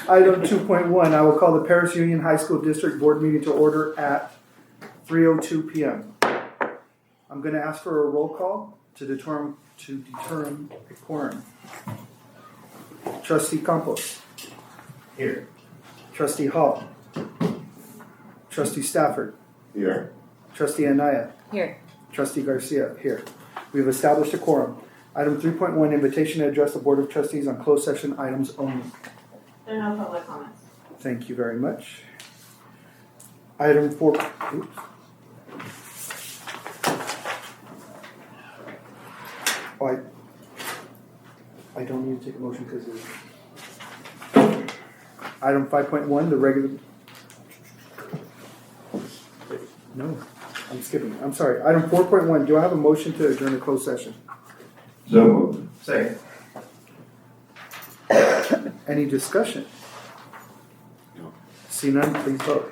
Item 2.1, I will call the Paris Union High School District Board meeting to order at 3:02 p.m. I'm going to ask for a roll call to determine a quorum. Trustee Campos. Here. Trustee Hall. Trustee Stafford. Here. Trustee Anaya. Here. Trustee Garcia. Here. We've established a quorum. Item 3.1, invitation to address the Board of Trustees on closed session items only. There are no public comments. Thank you very much. Item 4. Oops. Oh, I don't need to take a motion because item 5.1, the regular. No, I'm skipping. I'm sorry. Item 4.1, do I have a motion to adjourn the closed session? So moved. Second. Any discussion? No. See none, please vote.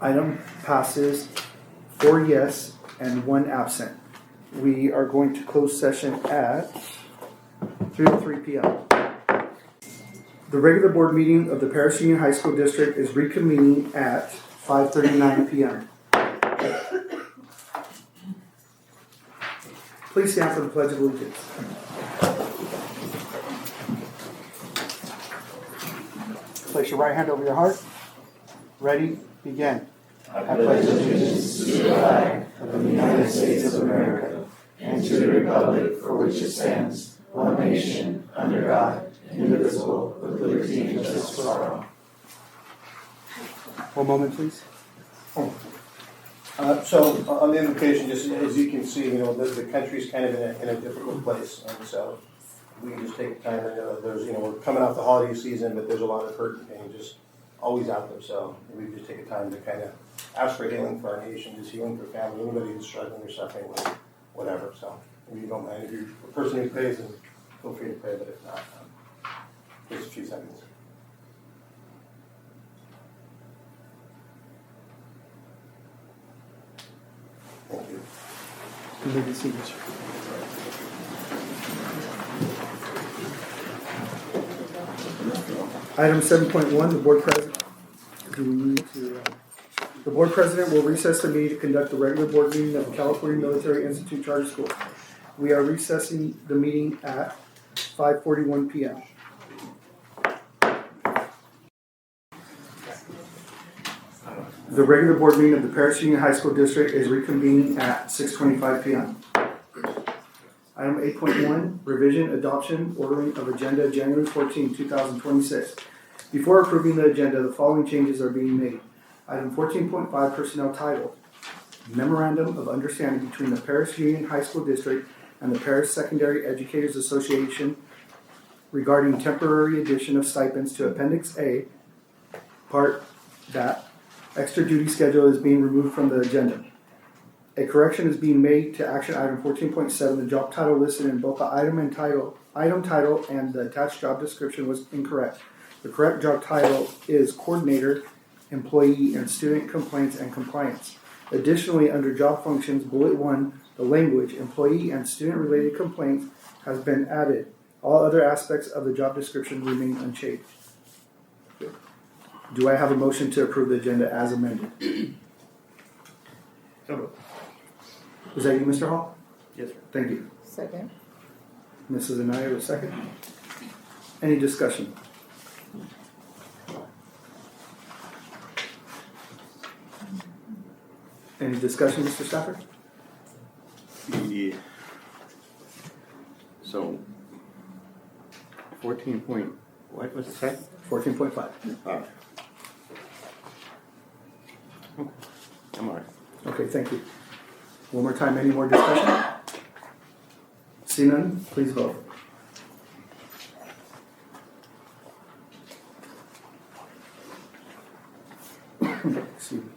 Item passes 4 yes and 1 absent. We are going to close session at 3:03 p.m. The regular board meeting of the Paris Union High School District is reconvening at 5:39 p.m. Please stand for the Pledge of Allegiance. Place your right hand over your heart. Ready? Begin. I pledge allegiance to the flag of the United States of America and to the republic for which it stands, one nation, under God, indivisible, with liberty and justice for all. One moment, please. So on the invitation, just as you can see, the country's kind of in a difficult place, and so we can just take the time. I know there's, we're coming off the holiday season, but there's a lot of hurt and pain just always out there. So we just take a time to kind of ask for healing for our nation, just healing for family, anybody who's struggling or suffering with whatever. So if you don't mind, if you're a person who prays, then feel free to pray. But if not, just a few seconds. Thank you. You may be seated. Item 7.1, the board president. The board president will recess the meeting to conduct the regular board meeting of the California Military Institute Charter School. We are recessing the meeting at 5:41 p.m. The regular board meeting of the Paris Union High School District is reconvening at 6:25 p.m. Item 8.1, revision, adoption, ordering of agenda January 14, 2026. Before approving the agenda, the following changes are being made. Item 14.5, personnel title. Memorandum of Understanding between the Paris Union High School District and the Paris Secondary Educators Association regarding temporary addition of stipends to Appendix A, part that extra duty schedule is being removed from the agenda. A correction is being made to action item 14.7. The job title listed in both the item title and the attached job description was incorrect. The correct job title is Coordinator, Employee and Student Complaints and Compliance. Additionally, under job functions, bullet 1, the language, employee and student related complaints has been added. All other aspects of the job description remain unchanged. Do I have a motion to approve the agenda as amended? Was that you, Mr. Hall? Yes, sir. Thank you. Second. Mrs. Anaya, a second. Any discussion? Any discussion, Mr. Stafford? Yeah. So, 14 point, what was it say? 14.5. Okay. I'm all right. Okay, thank you. One more time, any more discussion? See none, please vote. Excuse me.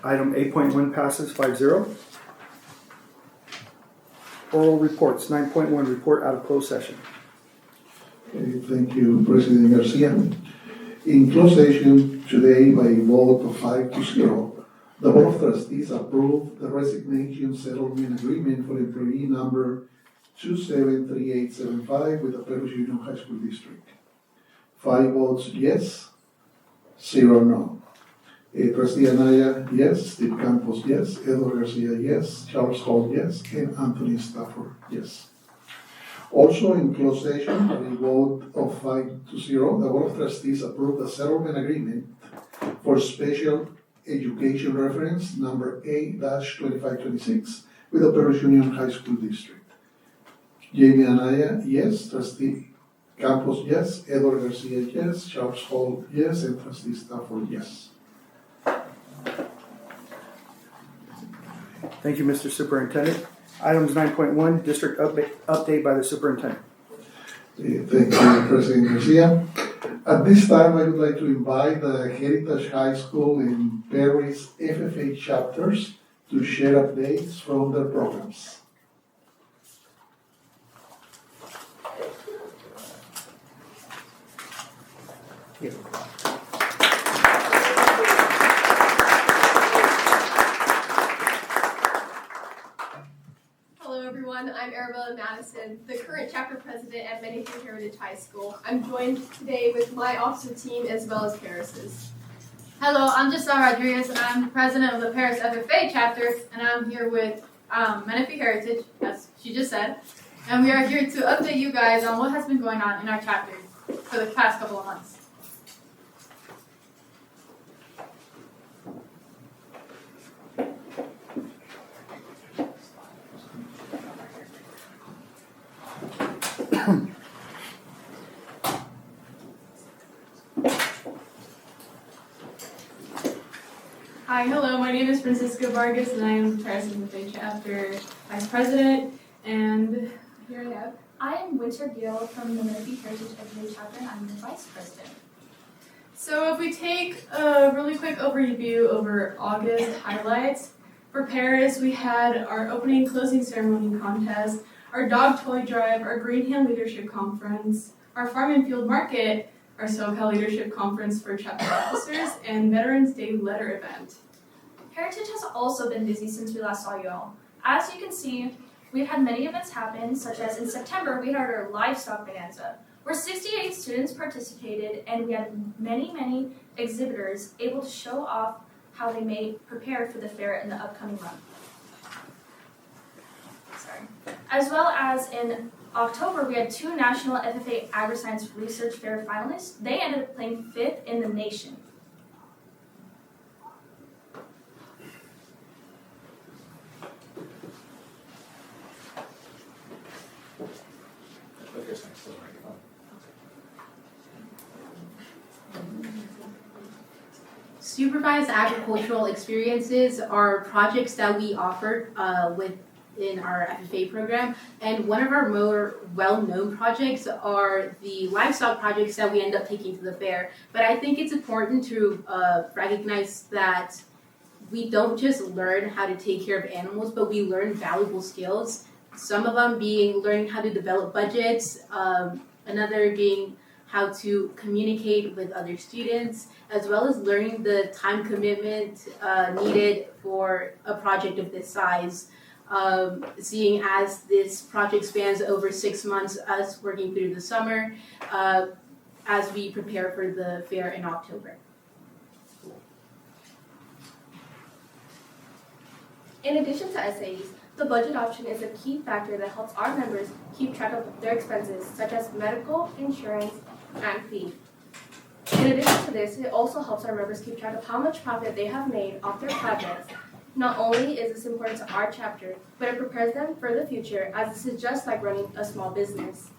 Item 8.1 passes 5-0. Oral reports, 9.1, report out of closed session. Okay, thank you, President Garcia. In closed session, today today by a vote of 5-0, the Board of Trustees approved the resignation settlement agreement for employee number 273875 with the Perus Union High School District. 5 votes yes, 0 no. Trustee Anaya, yes. Steve Campos, yes. Edward Garcia, yes. Charles Hall, yes. And Anthony Stafford, yes. Also, in closed session, by a vote of 5-0, the Board of Trustees approved a settlement agreement for special education reference number A-2526 with the Perus Union High School District. Jamie Anaya, yes. Trustee Campos, yes. Edward Garcia, yes. Charles Hall, yes. And Trustee Stafford, yes. Thank you, Mr. Superintendent. Items 9.1, district update by the superintendent. Thank you, President Garcia. At this time, I would like to invite the Heritage High School and Perry's FFA chapters to share updates from their programs. Hello everyone, I'm Arabella Madison, the current chapter president at Bennington Heritage High School. I'm joined today with my officer team as well as Paris's. Hello, I'm Giselle Rodriguez, and I'm the president of the Paris FFA chapter, and I'm here with Menifee Heritage, as she just said, and we are here to update you guys on what has been going on in our chapter for the past couple of months. Hi, hello, my name is Francisca Vargas, and I am the Paris FFA chapter vice president, and here I have. I am Winter Gill from the Menifee Heritage FFA chapter, and I'm the vice president. So if we take a really quick overview over August highlights, for Paris we had our opening and closing ceremony contest, our dog toy drive, our Green Hand Leadership Conference, our Farm and Field Market, our SoCal Leadership Conference for chapter officers, and Veterans Day letter event. Heritage has also been busy since we last saw you all. As you can see, we've had many events happen, such as in September we had our livestock bonanza, where 68 students participated, and we had many exhibitors able to show off how they may prepare for the fair in the upcoming month. As well as in October, we had 2 national FFA Agri-Science Research Fair finalists. They ended up playing 5th in the nation. Supervised agricultural experiences are projects that we offer within our FFA program, and one of our more well-known projects are the livestock projects that we end up taking to the fair. But I think it's important to recognize that we don't just learn how to take care of animals, but we learn valuable skills. Some of them being learning how to develop budgets, another being how to communicate with other students, as well as learning the time commitment needed for a project of this size. Seeing as this project spans over 6 months, us working through the summer, as we prepare for the fair in October. In addition to essays, the budget option is a key factor that helps our members keep track of their expenses, such as medical, insurance, and feed. In addition to this, it also helps our members keep track of how much profit they have made off their projects. Not only is this important to our chapter, but it prepares them for the future, as this is just like running a small business.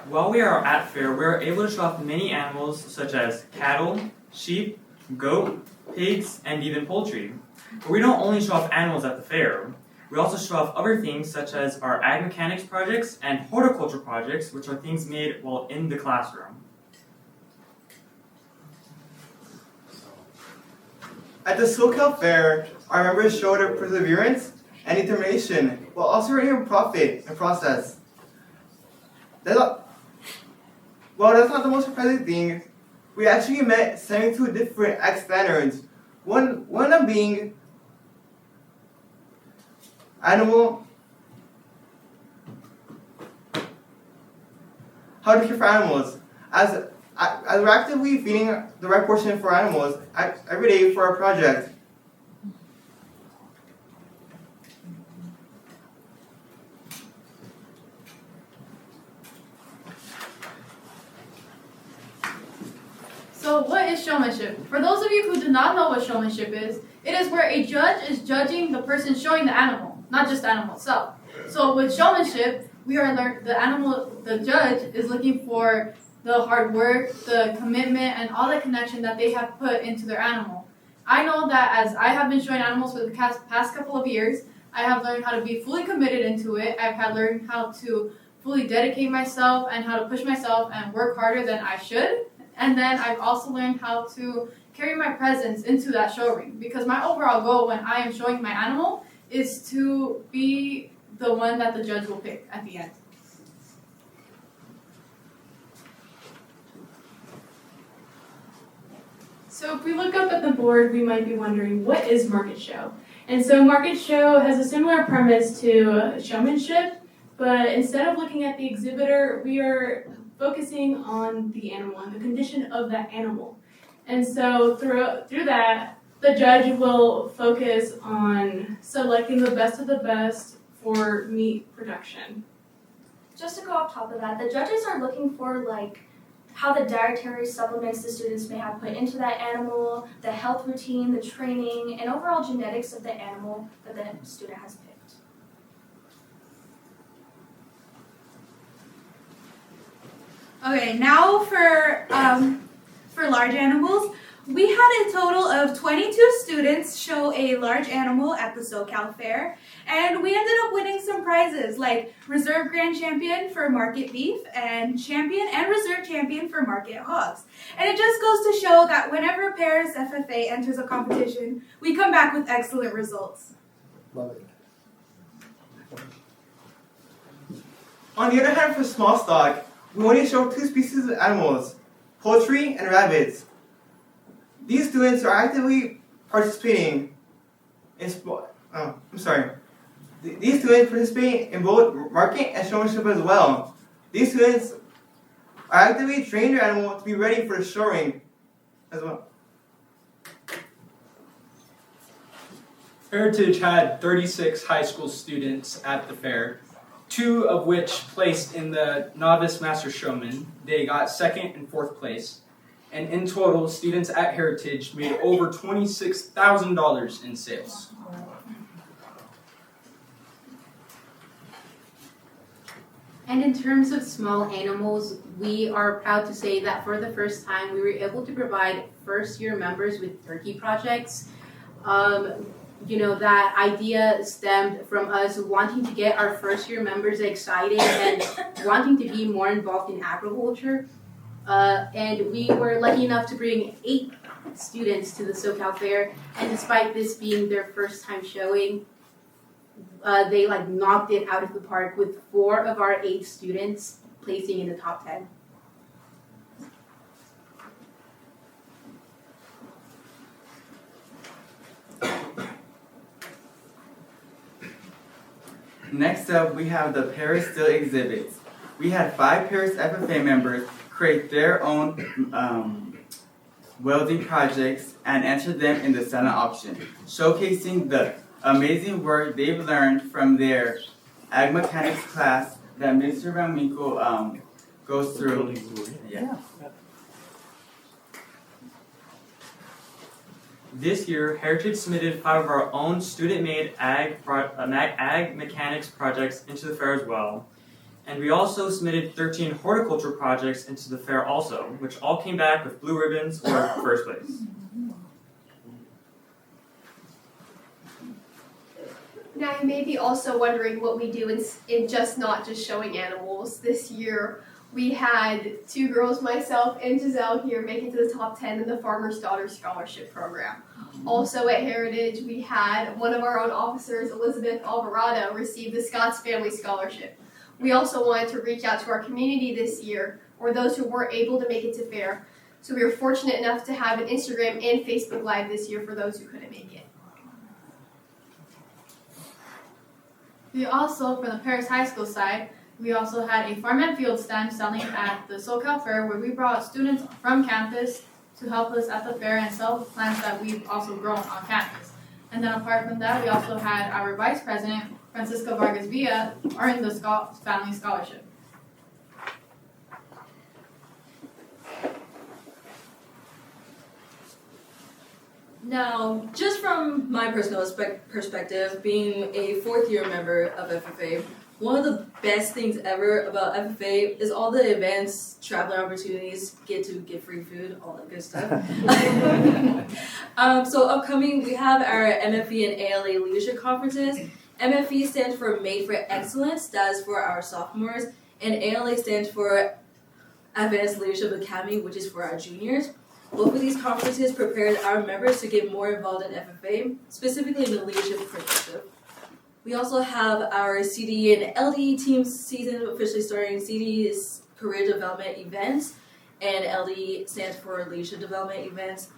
While we are at fair, we are able to show off many animals such as cattle, sheep, goat, pigs, and even poultry. But we don't only show off animals at the fair. We also show off other things such as our ag mechanics projects and horticulture projects, which are things made while in the classroom. At the SoCal Fair, our members showed their perseverance and determination while also earning a profit in the process. Well, that's not the most surprising thing. We actually met 72 different X standards. One of them being animal. How to care for animals. As we're actively feeding the right portion for animals every day for our project. So what is showmanship? For those of you who do not know what showmanship is, it is where a judge is judging the person showing the animal, not just the animal itself. So with showmanship, the judge is looking for the hard work, the commitment, and all the connection that they have put into their animal. I know that as I have been showing animals for the past couple of years, I have learned how to be fully committed into it. I've had learned how to fully dedicate myself and how to push myself and work harder than I should. And then I've also learned how to carry my presence into that show ring, because my overall goal when I am showing my animal is to be the one that the judge will pick at the end. So if we look up at the board, we might be wondering, what is market show? And so market show has a similar premise to showmanship, but instead of looking at the exhibitor, we are focusing on the animal and the condition of that animal. And so through that, the judge will focus on selecting the best of the best for meat production. Just to go off top of that, the judges are looking for how the dietary supplements the students may have put into that animal, the health routine, the training, and overall genetics of the animal that the student has picked. Okay, now for large animals, we had a total of 22 students show a large animal at the SoCal Fair, and we ended up winning some prizes like Reserve Grand Champion for Market Beef and Champion and Reserve Champion for Market Hogs. And it just goes to show that whenever Paris FFA enters a competition, we come back with excellent results. Love it. On the other hand, for small stock, we only show 2 species of animals, poultry and rabbits. These students are actively participating in These students participate in both market and showmanship as well. These students are actively training their animal to be ready for the show ring as well. Heritage had 36 high school students at the fair, 2 of which placed in the Novice Master Showman. They got 2nd and 4th place. And in total, students at Heritage made over $26,000 in sales. And in terms of small animals, we are proud to say that for the first time, we were able to provide first-year members with turkey projects. That idea stemmed from us wanting to get our first-year members excited and wanting to be more involved in agriculture. And we were lucky enough to bring 8 students to the SoCal Fair, and despite this being their first time showing, they knocked it out of the park with 4 of our 8 students placing in the top 10. Next up, we have the Paris Still exhibits. We had 5 Paris FFA members create their own welding projects and enter them in the silent auction, showcasing the amazing work they've learned from their ag mechanics class that Mr. Van Winkle goes through. Yeah. This year, Heritage submitted 5 of our own student-made ag mechanics projects into the fair as well. And we also submitted 13 horticulture projects into the fair also, which all came back with blue ribbons or first place. Now you may be also wondering what we do in not just showing animals. This year we had 2 girls, myself and Giselle here, make it to the top 10 in the Farmer's Daughter Scholarship Program. Also at Heritage, we had one of our own officers, Elizabeth Alvarado, receive the Scott's Family Scholarship. we also wanted to reach out to our community this year, or those who weren't able to make it to fair. So we were fortunate enough to have an Instagram and Facebook Live this year for those who couldn't make it. We also, for the Paris High School side, we also had a farm and field stand selling at the SoCal Fair where we brought students from campus to help us at the fair and sell plants that we've also grown on campus. And then apart from that, we also had our Vice President, Francisco Vargas Villa, earn the Family Scholarship. Now, just from my personal perspective, being a fourth-year member of FFA, one of the best things ever about FFA is all the events, traveling opportunities, get free food, all that good stuff. So upcoming, we have our MFE and ALA leadership conferences. MFE stands for Made for Excellence, that is for our sophomores, and ALA stands for Advanced Leadership Academy, which is for our juniors. Both of these conferences prepared our members to get more involved in FFA, specifically in the leadership perspective. We also have our CD and LD team season officially starting. CD is Career Development Events, and LD stands for Leadership Development Events.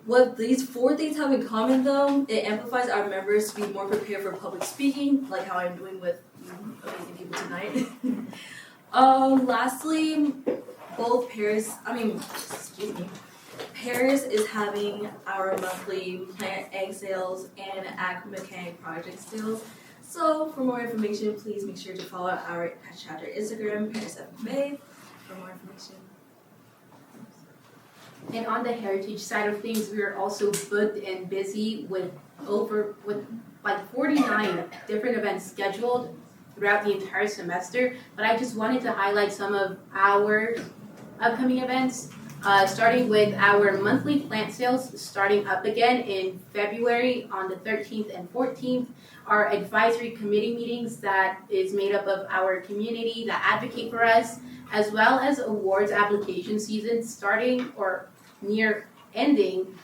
What these four things have in common, though, it amplifies our members to be more prepared for public speaking, like how I'm doing with you amazing people tonight. Lastly, both Paris is having our monthly plant egg sales and aqua mechanic project sales. So for more information, please make sure to follow our chapter Instagram, Paris FFA, for more information. And on the heritage side of things, we are also booked and busy with like 49 different events scheduled throughout the entire semester. But I just wanted to highlight some of our upcoming events. Starting with our monthly plant sales starting up again in February on the 13th and 14th. Our advisory committee meetings that is made up of our community that advocate for us, as well as awards application season starting or near ending,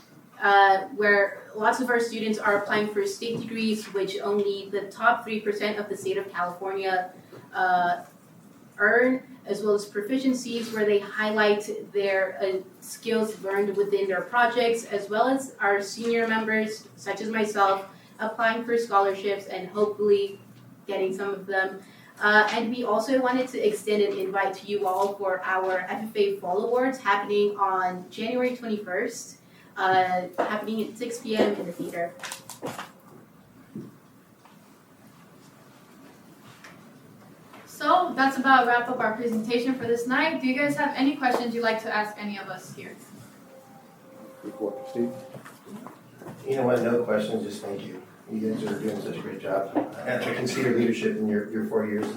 where lots of our students are applying for state degrees, which only the top 3% of the state of California earn, as well as proficiencies where they highlight their skills learned within their projects, as well as our senior members, such as myself, applying for scholarships and hopefully getting some of them. And we also wanted to extend an invite to you all for our FFA Fall Awards happening on January 21st, happening at 6 p.m. in the theater. So that's about wrap up our presentation for this night. Do you guys have any questions you'd like to ask any of us here? Report, Steve. You know what, no questions, just thank you. You guys are doing such a great job. And I can see your leadership in your 4 years.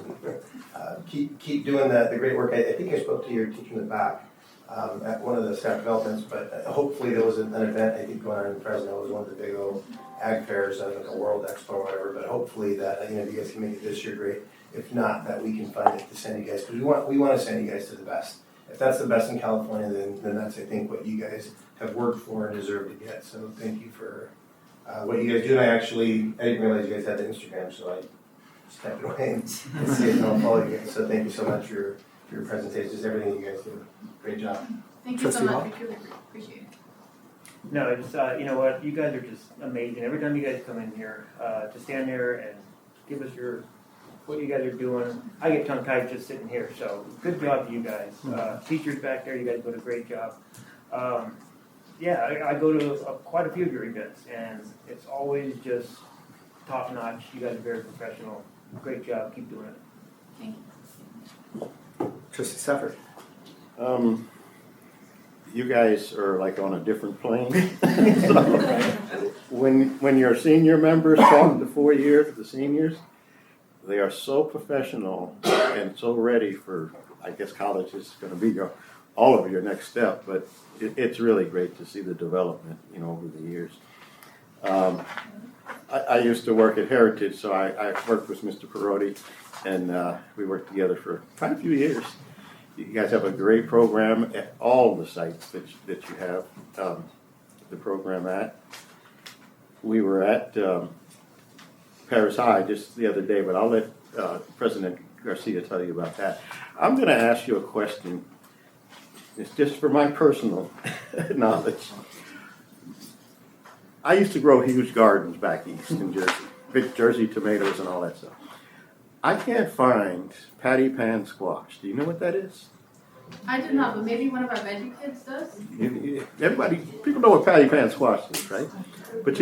Keep doing the great work. I think I spoke to your teacher in the back at one of the staff developments, but hopefully there was an event, I think, going on in Fresno. It was one of the big old ag fairs, like a World Expo or whatever, but hopefully that, if you guys can make it this year, great. If not, that we can find it to send you guys, because we want to send you guys to the best. If that's the best in California, then that's, I think, what you guys have worked for and deserve to get. So thank you for what you guys do. And I didn't realize you guys had the Instagram, so I stepped away and see it and I'll follow you guys. So thank you so much for your presentation, just everything you guys do. Great job. Thank you so much. We really appreciate it. No, it's, you know what, you guys are just amazing. Every time you guys come in here, to stand there and give us what you guys are doing. I get tongue-tied just sitting here, so good job to you guys. Teachers back there, you guys do a great job. I go to quite a few of your events, and it's always just top-notch. You guys are very professional. Great job. Keep doing it. Thank you. Trustee Stafford. You guys are like on a different plane. So, when your senior members talk the 4 years of the seniors, they are so professional and so ready for, I guess college is going to be all of your next step, but it's really great to see the development, over the years. I used to work at Heritage, so I worked with Mr. Perotti, and we worked together for quite a few years. You guys have a great program at all the sites that you have the program at. We were at Paris High just the other day, but I'll let President Garcia tell you about that. I'm going to ask you a question. It's just for my personal knowledge. I used to grow huge gardens back east in Jersey, big Jersey tomatoes and all that stuff. I can't find patty pan squash. Do you know what that is? I do not, but maybe one of our veggie kids does. Everybody, people know what patty pan squash is, right? But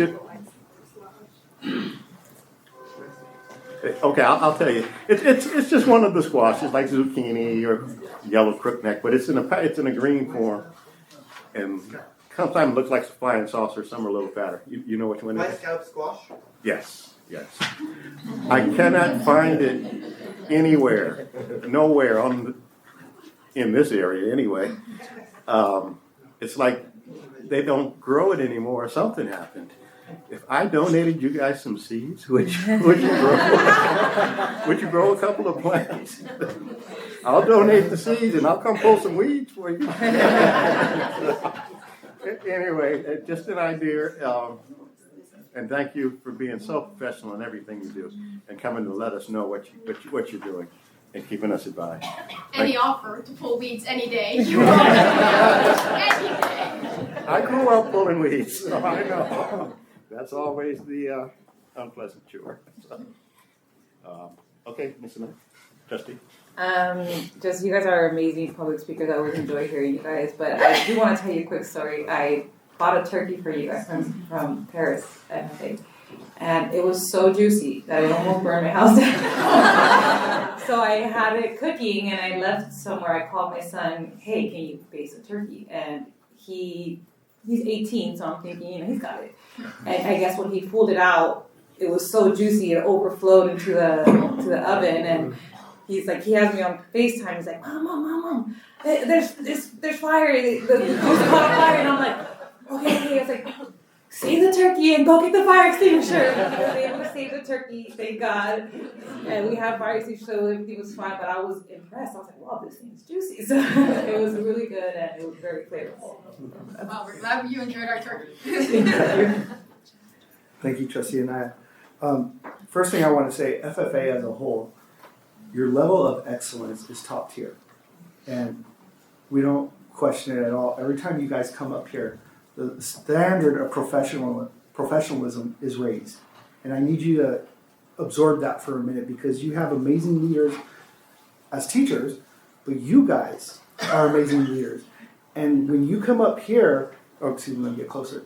okay, I'll tell you. It's just one of the squashes, like zucchini or yellow crookneck, but it's in a green form, and sometimes it looks like flying saucer. Some are a little fatter. You know which one it is? White scallop squash? Yes. I cannot find it anywhere, nowhere in this area anyway. It's like they don't grow it anymore or something happened. If I donated you guys some seeds, would you grow a couple of plants? I'll donate the seeds and I'll come pull some weeds for you. Anyway, just an idea. And thank you for being so professional in everything you do and coming to let us know what you're doing and keeping us advised. Any offer to pull weeds any day. You're welcome. Any day. I grew up pulling weeds, so I know. That's always the unpleasant chore. So, okay, Ms. Smith, trustee. Just you guys are amazing public speakers. I always enjoy hearing you guys. But I do want to tell you a quick story. I bought a turkey for you guys from Paris, I think. And it was so juicy that it almost burned my house down. So I had it cooking and I left somewhere. I called my son, hey, can you baste a turkey? And he's 18, so I'm thinking, he's got it. And I guess when he pulled it out, it was so juicy, it overflowed into the oven. And he has me on FaceTime. He's like, Mom, there's fire. The juice caught on fire. And I'm like, okay. I was like, save the turkey and go get the fire extinguisher. He was able to save the turkey, thank God. And we have fire extinguisher, so everything was fine. But I was impressed. I was like, wow, this thing's juicy. So it was really good and it was very flavorful. Well, we're glad you enjoyed our turkey. Thank you, Trustee Anaya. First thing I want to say, FFA as a whole, your level of excellence is top tier. And we don't question it at all. Every time you guys come up here, the standard of professionalism is raised. And I need you to absorb that for a minute because you have amazing leaders as teachers, but you guys are amazing leaders. And when you come up here, let me get closer,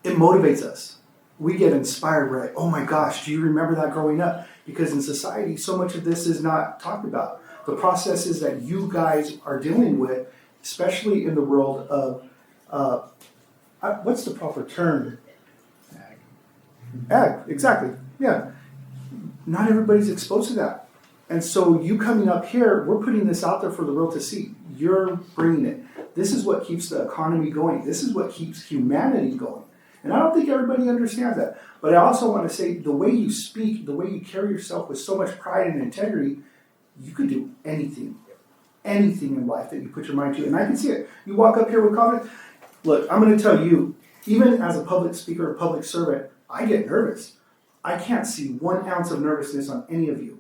it motivates us. We get inspired. We're like, oh my gosh, do you remember that growing up? Because in society, so much of this is not talked about. The processes that you guys are dealing with, especially in the world of, what's the proper term? Ag, exactly, yeah. Not everybody's exposed to that. And so you coming up here, we're putting this out there for the world to see. You're bringing it. This is what keeps the economy going. This is what keeps humanity going. And I don't think everybody understands that. But I also want to say the way you speak, the way you carry yourself with so much pride and integrity, you could do anything in life that you put your mind to. And I can see it. You walk up here with confidence. Look, I'm going to tell you, even as a public speaker or public servant, I get nervous. I can't see 1 ounce of nervousness on any of you.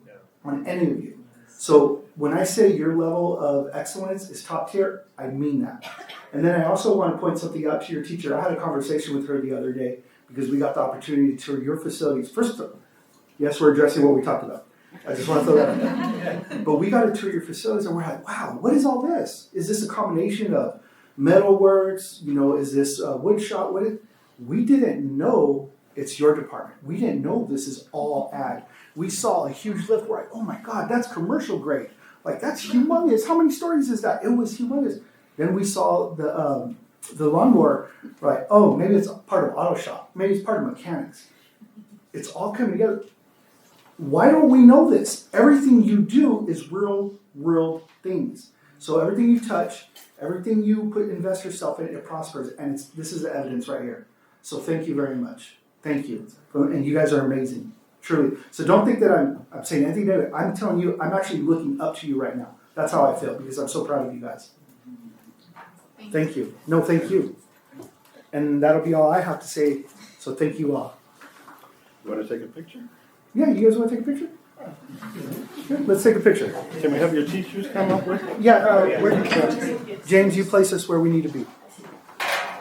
So when I say your level of excellence is top tier, I mean that. And then I also want to point something out to your teacher. I had a conversation with her the other day because we got the opportunity to tour your facilities. First, yes, we're addressing what we talked about. I just want to throw that out there. But we got to tour your facilities and we're like, wow, what is all this? Is this a combination of metalworks? Is this wood shop? We didn't know it's your department. We didn't know this is all ag. We saw a huge lift. We're like, oh my God, that's commercial grade. Like, that's humongous. How many stories is that? It was humongous. Then we saw the lawnmower, right? Oh, maybe it's part of auto shop. Maybe it's part of mechanics. It's all coming together. Why don't we know this? Everything you do is real things. So everything you touch, everything you invest yourself in, it prospers. And this is the evidence right here. So thank you very much. Thank you. And you guys are amazing, truly. So don't think that I'm saying anything negative. I'm telling you, I'm actually looking up to you right now. That's how I feel because I'm so proud of you guys. Thank you. No, thank you. And that'll be all I have to say. So thank you all. You want to take a picture? Yeah, you guys want to take a picture? Let's take a picture. Can we have your teachers come up with it? Yeah, James, you place us where we need to be.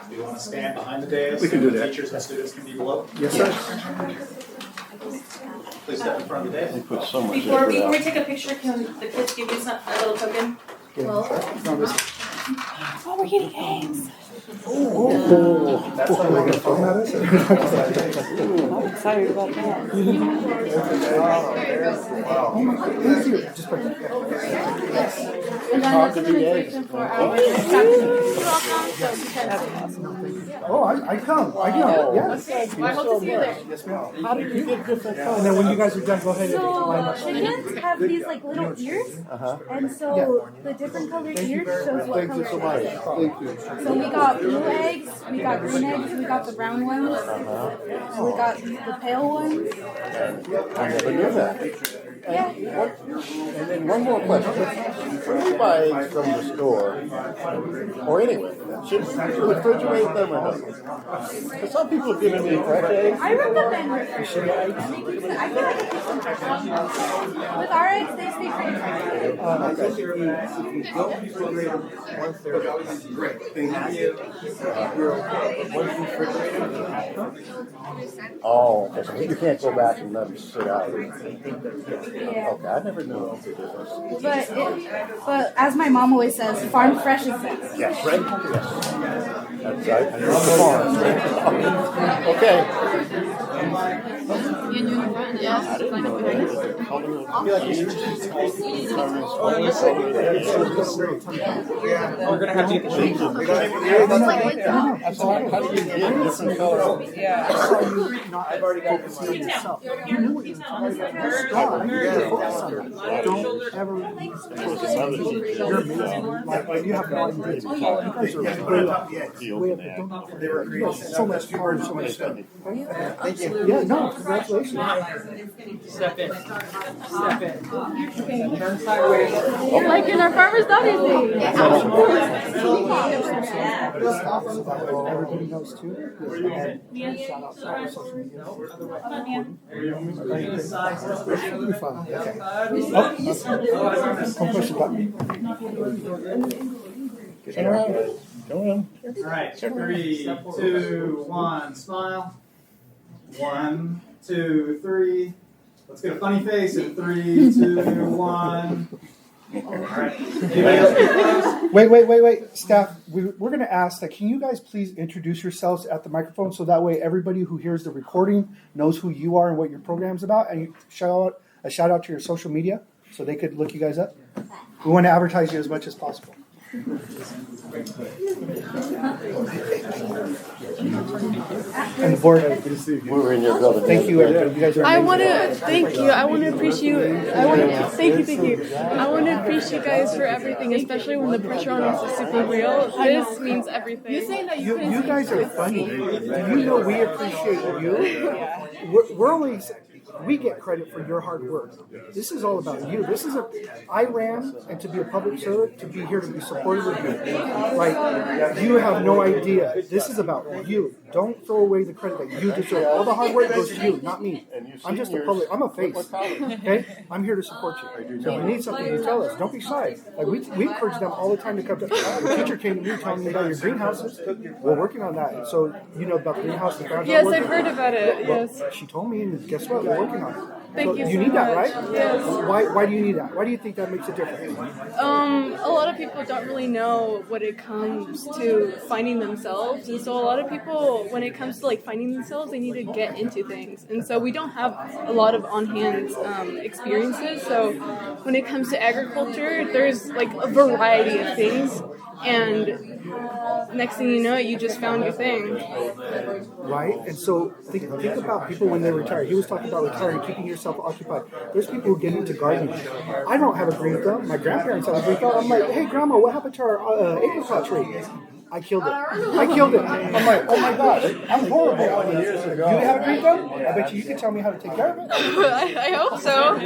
Do you want to stand behind the dais? We can do so that. Teachers and students can be below. Yes, sir. Please step in front of the dais. They put so much Before effort we out. take a picture, can the kids give you a little token? Oh, we're getting eggs. That's what we're going to talk about us? I'm excited about that. Oh my God, thank you. Just put it. Hard to be eggs. Oh, I come. Yes. I hope to see you there. Yes, ma'am. How did you get different colors? And then when you guys are done, go ahead and So line up. chickens have these like little ears, and so the different colored ears shows what color it is. Thank you. So we got blue eggs, we got green eggs, we got the brown ones, and we got the pale ones. I never knew that. Yeah. And then one more question. When you buy eggs from the store, or anywhere, should you refrigerate them or no? Because some people have given me fresh eggs. I recommend refrigerating them. I feel like it keeps them fresh. With our eggs, they stay pretty fresh. Oh, okay. So you can't go back and let them sit out. Yeah. Okay, I never knew the difference. But as my mom always says, farm fresh is best. Yes, right? Yes. That's right. I know the farm. Okay. I didn't know that. The color of the ears determines what the color of the egg. We're gonna have to get the sheet. How do you get different colors? Yeah. I saw you not focusing on yourself. You knew what you were talking about. Focus on that. Don't ever focus on you're amazing. Like, you have no idea. You guys are way up there. You have so much power and so much stuff. Yeah, no, congratulations. Step in. Step in. Turn sideways. Like in our farmer's daughter's day. Everybody knows too. Shout out to our social media. It'll be fun. Okay. Don't push the button. Turn around. Go in. All right, 3, 2, 1, smile. 1, 2, 3. Let's get a funny face in 3, 2, 1. All right. Anybody else get close? Wait. Staff, we're going to ask that can you guys please introduce yourselves at the microphone so that way everybody who hears the recording knows who you are and what your program's about, and you shout out to your social media so they could look you guys up. We want to advertise you as much as possible. And the board, We were in your building. thank you. You guys are I amazing. want to thank you. I want to appreciate. I want to thank you. I want to appreciate you guys for everything, especially when the pressure on us is super real. This means everything. You guys are funny. Do you know we appreciate you? We're only. We get credit for your hard work. This is all about you. I ran and to be a public servant, to be here to be supportive of you. Like, you have no idea. This is about you. Don't throw away the credit that you deserve. All the hard work goes to you, not me. I'm just a public, I'm a face. Okay? I'm here to support you. So if you need something, you tell us. Don't be shy. Like, we encourage them all the time to come to. The teacher came to me telling me about your greenhouses. We're working on that. And so, you know about the greenhouse, the ground. Yes, I've heard about it. Well, Yes. she told me, and guess what? We're working on it. Thank you so need that, much. right? Yes. Why do you need that? Why do you think that makes a difference? A lot of people don't really know what it comes to finding themselves, and so a lot of people, when it comes to like finding themselves, they need to get into things, and so we don't have a lot of on-hand experiences. So when it comes to agriculture, there's like a variety of things, and next thing you know, you just found your thing. Right? And so think about people when they retire. He was talking about retiring, keeping yourself occupied. There's people who get into gardening. I don't have a green thumb. My grandparents have a green thumb. I'm like, hey, Grandma, what happened to our apricot tree? I killed it. I killed it. I'm like, oh my gosh, I'm horrible at this. You have a green thumb? I bet you can tell me how to take care of it. I hope so.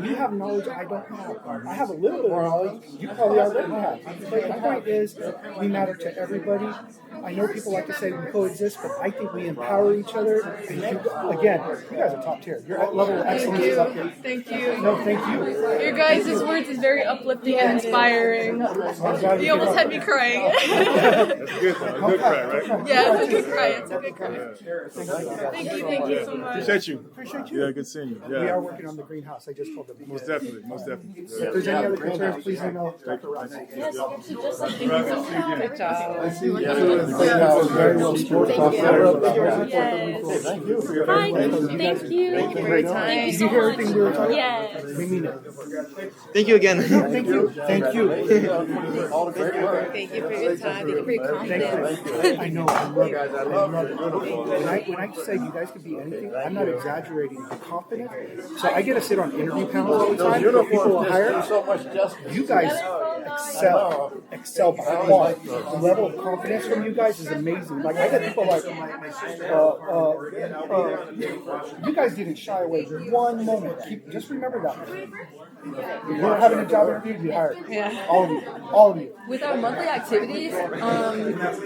You have knowledge I don't have. I have a little bit of knowledge you probably already have. But the point is, we matter to everybody. I know people like to say we coexist, but I think we empower each other. And again, you guys are top tier. Your level of excellence is up here. Thank you. No, thank you. Your guys' words is very uplifting and inspiring. You almost had me crying. That's good though. A good cry, right? Yeah, it's a good cry. It's a good cry. Thank you so much. Appreciate you. Appreciate you. Yeah, good seeing you. Yeah. We are working on the greenhouse. I just told them. Most definitely. Most definitely. If there's any other concerns, please email Dr. Rice. Yes, just like Good job. I see you. Very well sports off there. Thank you for your Hi, thank you for your time. Did you hear everything we were talking about? Yes. We mean it. Thank you again. Thank you. Thank you. All the great work. Thank you for your time. Thank you for your confidence. I know. I love it. I love it. When I say you guys could be anything, I'm not exaggerating. I'm confident. So I get to sit on interview panels all the time. People will hire. You guys excel by far. The level of confidence from you guys is amazing. Like I get people like, you guys didn't shy away one moment. Just remember that. You're having a job interview, you hired. Yeah. All of you. With our monthly activities,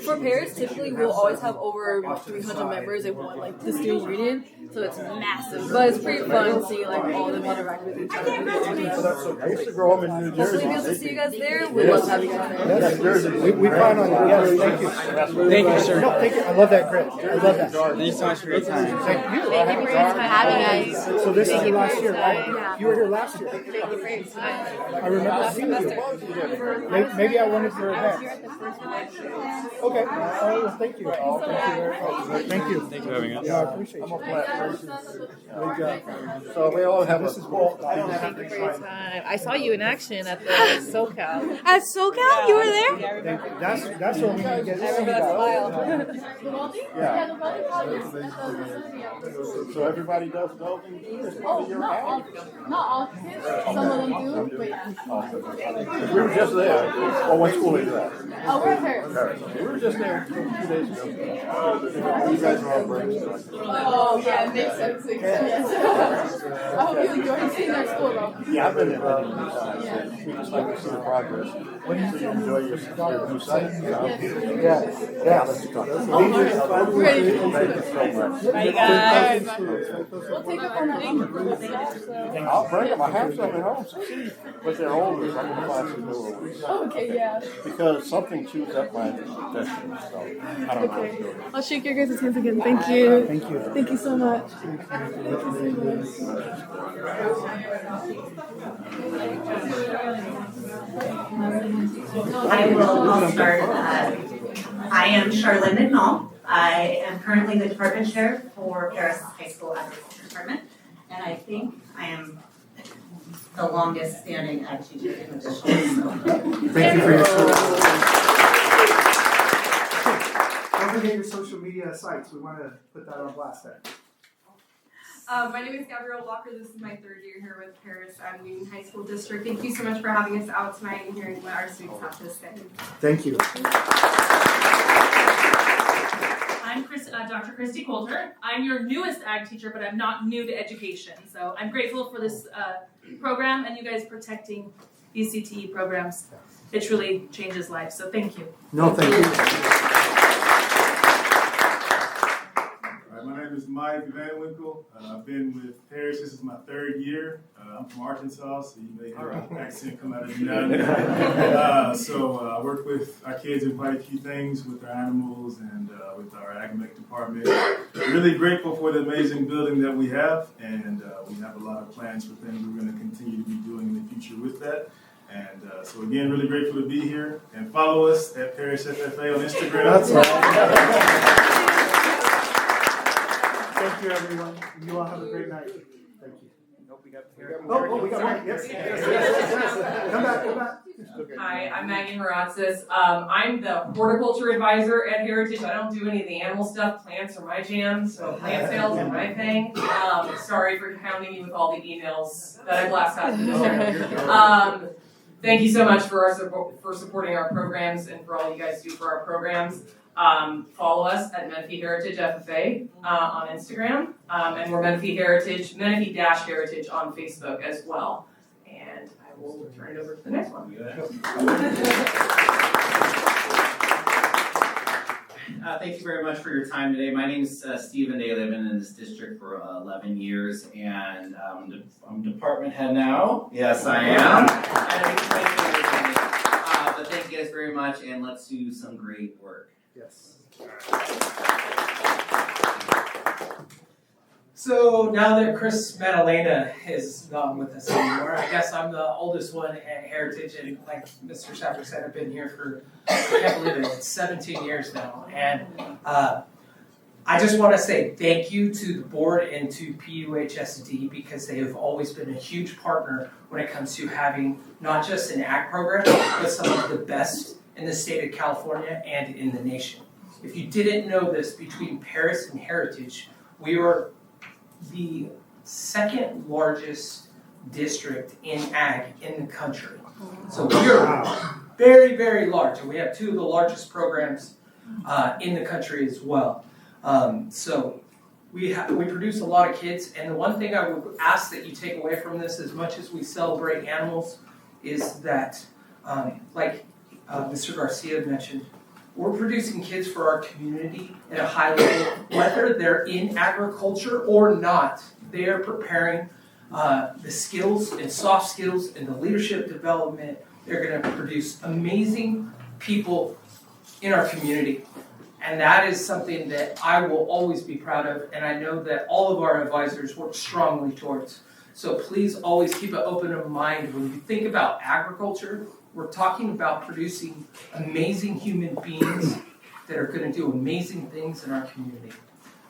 for Paris, typically we'll always have over 300 members in one, like the student union, so it's massive. But it's pretty fun seeing like all of them interact with each other. I used to grow up in New Jersey. Hopefully, be able to see you guys there. We'd love to have you guys there. Yes, we plan on it. Yes, thank you. Thank you, sir. No, thank you. I love that grit. I love that. Thank you so much for your time. Thank you. Thank you for your time having us. So this is your last year, right? Yeah. You were here last year. Thank you for your time. I remember seeing you. Maybe I wanted your event. Okay. Oh, thank you. Thank you very much. Thank you. Thanks for having us. Yeah, I appreciate you. Great job. So we all have This is cool. Thank you for your time. I saw you in action at the SoCal. At SoCal, you were there? That's what we need to get. I remember that smile. Yeah. So everybody does welding? Oh, not all kids. Some of them do, but yeah. We were just there. Oh, what school is that? Oh, we're here. We were just there 2 days ago. You guys are all breaks. Oh, yeah, it makes sense. Yes. I hope you enjoy seeing our school, though. Yeah, I've been there many times. We just like to see the progress. What do you enjoy your new site? Yeah. Let's talk. Ready. Thank you so much. Bye, guys. We'll take up on that ink. I'll bring them. I have some at home. But they're older, so I'm going to find some newer ones. Okay, yeah. Because something chews up my digestion, so I don't know. Okay. I'll shake your guys' hands again. Thank you. Thank you. Thank you so much. I'll start. I am Charlotte McNall. I am currently the department chair for Paris High School Agriculture Department, and I think I am the longest standing ag teacher in the district. Thank you for your service. Don't forget your social media sites. We want to put that on blast there. My name is Gabrielle Walker. This is my third year here with Paris Union High School District. Thank you so much for having us out tonight and hearing what our students have to say. Thank you. I'm Dr. Christy Coulter. I'm your newest ag teacher, but I'm not new to education. So I'm grateful for this program and you guys protecting these CTE programs. It truly changes lives. So thank you. No, thank you. My name is Mike Van Winkle. I've been with Paris. This is my third year. I'm from Arkansas, so you may hear an accent come out of me now and then. So I work with our kids in quite a few things with our animals and with our ag department. Really grateful for the amazing building that we have, and we have a lot of plans for things we're going to continue to be doing in the future with that. And so again, really grateful to be here. And follow us at Paris FFA on Instagram. That's right. Thank you, everyone. You all have a great night. Thank you. We got Mary. Yes. Come back. Hi, I'm Maggie Horatzis. I'm the horticulture advisor at Heritage. I don't do any of the animal stuff. Plants are my jam, so plant sales are my thing. Sorry for hounding you with all the emails that I blast out. thank you so much for supporting our programs and for all you guys do for our programs. Follow us at Menifee Heritage FFA on Instagram, and we're Menifee Heritage on Facebook as well. And I will turn it over to the next one. Thank you very much for your time today. My name is Stephen Daly. I've been in this district for 11 years, and I'm department head now. Yes, I am. But thank you guys very much, and let's do some great work. Yes. So now that Chris Madalena is not with us anymore, I guess I'm the oldest one at Heritage, and like Mr. Schaffer said, I've been here for, I can't believe it, it's 17 years now. And I just want to say thank you to the board and to PUHSD because they have always been a huge partner when it comes to having not just an ag program, but some of the best in the state of California and in the nation. If you didn't know this, between Paris and Heritage, we are the second largest district in ag in the country. So we are very, very large, and we have two of the largest programs in the country as well. So we produce a lot of kids, and the one thing I would ask that you take away from this, as much as we celebrate animals, is that, like Mr. Garcia mentioned, we're producing kids for our community at a high level, whether they're in agriculture or not. They are preparing the skills and soft skills and the leadership development. They're going to produce amazing people in our community. And that is something that I will always be proud of, and I know that all of our advisors work strongly towards. So please always keep an open mind when you think about agriculture. We're talking about producing amazing human beings that are going to do amazing things in our community.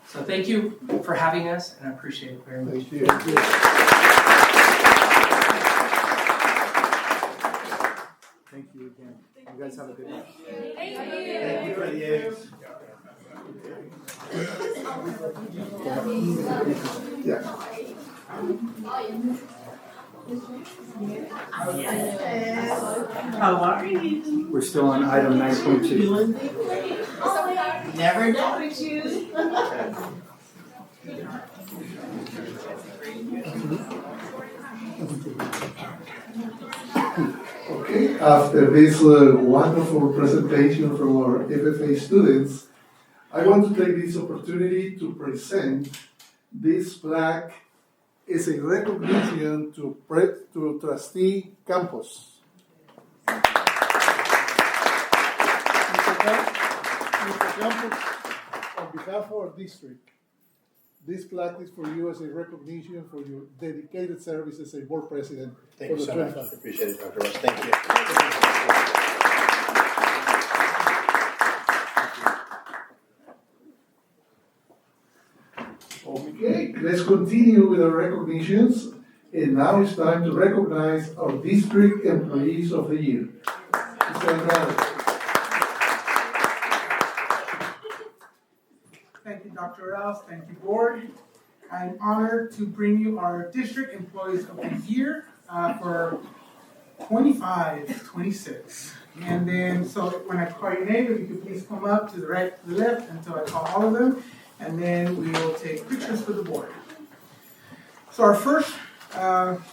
So thank you for having us, and I appreciate it very much. Thank you. Thank you again. You guys have a good night. Thank you. Thank you for the aids. Yeah. How are you? We're still on item 9.2. Never doubted you. Okay, after this wonderful presentation from our FFA students, I want to take this opportunity to present this plaque. It's a recognition to Trustee Campos. Mr. Campos, on behalf of our district, this plaque is for you as a recognition for your dedicated service as a board president. Thank you so much. I appreciate it, Dr. Ross. Thank you. Okay, let's continue with our recognitions. And now it's time to recognize our district employees of the year. Mr. Andrade. Thank you, Dr. Rouse. Thank you, board. I'm honored to bring you our district employees of the year for 25-26. And then, so when I call your name, if you could please come up to the right, to the left, until I call all of them. And then we will take pictures for the board. So our first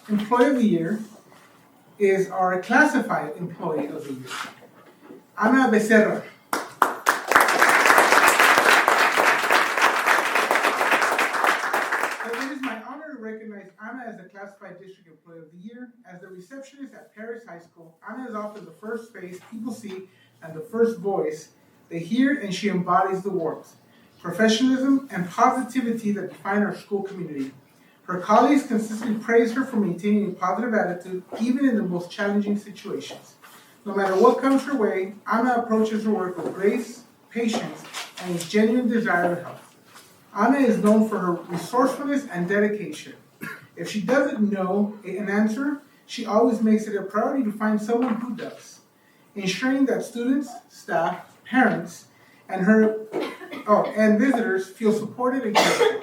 employee of the year is our classified employee of the year, Ana Becerra. So it is my honor to recognize Ana as the classified district employee of the year. As the receptionist at Paris High School, Ana is often the first face people see and the first voice they hear, and she embodies the warmth, professionalism, and positivity that define our school community. Her colleagues consistently praise her for maintaining a positive attitude, even in the most challenging situations. No matter what comes her way, Ana approaches her work with grace, patience, and a genuine desire to help. Ana is known for her resourcefulness and dedication. If she doesn't know an answer, she always makes it a priority to find someone who does, ensuring that students, staff, parents, and visitors feel supported and cared for.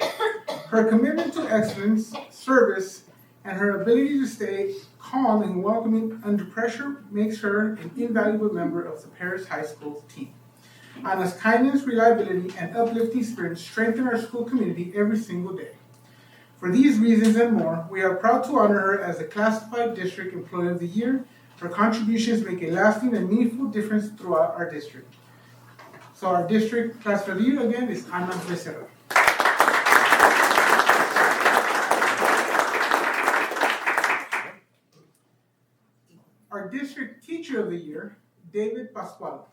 Her commitment to excellence, service, and her ability to stay calm and welcoming under pressure makes her an invaluable member of the Paris High School team. Anna's kindness, reliability, and uplifting spirit strengthen our school community every single day. For these reasons and more, we are proud to honor her as the Classified District Employee of the Year. Her contributions make a lasting and meaningful difference throughout our district. So our district Classified of the Year again is Ana Becerra. Our district Teacher of the Year, David Pascual.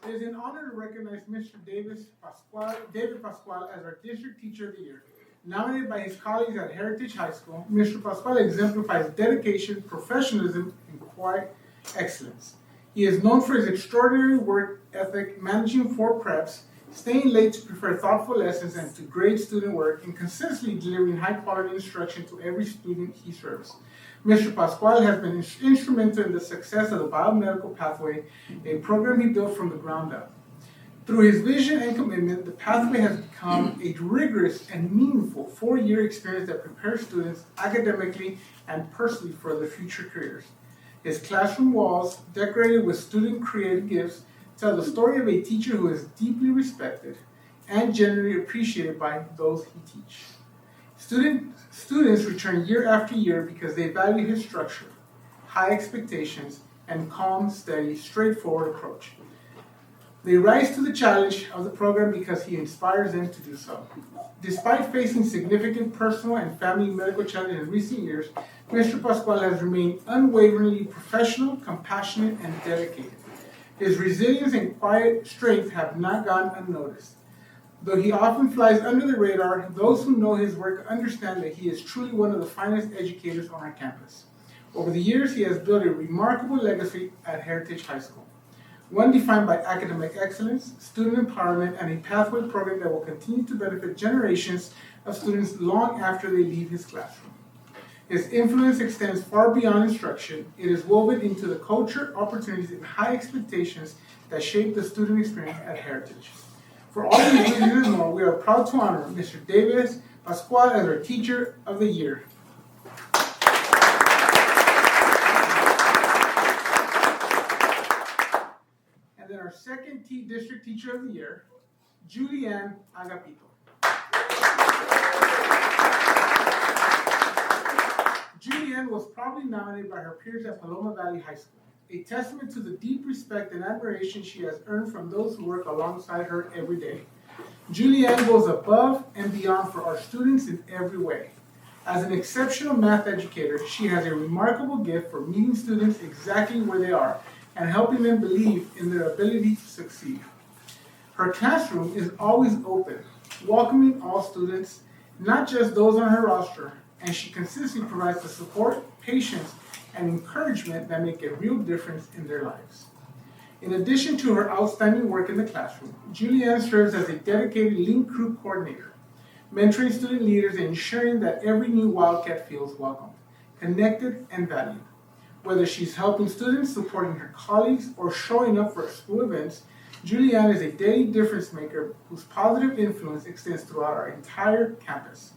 It is an honor to recognize Mr. David Pascual as our District Teacher of the Year. Nominated by his colleagues at Heritage High School, Mr. Pascual exemplifies dedication, professionalism, and quiet excellence. He is known for his extraordinary work ethic, managing 4 preps, staying late to prepare thoughtful lessons and to grade student work, and consistently delivering high-quality instruction to every student he serves. Mr. Pascual has been instrumental in the success of the biomedical pathway, a program he built from the ground up. Through his vision and commitment, the pathway has become a rigorous and meaningful 4-year experience that prepares students academically and personally for their future careers. His classroom walls, decorated with student-created gifts, tell the story of a teacher who is deeply respected and generally appreciated by those he teaches. Students return year after year because they value his structure, high expectations, and calm, steady, straightforward approach. They rise to the challenge of the program because he inspires them to do so. Despite facing significant personal and family medical challenges in recent years, Mr. Pascual has remained unwaveringly professional, compassionate, and dedicated. His resilience and quiet strength have not gone unnoticed. Though he often flies under the radar, those who know his work understand that he is truly one of the finest educators on our campus. Over the years, he has built a remarkable legacy at Heritage High School, one defined by academic excellence, student empowerment, and a pathway program that will continue to benefit generations of students long after they leave his classroom. His influence extends far beyond instruction. It is woven into the culture, opportunities, and high expectations that shape the student experience at Heritage. For all these reasons and more, we are proud to honor Mr. David Pascual as our Teacher of the Year. And then our second District Teacher of the Year, Julianne Agapito. Julianne was proudly nominated by her peers at Paloma Valley High School, a testament to the deep respect and admiration she has earned from those who work alongside her every day. Julianne goes above and beyond for our students in every way. As an exceptional math educator, she has a remarkable gift for meeting students exactly where they are and helping them believe in their ability to succeed. Her classroom is always open, welcoming all students, not just those on her roster, and she consistently provides the support, patience, and encouragement that make a real difference in their lives. In addition to her outstanding work in the classroom, Julianne serves as a dedicated Lean Crew coordinator, mentoring student leaders and ensuring that every new Wildcat feels welcome, connected, and valued. Whether she's helping students, supporting her colleagues, or showing up for school events, Julianne is a daily difference maker whose positive influence extends throughout our entire campus.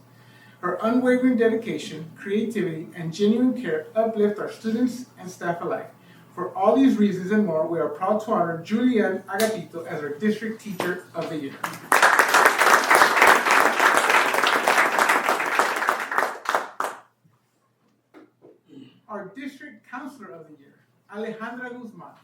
Her unwavering dedication, creativity, and genuine care uplift our students and staff alike. For all these reasons and more, we are proud to honor Julianne Agapito as our District Teacher of the Year. Our District Counselor of the Year, Alejandra Guzman.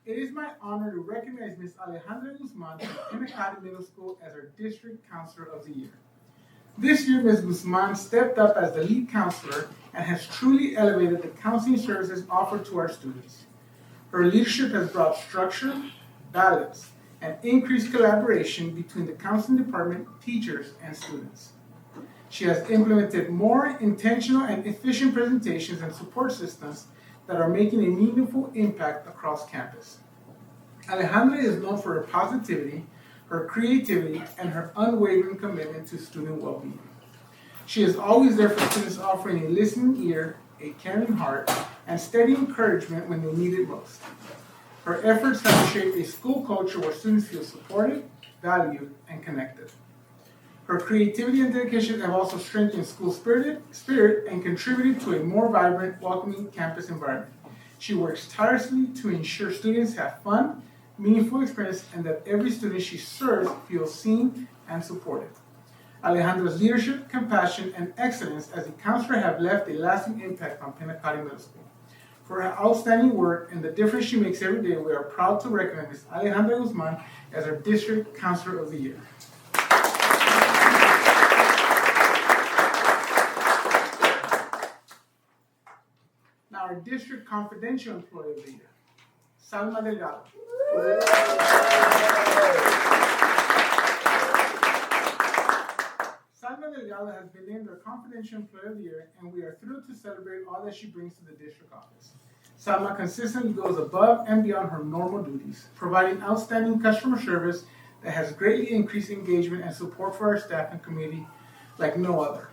It is my honor to recognize Ms. Alejandra Guzman from Pinacate Middle School as our District Counselor of the Year. This year, Ms. Guzman stepped up as the lead counselor and has truly elevated the counseling services offered to our students. Her leadership has brought structure, balance, and increased collaboration between the counseling department, teachers, and students. She has implemented more intentional and efficient presentations and support systems that are making a meaningful impact across campus. Alejandra is known for her positivity, her creativity, and her unwavering commitment to student well-being. She is always there for students, offering a listening ear, a caring heart, and steady encouragement when they need it most. Her efforts have shaped a school culture where students feel supported, valued, and connected. Her creativity and dedication have also strengthened school spirit and contributed to a more vibrant, welcoming campus environment. She works tirelessly to ensure students have fun, meaningful experience, and that every student she serves feels seen and supported. Alejandra's leadership, compassion, and excellence as a counselor have left a lasting impact on Pinacati Middle School. For her outstanding work and the difference she makes every day, we are proud to recognize Ms. Alejandra Guzman as our District Counselor of the Year. Now our District Confidential Employee of the Year, Salma Delgado. Salma Delgado has been named our Confidential Employee of the Year, and we are thrilled to celebrate all that she brings to the district office. Salma consistently goes above and beyond her normal duties, providing outstanding customer service that has greatly increased engagement and support for our staff and community like no other.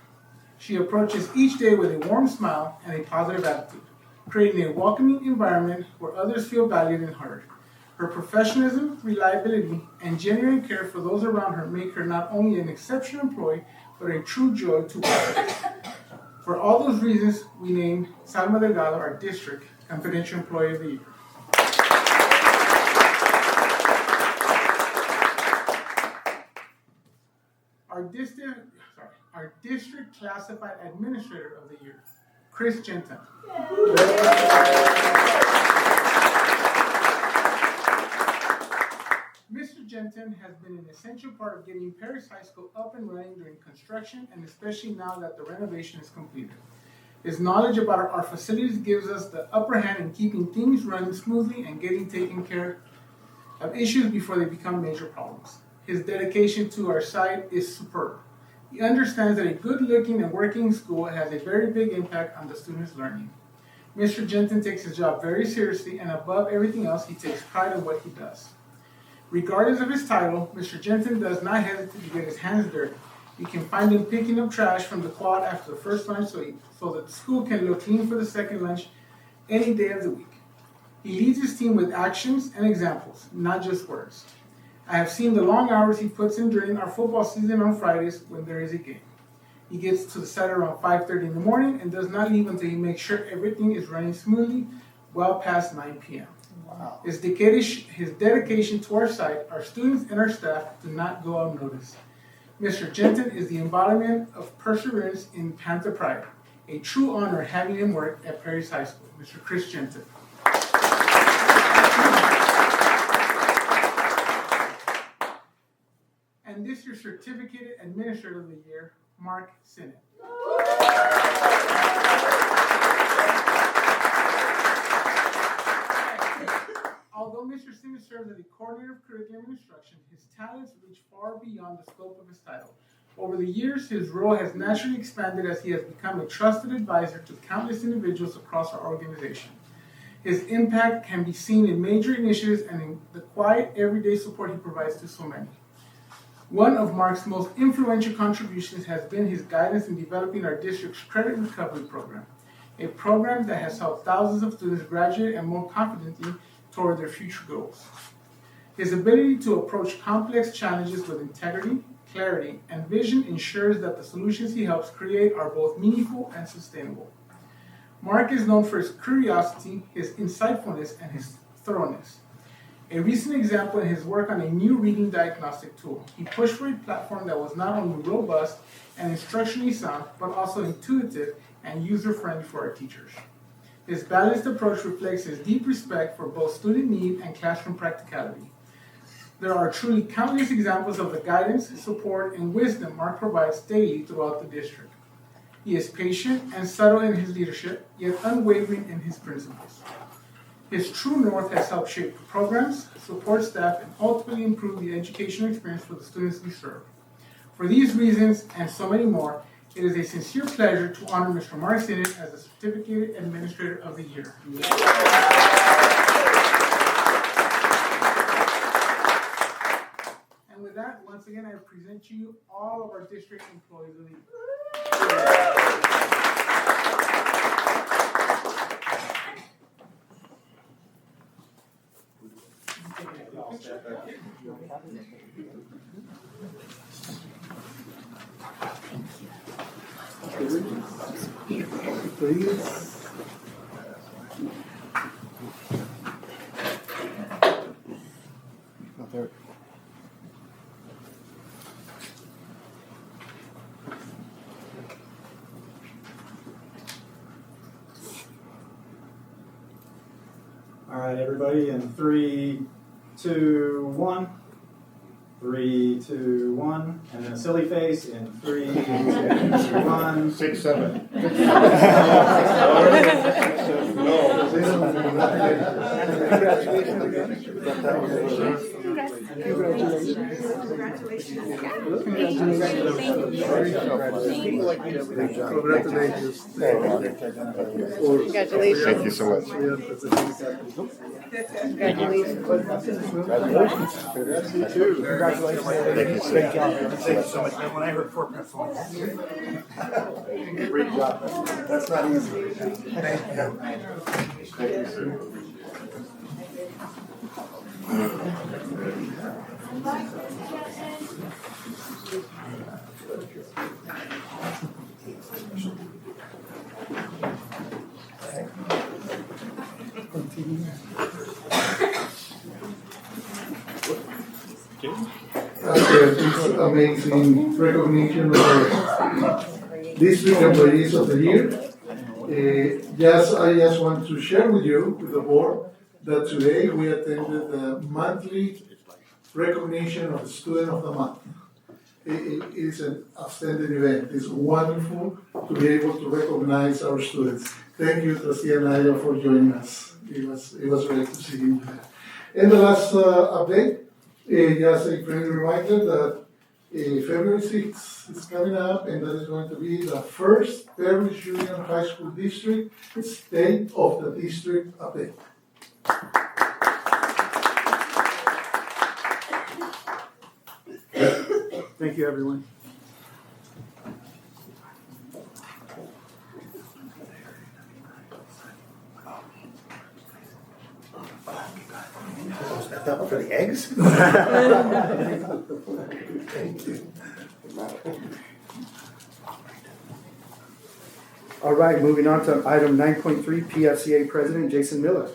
She approaches each day with a warm smile and a positive attitude, creating a welcoming environment where others feel valued and heard. Her professionalism, reliability, and genuine care for those around her make her not only an exceptional employee, but a true joy to work. For all those reasons, we named Salma Delgado our District Confidential Employee of the Year. Our District Classified Administrator of the Year, Chris Jensen. Mr. Jensen has been an essential part of getting Paris High School up and running during construction, and especially now that the renovation is completed. His knowledge about our facilities gives us the upper hand in keeping things running smoothly and getting taken care of issues before they become major problems. His dedication to our site is superb. He understands that a good-looking and working school has a very big impact on the students' learning. Mr. Jensen takes his job very seriously, and above everything else, he takes pride in what he does. Regardless of his title, Mr. Jensen does not hesitate to get his hands dirty. You can find him picking up trash from the quad after the first lunch so that the school can look clean for the second lunch any day of the week. He leads his team with actions and examples, not just words. I have seen the long hours he puts in during our football season on Fridays when there is a game. He gets to the site around 5:30 in the morning and does not leave until he makes sure everything is running smoothly well past 9 p.m. Wow. His dedication to our site, our students, and our staff do not go unnoticed. Mr. Jensen is the embodiment of perseverance in Panther Pride. A true honor having him work at Paris High School. Mr. Chris Jensen. And this year's Certificate Administrator of the Year, Mark Sinnott. Although Mr. Sinnott serves as the coordinator of curriculum and instruction, his talents reach far beyond the scope of his title. Over the years, his role has naturally expanded as he has become a trusted advisor to countless individuals across our organization. His impact can be seen in major initiatives and in the quiet, everyday support he provides to so many. One of Mark's most influential contributions has been his guidance in developing our district's credit recovery program, a program that has helped thousands of students graduate and more confidently toward their future goals. His ability to approach complex challenges with integrity, clarity, and vision ensures that the solutions he helps create are both meaningful and sustainable. Mark is known for his curiosity, his insightfulness, and his thoroughness. A recent example in his work on a new reading diagnostic tool, he pushed for a platform that was not only robust and instructionally sound, but also intuitive and user-friendly for our teachers. His balanced approach reflects his deep respect for both student need and classroom practicality. There are truly countless examples of the guidance, support, and wisdom Mark provides daily throughout the district. He is patient and subtle in his leadership, yet unwavering in his principles. His true north has helped shape programs, support staff, and ultimately improve the educational experience for the students we serve. For these reasons, and so many more, it is a sincere pleasure to honor Mr. Mark Sinnott as the Certificate Administrator of the Year. And with that, once again, I present to you all of our district employees of the year. All right, everybody, in 3, 2, 1. 3, 2, 1, and then a silly face in 3, 2, 1. 6, 7. Congratulations. Thank you so much. Congratulations. Thank you, sir. Thank you so much. When I heard 4 pencils, Great job. that's not easy. Thank you. Thank you, sir. After this amazing recognition of our District Employees of the Year, I just want to share with you, with the board, that today we attended the monthly recognition of the Student of the Month. It is an outstanding event. It's wonderful to be able to recognize our students. Thank you, Trustee Anaya, for joining us. It was great to see you there. And the last update, just a friendly reminder that February 6th is coming up, and that is going to be the first Parish Union High School District State of the District update. Thank you, everyone. For the eggs? All right, moving on to item 9.3, PFCA President Jason Miller.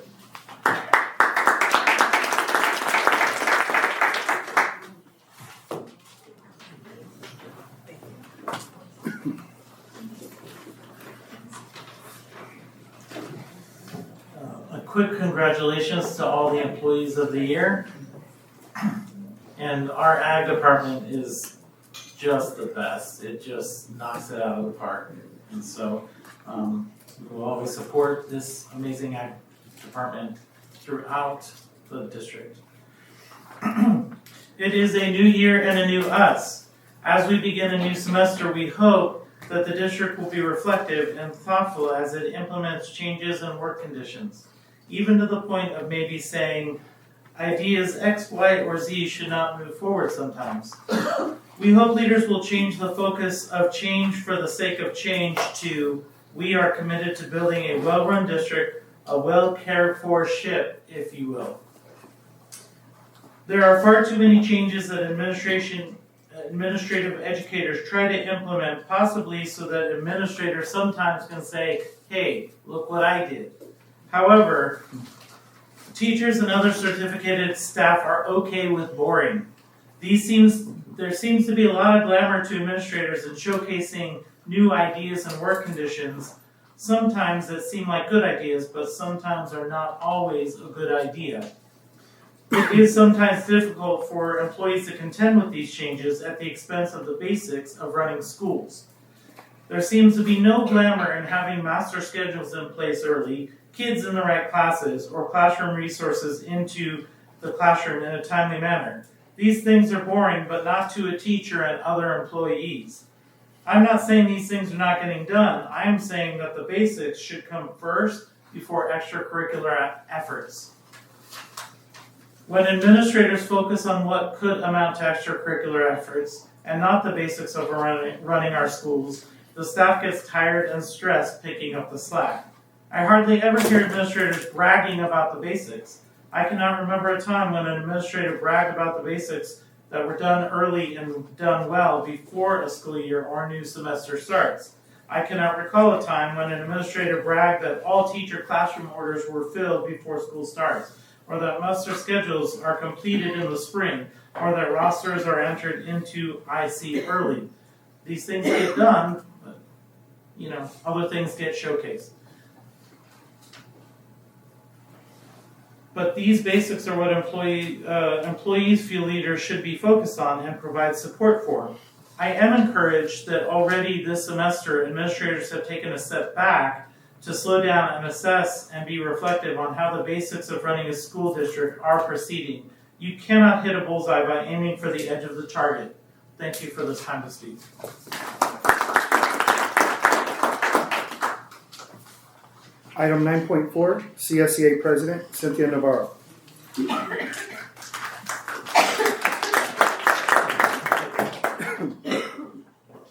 A quick congratulations to all the employees of the year. And our ag department is just the best. It just knocks it out of the park. And so we will always support this amazing ag department throughout the district. It is a new year and a new us. As we begin a new semester, we hope that the district will be reflective and thoughtful as it implements changes in work conditions, even to the point of maybe saying ideas X, Y, or Z should not move forward sometimes. We hope leaders will change the focus of change for the sake of change to we are committed to building a well-run district, a well-cared-for ship, if you will. There are far too many changes that administrative educators try to implement, possibly so that administrators sometimes can say, hey, look what I did. However, teachers and other certificated staff are okay with boring. There seems to be a lot of glamour to administrators in showcasing new ideas and work conditions, sometimes that seem like good ideas, but sometimes are not always a good idea. It is sometimes difficult for employees to contend with these changes at the expense of the basics of running schools. There seems to be no glamour in having master schedules in place early, kids in the right classes, or classroom resources into the classroom in a timely manner. These things are boring, but not to a teacher and other employees. I'm not saying these things are not getting done. I am saying that the basics should come first before extracurricular efforts. When administrators focus on what could amount to extracurricular efforts and not the basics of running our schools, the staff gets tired and stressed picking up the slack. I hardly ever hear administrators bragging about the basics. I cannot remember a time when an administrator bragged about the basics that were done early and done well before a school year or a new semester starts. I cannot recall a time when an administrator bragged that all teacher classroom orders were filled before school starts, or that muster schedules are completed in the spring, or that rosters are entered into IC early. These things get done, but, other things get showcased. But these basics are what employees feel leaders should be focused on and provide support for. I am encouraged that already this semester, administrators have taken a step back to slow down and assess and be reflective on how the basics of running a school district are proceeding. You cannot hit a bullseye by aiming for the edge of the target. Thank you for this time to speak. Item 9.4, CSEA President Cynthia Navarro.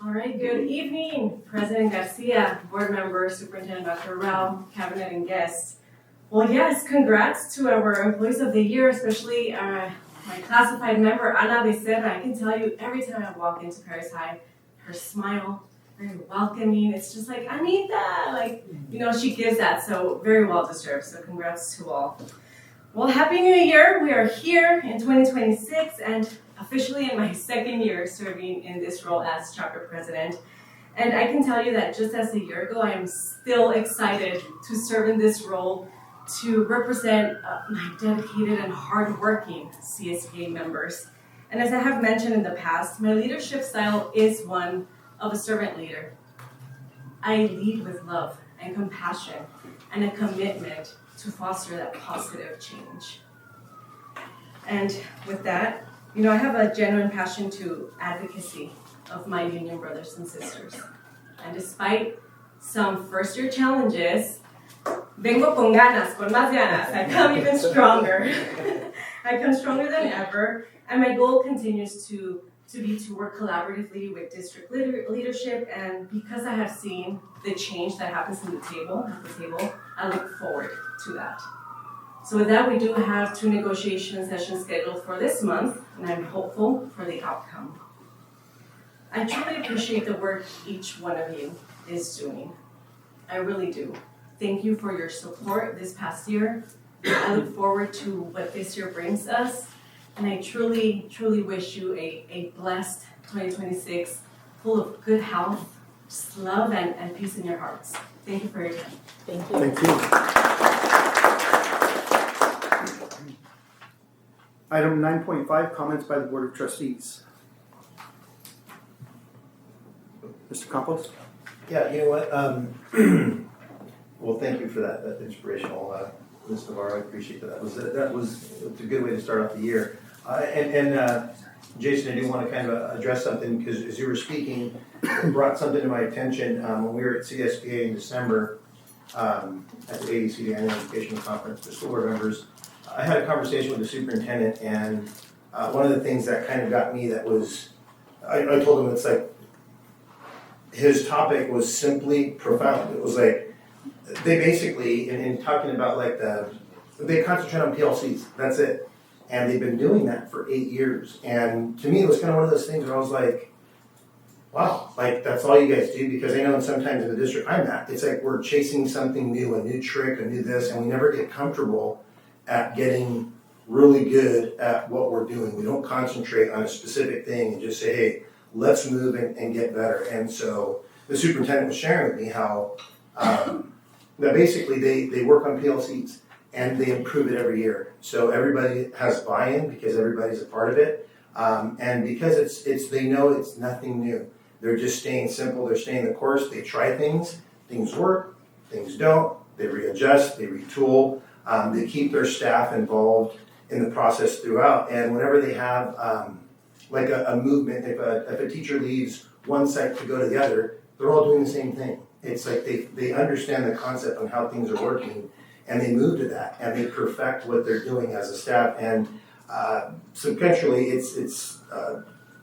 All right, good evening, President Garcia, board members, Superintendent Dr. Rao, cabinet and guests. Well, yes, congrats to our employees of the year, especially my classified member, Ana Becerra. I can tell you every time I walk into Paris High, her smile, very welcoming. It's just like, Anita, she gives that, so very well deserved. So congrats to all. Well, Happy New Year. We are here in 2026 and officially in my second year serving in this role as chapter president. And I can tell you that just as a year ago, I am still excited to serve in this role to represent my dedicated and hardworking CSEA members. And as I have mentioned in the past, my leadership style is one of a servant leader. I lead with love and compassion and a commitment to foster that positive change. And with that, I have a genuine passion to advocacy of my union brothers and sisters. And despite some first-year challenges, vengo con ganas, con más ganas. I come even stronger. I come stronger than ever, and my goal continues to be to work collaboratively with district leadership, and because I have seen the change that happens at the table, I look forward to that. So with that, we do have 2 negotiation sessions scheduled for this month, and I'm hopeful for the outcome. I truly appreciate the work each one of you is doing. I really do. Thank you for your support this past year. I look forward to what this year brings us. And I truly, truly wish you a blessed 2026, full of good health, just love, and peace in your hearts. Thank you for your time. Thank you. Thank you. Item 9.5, comments by the Board of Trustees. Mr. Campos? Yeah, you know what? Well, thank you for that inspirational Ms. Navarro. I appreciate that. That was a good way to start off the year. Jason, I do want to kind of address something because as you were speaking, it brought something to my attention when we were at CSBA in December at the AEC, the Annual Education Conference for school board members. I had a conversation with the superintendent, and one of the things that kind of got me I told him it's like his topic was simply profound. It was like they basically, in talking about they concentrate on PLCs, that's it. And they've been doing that for 8 years. And to me, it was kind of one of those things where I was like, wow, that's all you guys do? Because I know sometimes in the district I'm at, it's like we're chasing something new, a new trick, a new this, and we never get comfortable at getting really good at what we're doing. We don't concentrate on a specific thing and just say, hey, let's move and get better. And so the superintendent was sharing with me how that basically they work on PLCs. And they improve it every year. So everybody has buy-in because everybody's a part of it. And because they know it's nothing new. They're just staying simple, they're staying the course, they try things work, things don't, they readjust, they retool, they keep their staff involved in the process throughout. And whenever they have a movement, if a teacher leaves one site to go to the other, they're all doing the same thing. It's like they understand the concept on how things are working, and they move to that, and they perfect what they're doing as a staff. And subsequently, it's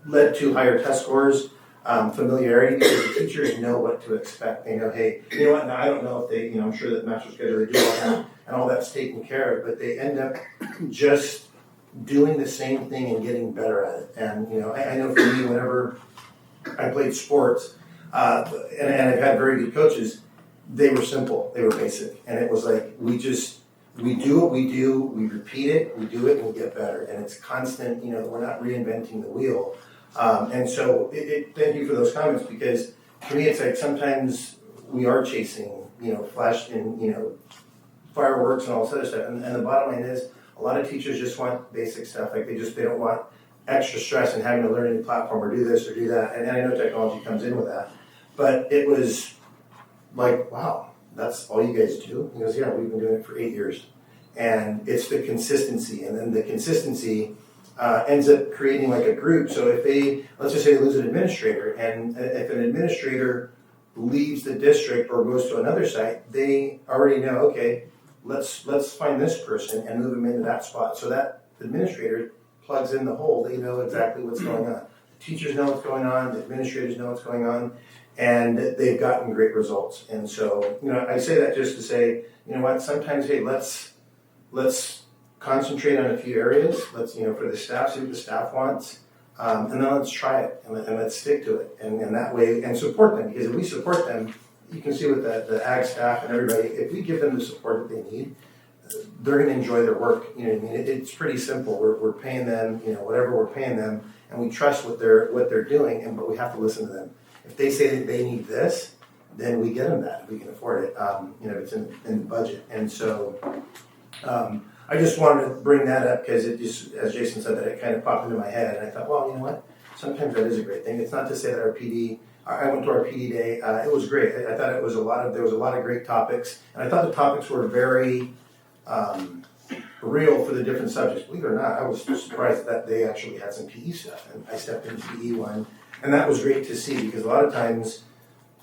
led to higher test scores, familiarity, because the teachers know what to expect. They know, hey, you know what? Now, I don't know if they, I'm sure that master schedule they do all that, and all that's taken care of, but they end up just doing the same thing and getting better at it. And I know for me, whenever I played sports, and I've had very good coaches, they were simple, they were basic, and it was like we do what we do, we repeat it, we do it, and we get better, and it's constant. We're not reinventing the wheel. And so, thank you for those comments, because for me, it's like sometimes we are chasing, flash and fireworks and all this other stuff, and the bottom line is, a lot of teachers just want basic stuff, like they don't want extra stress and having to learn a new platform or do this or do that, and I know technology comes in with that, but it was like, wow, that's all you guys do? He goes, yeah, we've been doing it for 8 years. And it's the consistency, and then the consistency ends up creating like a group. So if let's just say they lose an administrator, and if an administrator leaves the district or goes to another site, they already know, okay, let's find this person and move them into that spot. So that administrator plugs in the hole. They know exactly what's going on. The teachers know what's going on. The administrators know what's going on. And they've gotten great results. And so, I say that just to say, sometimes, hey, let's concentrate on a few areas. Let's, for the staff, see what the staff wants. And then let's try it and let's stick to it. And that way, and support them, because if we support them, you can see with the ag staff and everybody, if we give them the support that they need, they're going to enjoy their work. It's pretty simple. We're paying them, whatever we're paying them, and we trust what they're doing, but we have to listen to them. If they say that they need this, then we get them that if we can afford it. If it's in the budget. And so I just wanted to bring that up because it just, as Jason said, that it kind of popped into my head, and I thought, well, you know what? Sometimes that is a great thing. It's not to say that our PD. I went to our PD day. It was great. I thought there was a lot of great topics, and I thought the topics were very real for the different subjects. Believe it or not, I was surprised that they actually had some PE stuff, and I stepped into PE one, and that was great to see, because a lot of times,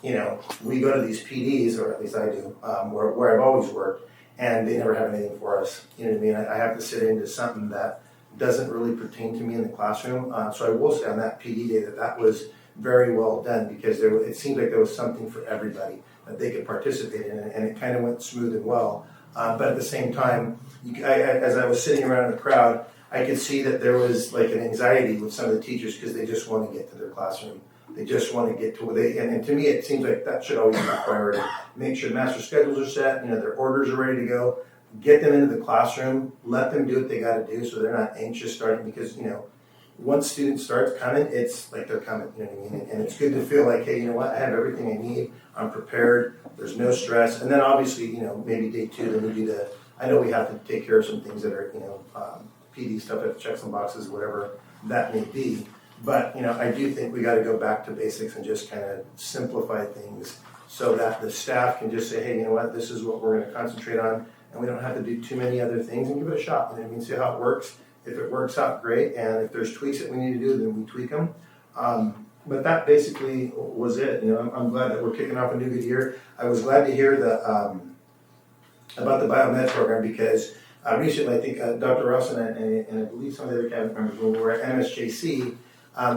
we go to these PDs, or at least I do, where I've always worked, and they never have anything for us. You know what I mean? I have to sit into something that doesn't really pertain to me in the classroom. So I will say on that PD day that was very well done, because it seemed like there was something for everybody that they could participate in, and it kind of went smooth and well. But at the same time, as I was sitting around in the crowd, I could see that there was like an anxiety with some of the teachers, because they just want to get to their classroom. They just want to get to where and to me it seems like that should always be a priority. Make sure master schedules are set, their orders are ready to go. Get them into the classroom, let them do what they got to do, so they're not anxious starting, because once students start coming, it's like they're coming, you know what I mean? And it's good to feel like, hey, you know what, I have everything I need, I'm prepared, there's no stress. And then obviously, maybe day two, then we do I know we have to take care of some things that are, PD stuff, have to check some boxes, whatever that may be. But, I do think we got to go back to basics and just kind of simplify things so that the staff can just say, hey, you know what, this is what we're going to concentrate on, and we don't have to do too many other things, and give it a shot. See how it works. If it works out, great, and if there's tweaks that we need to do, then we tweak them. But that basically was it. I'm glad that we're kicking off a new good year. I was glad to hear about the biomed program, because recently, I think Dr. Ross and I believe some of the other cabinet members, when we were at MSJC,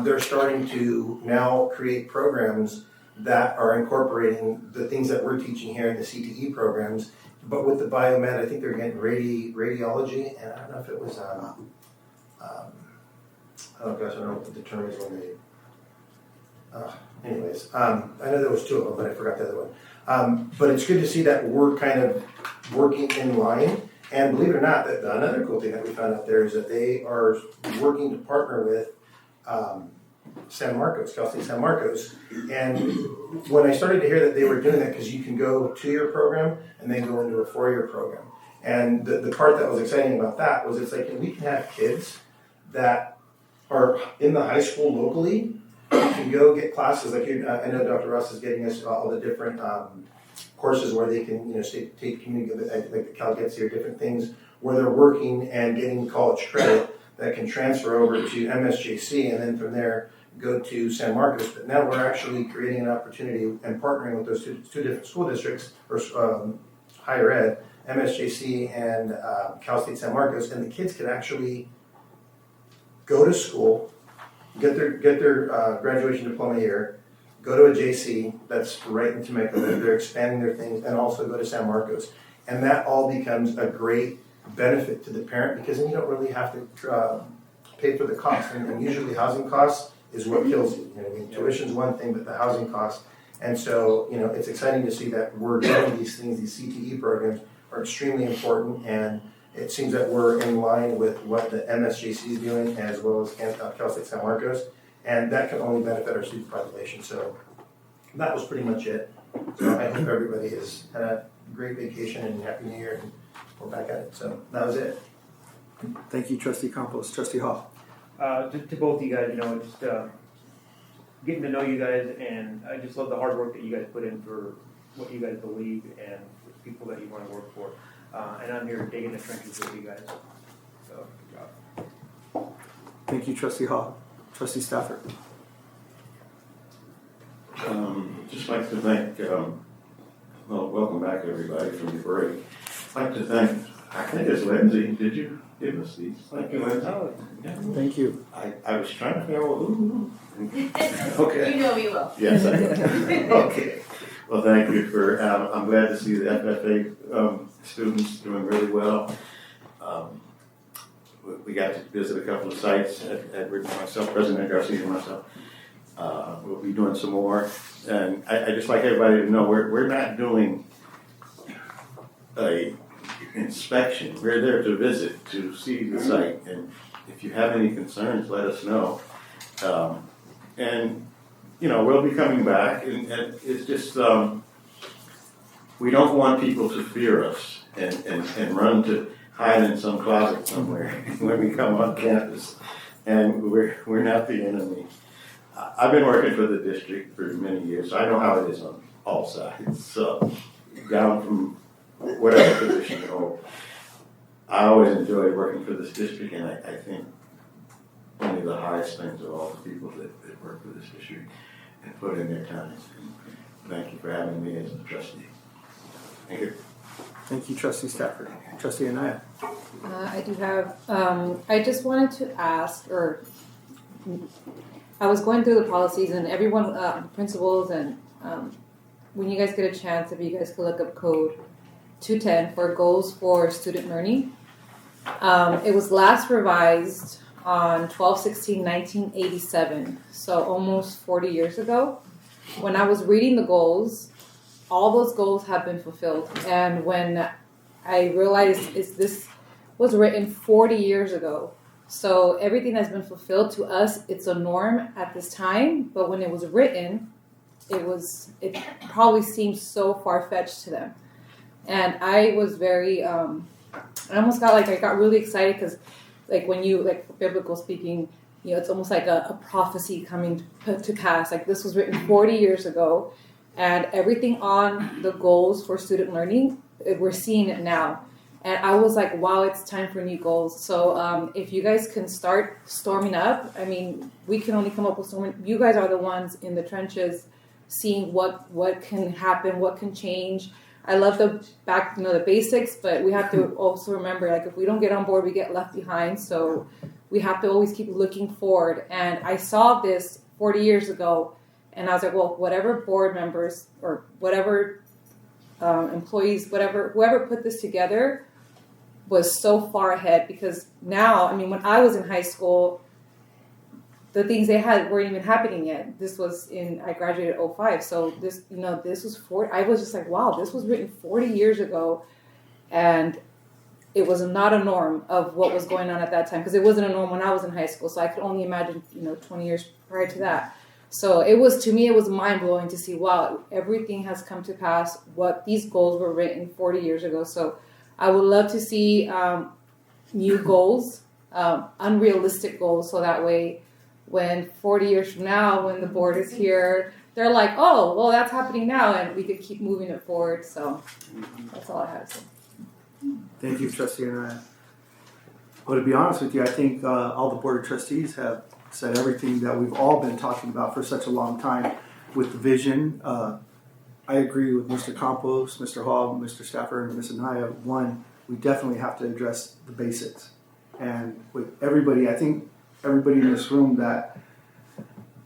they're starting to now create programs that are incorporating the things that we're teaching here in the CTE programs, but with the biomed. I think they're getting radiology, and I don't know if it was, oh gosh, I don't know what the term is when they, anyways, I know there was two of them, but I forgot the other one. But it's good to see that we're kind of working in line. And believe it or not, another cool thing that we found out there is that they are working to partner with San Marcos, Cal State San Marcos. And when I started to hear that they were doing that, because you can go 2-year program and then go into a 4-year program. And the part that was exciting about that was it's like, we can have kids that are in the high school locally. You can go get classes, like I know Dr. Ross is getting us all the different courses where they can, take community, like the Cal Gets Here, different things where they're working and getting college credit that can transfer over to MSJC, and then from there go to San Marcos. But now we're actually creating an opportunity and partnering with those two different school districts, or higher ed, MSJC and Cal State San Marcos, and the kids can actually go to school, get their graduation diploma here, go to a JC that's right in Temecula. They're expanding their things, and also go to San Marcos. And that all becomes a great benefit to the parent because then you don't really have to pay for the cost. And usually housing costs is what kills you. Tuition's one thing, but the housing costs. And so, it's exciting to see that we're doing these things. These CTE programs are extremely important, and it seems that we're in line with what the MSJC is doing as well as Cal State San Marcos, and that can only benefit our student population. So that was pretty much it. So I hope everybody has had a great vacation and Happy New Year, and we're back at it. So that was it. Thank you, Trustee Campos. Trustee Hall. To both of you guys, just getting to know you guys, and I just love the hard work that you guys put in for what you guys believe and the people that you want to work for. And I'm here digging the trenches with you guys. So, good job. Thank you, Trustee Hall. Trustee Stafford. Just like to thank, welcome back everybody from the break. I'd like to thank, I think it's Lindsay. Did you give us these? Thank you, Lindsay. Yeah. Thank you. I was trying to figure out who. Okay. You know we will. Yes, I do. Okay. Well, thank you for, I'm glad to see the FFA students doing really well. We got to visit a couple of sites at myself, President Garcia and myself. We'll be doing some more. And I just like everybody to know we're not doing a inspection. We're there to visit, to see the site. And if you have any concerns, let us know. And we'll be coming back, and it's just, we don't want people to fear us and run to hide in some closet somewhere when we come on campus. And we're not the enemy. I've been working for the district for many years, so I know how it is on all sides. So, down from whatever position you hold. I always enjoyed working for this district, and I think only the highest things of all the people that work for this district and put in their time. And thank you for having me as a trustee. Thank you. Thank you, Trustee Stafford. Trustee Anaya. I do have, I just wanted to ask, I was going through the policies and everyone, principals, and when you guys get a chance, if you guys could look up code 210 for goals for student learning. It was last revised on 12/16/1987, so almost 40 years ago. When I was reading the goals, all those goals have been fulfilled. And when I realized this was written 40 years ago, so everything that's been fulfilled to us, it's a norm at this time, but when it was written, it probably seemed so far-fetched to them. And I was very, I got really excited because when you, biblical speaking, it's almost like a prophecy coming to pass. This was written 40 years ago, and everything on the goals for student learning, we're seeing it now. And I was like, wow, it's time for new goals. So if you guys can start storming up, we can only come up with storming. You guys are the ones in the trenches seeing what can happen, what can change. I love the basics, but we have to also remember, if we don't get on board, we get left behind. So we have to always keep looking forward. And I saw this 40 years ago, and I was like, well, whatever board members or whatever employees, whoever put this together was so far ahead, because now, when I was in high school, the things they had weren't even happening yet. This was I graduated 2005. So this was 40. I was just like, wow, this was written 40 years ago. And it was not a norm of what was going on at that time, because it wasn't a norm when I was in high school. So I could only imagine, 20 years prior to that. So it was mind blowing to see, wow, everything has come to pass. What these goals were written 40 years ago. So I would love to see new goals, unrealistic goals. So that way, when 40 years from now, when the board is here, they're like, oh, well, that's happening now, and we could keep moving it forward. So that's all I have to say. Thank you, Trustee Anaya. Well, to be honest with you, I think all the Board of Trustees have said everything that we've all been talking about for such a long time with the vision. I agree with Mr. Campos, Mr. Hall, Mr. Stafford, and Ms. Anaya. One, we definitely have to address the basics. And with everybody, I think everybody in this room, that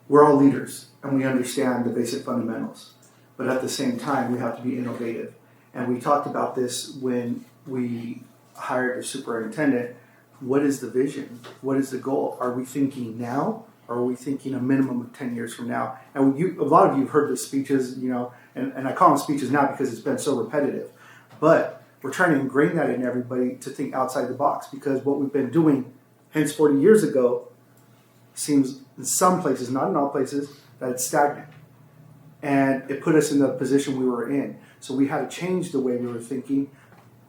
we're all leaders and we understand the basic fundamentals. But at the same time, we have to be innovative. And we talked about this when we hired a superintendent. What is the vision? What is the goal? Are we thinking now? Or are we thinking a minimum of 10 years from now? And a lot of you have heard the speeches, you know, and I call them speeches now because it's been so repetitive. But we're trying to ingrain that in everybody to think outside the box, because what we've been doing hence 40 years ago seems in some places, not in all places, that it's stagnant. And it put us in the position we were in. So we had to change the way we were thinking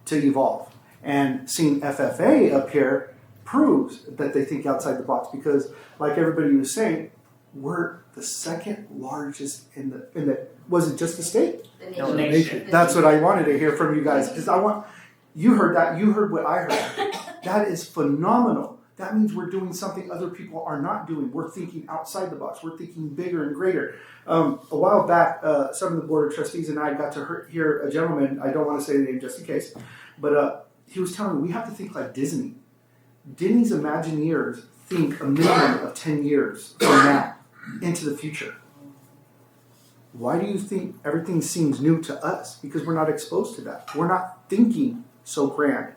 to evolve. And seeing FFA up here proves that they think outside the box, because like everybody was saying, we're the second largest in the was it just the state? The nation. That's what I wanted to hear from you guys, because you heard that, you heard what I heard. That is phenomenal. That means we're doing something other people are not doing. We're thinking outside the box. We're thinking bigger and greater. A while back, some of the board of trustees and I got to hear a gentleman, I don't want to say the name just in case, but he was telling me we have to think like Disney. Disney's Imagineers think a minimum of 10 years from now into the future. Why do you think everything seems new to us? Because we're not exposed to that. We're not thinking so grand.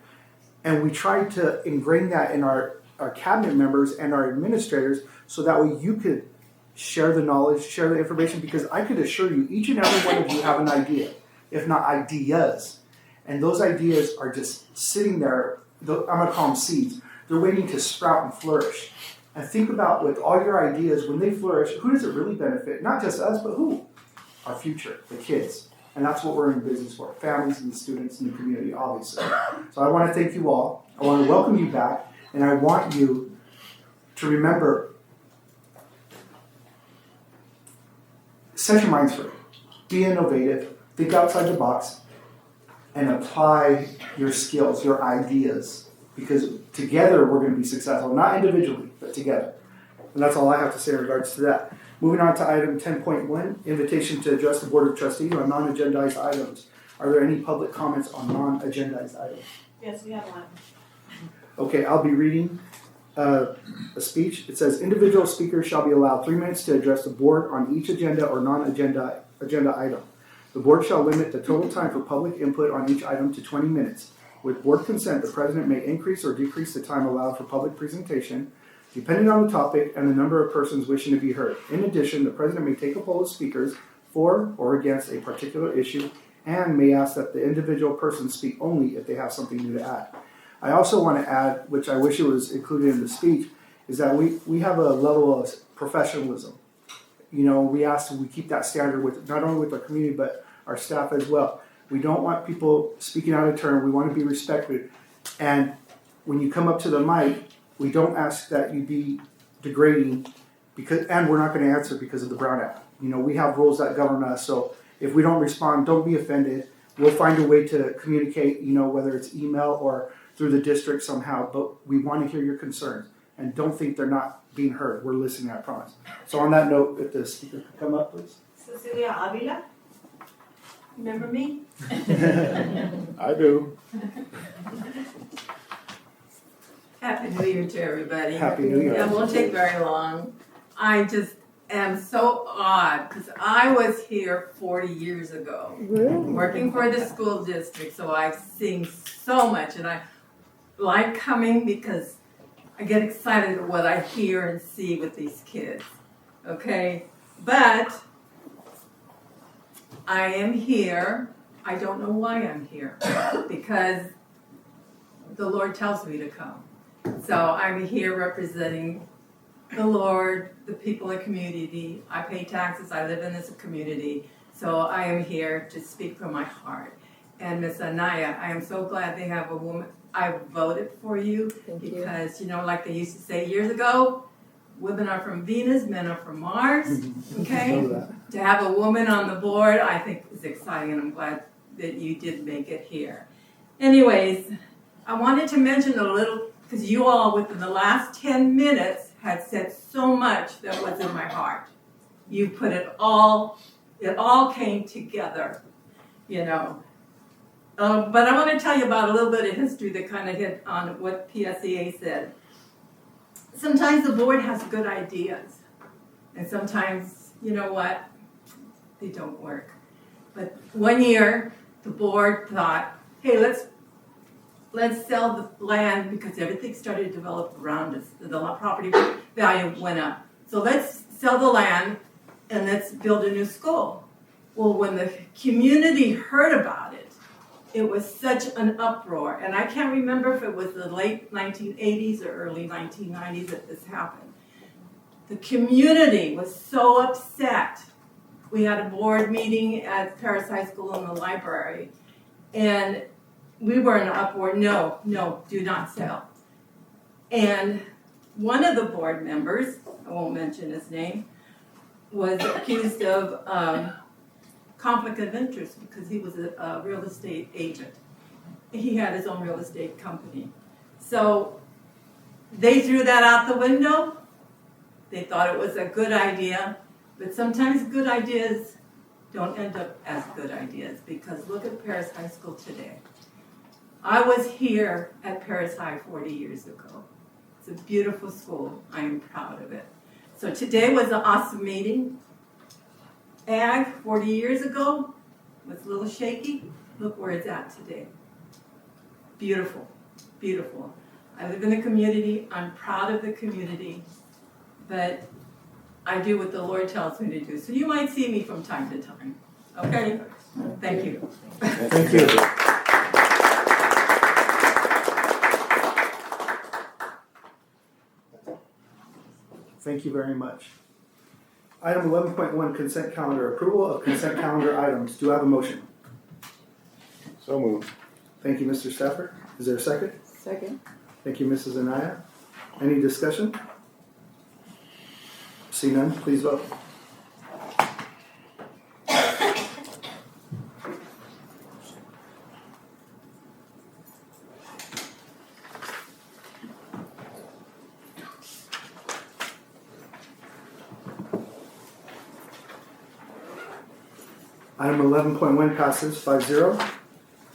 And we try to ingrain that in our cabinet members and our administrators, so that way you could share the knowledge, share the information, because I could assure you, each and every one of you have an idea, if not ideas. And those ideas are just sitting there, I'm going to call them seeds. They're waiting to sprout and flourish. And think about, with all your ideas, when they flourish, who does it really benefit? Not just us, but who? Our future, the kids. And that's what we're in business for, families and the students in the community, obviously. So I want to thank you all. I want to welcome you back. And I want you to remember, set your minds free. Be innovative. Think outside the box. And apply your skills, your ideas. Because together we're going to be successful. Not individually, but together. And that's all I have to say in regards to that. Moving on to item 10.1, invitation to address the Board of Trustees on non-agendized items. Are there any public comments on non-agendized items? Yes, we have one. Okay, I'll be reading a speech. It says, individual speakers shall be allowed 3 minutes to address the board on each agenda or non-agenda item. The board shall limit the total time for public input on each item to 20 minutes. With board consent, the president may increase or decrease the time allowed for public presentation, depending on the topic and the number of persons wishing to be heard. In addition, the president may take a poll of speakers for or against a particular issue and may ask that the individual person speak only if they have something new to add. I also want to add, which I wish it was included in the speech, is that we have a level of professionalism. You know, we keep that standard with not only with our community, but our staff as well. We don't want people speaking out of turn. We want to be respected. And when you come up to the mic, we don't ask that you be degrading, and we're not going to answer because of the Brown Act. You know, we have rules that govern us, so if we don't respond, don't be offended. We'll find a way to communicate, you know, whether it's email or through the district somehow, but we want to hear your concerns. And don't think they're not being heard. We're listening, I promise. So on that note, if the speaker could come up, please. Cecilia Avila. Remember me? I do. Happy New Year to everybody. Happy New Year. It won't take very long. I just am so awed because I was here 40 years ago, working for the school district, so I've seen so much, and I like coming because I get excited at what I hear and see with these kids, okay? But I am here. I don't know why I'm here, because the Lord tells me to come. So I'm here representing the Lord, the people in the community. I pay taxes. I live in this community. So I am here to speak from my heart. And Ms. Anaya, I am so glad they have a woman. I voted for you because, you know, like they used to say years ago, women are from Venus, men are from Mars. Okay? To have a woman on the board, I think is exciting, and I'm glad that you did make it here. Anyways, I wanted to mention a little, because you all, within the last 10 minutes, had said so much that was in my heart. You put it all came together, you know. But I want to tell you about a little bit of history that kind of hit on what PSEA said. Sometimes the board has good ideas, and sometimes, you know what, they don't work. But one year, the board thought, hey, let's sell the land because everything started to develop around us. The property value went up. So let's sell the land and let's build a new school. Well, when the community heard about it, it was such an uproar. And I can't remember if it was the late 1980s or early 1990s that this happened. The community was so upset. We had a board meeting at Paris High School in the library, and we were in an uproar, no, do not sell. And one of the board members, I won't mention his name, was accused of conflict of interest because he was a real estate agent. He had his own real estate company. So they threw that out the window. They thought it was a good idea, but sometimes good ideas don't end up as good ideas, because look at Paris High School today. I was here at Paris High 40 years ago. It's a beautiful school. I am proud of it. So today was an awesome meeting. Ag 40 years ago was a little shaky. Look where it's at today. Beautiful, beautiful. I live in the community. I'm proud of the community, but I do what the Lord tells me to do. So you might see me from time to time. Okay? Thank you. Thank you. Thank you very much. Item 11.1, consent calendar. Approval of consent calendar items. Do I have a motion? So moved. Thank you, Mr. Stafford. Is there a second? Second. Thank you, Mrs. Anaya. Any discussion? See none, please vote. Item 11.1 passes 5-0.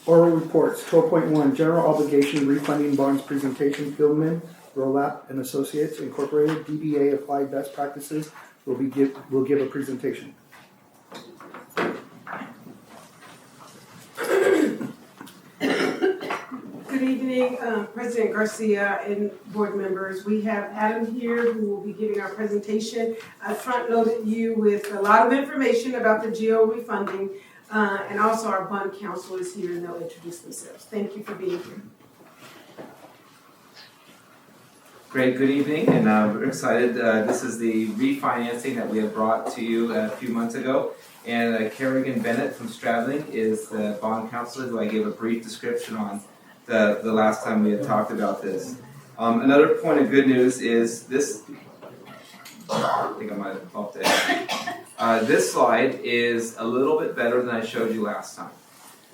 Oral reports. 12.1, general obligation refunding bonds presentation. Fieldman, Rolap and Associates Incorporated, DBA Applied Best Practices will give a presentation. Good evening, President Garcia and board members. We have Adam here who will be giving our presentation. I front-loaded you with a lot of information about the GO refunding, and also our bond counsel is here and they'll introduce themselves. Thank you for being here. Great, good evening, and we're excited. This is the refinancing that we had brought to you a few months ago. And Kerrigan Bennett from Stradling is the bond counselor who I gave a brief description on the last time we had talked about this. Another point of good news is this, I think I might have bumped it. This slide is a little bit better than I showed you last time.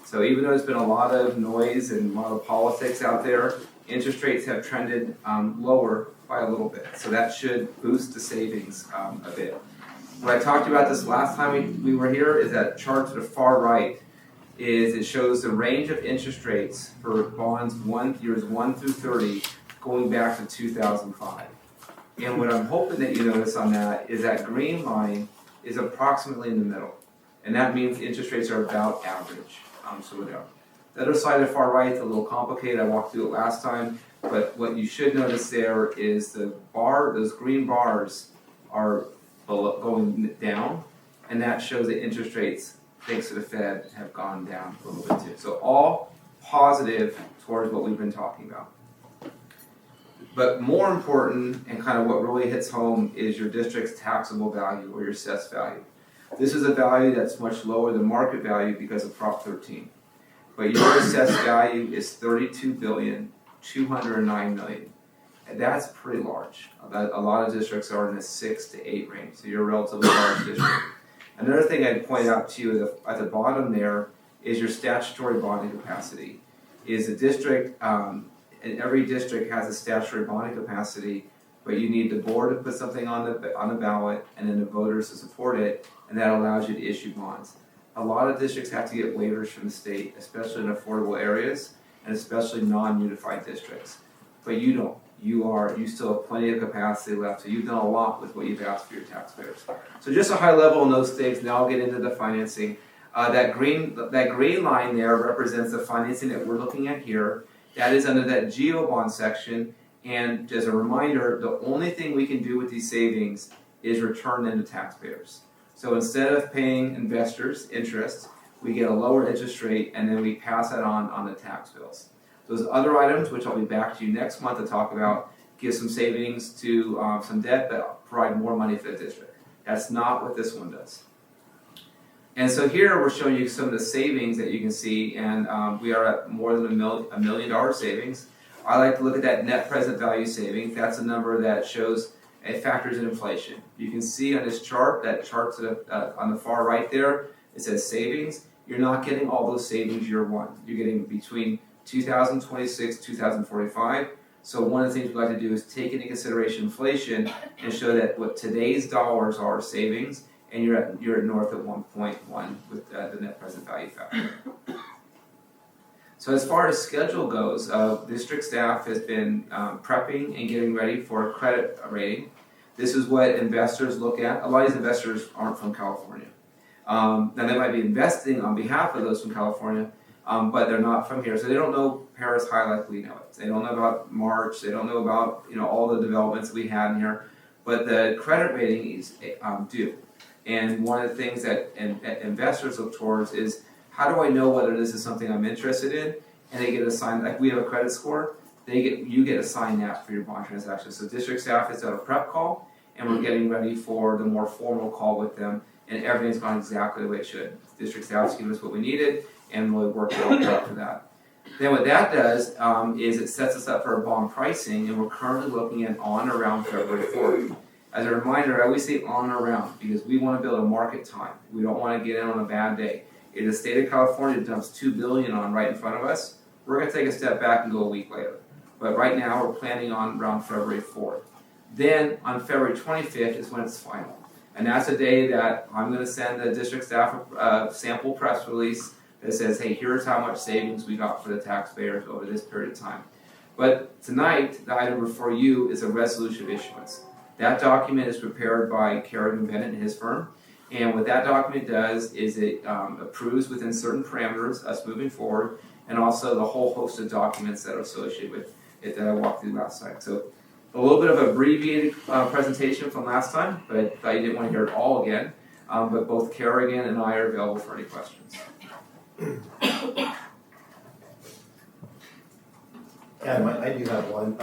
So even though there's been a lot of noise and a lot of politics out there, interest rates have trended lower by a little bit. So that should boost the savings a bit. What I talked about this last time we were here is that chart to the far right is it shows the range of interest rates for bonds years 1 through 30 going back to 2005. And what I'm hoping that you notice on that is that green line is approximately in the middle. And that means interest rates are about average. So whatever. The other side of the far right is a little complicated. I walked through it last time. But what you should notice there is those green bars are going down. And that shows that interest rates, thanks to the Fed, have gone down a little bit too. So all positive towards what we've been talking about. But more important, and kind of what really hits home, is your district's taxable value or your assessed value. This is a value that's much lower than market value because of Prop 13. But your assessed value is $32,209,000,000. And that's pretty large. A lot of districts are in the 6 to 8 range, so you're a relatively large district. Another thing I'd point out to you at the bottom there is your statutory bonding capacity. Is a district, and every district has a statutory bonding capacity, but you need the board to put something on the ballot and then the voters to support it, and that allows you to issue bonds. A lot of districts have to get waivers from the state, especially in affordable areas, and especially non-unified districts. But you don't. You still have plenty of capacity left, so you've done a lot with what you've asked for your taxpayers. So just a high level on those things, now I'll get into the financing. That green line there represents the financing that we're looking at here. That is under that GEO bond section. And as a reminder, the only thing we can do with these savings is return them to taxpayers. So instead of paying investors interest, we get a lower interest rate and then we pass that on the tax bills. Those other items, which I'll be back to you next month to talk about, give some savings to some debt, but provide more money for the district. That's not what this one does. And so here we're showing you some of the savings that you can see, and we are at more than $1 million savings. I like to look at that net present value savings. That's a number that shows it factors in inflation. You can see on this chart, that chart's on the far right there, it says savings. You're not getting all those savings year one. You're getting between 2026, 2045. So one of the things we like to do is take into consideration inflation and show that what today's dollars are savings, and you're at north of 1.1 with the net present value factor. So as far as schedule goes, district staff has been prepping and getting ready for a credit rating. This is what investors look at. A lot of these investors aren't from California. Now they might be investing on behalf of those from California, but they're not from here. So they don't know Paris High like we know it. They don't know about March. They don't know about all the developments we had in here. But the credit ratings do. And one of the things that investors look towards is, how do I know whether this is something I'm interested in? And they get assigned, like we have a credit score, you get assigned that for your bond transaction. So district staff is at a prep call, and we're getting ready for the more formal call with them, and everything's gone exactly the way it should. District staff's given us what we needed, and we'll work out for that. Then what that does is it sets us up for a bond pricing, and we're currently looking at on or around February 4th. As a reminder, I always say on or around, because we want to build a market time. We don't want to get in on a bad day. If the state of California dumps $2 billion on right in front of us, we're going to take a step back and go a week later. But right now, we're planning on around February 4th. Then, on February 25th is when it's final. And that's a day that I'm going to send the district staff a sample press release that says, hey, here's how much savings we got for the taxpayers over this period of time. But tonight, the item before you is a resolution of issuance. That document is prepared by Kerrigan Bennett and his firm. And what that document does is it approves within certain parameters us moving forward, and also the whole host of documents that are associated with it that I walked through last time. So a little bit of an abbreviated presentation from last time, but I thought you didn't want to hear it all again. But both Kerrigan and I are available for any questions. Adam, I do have one.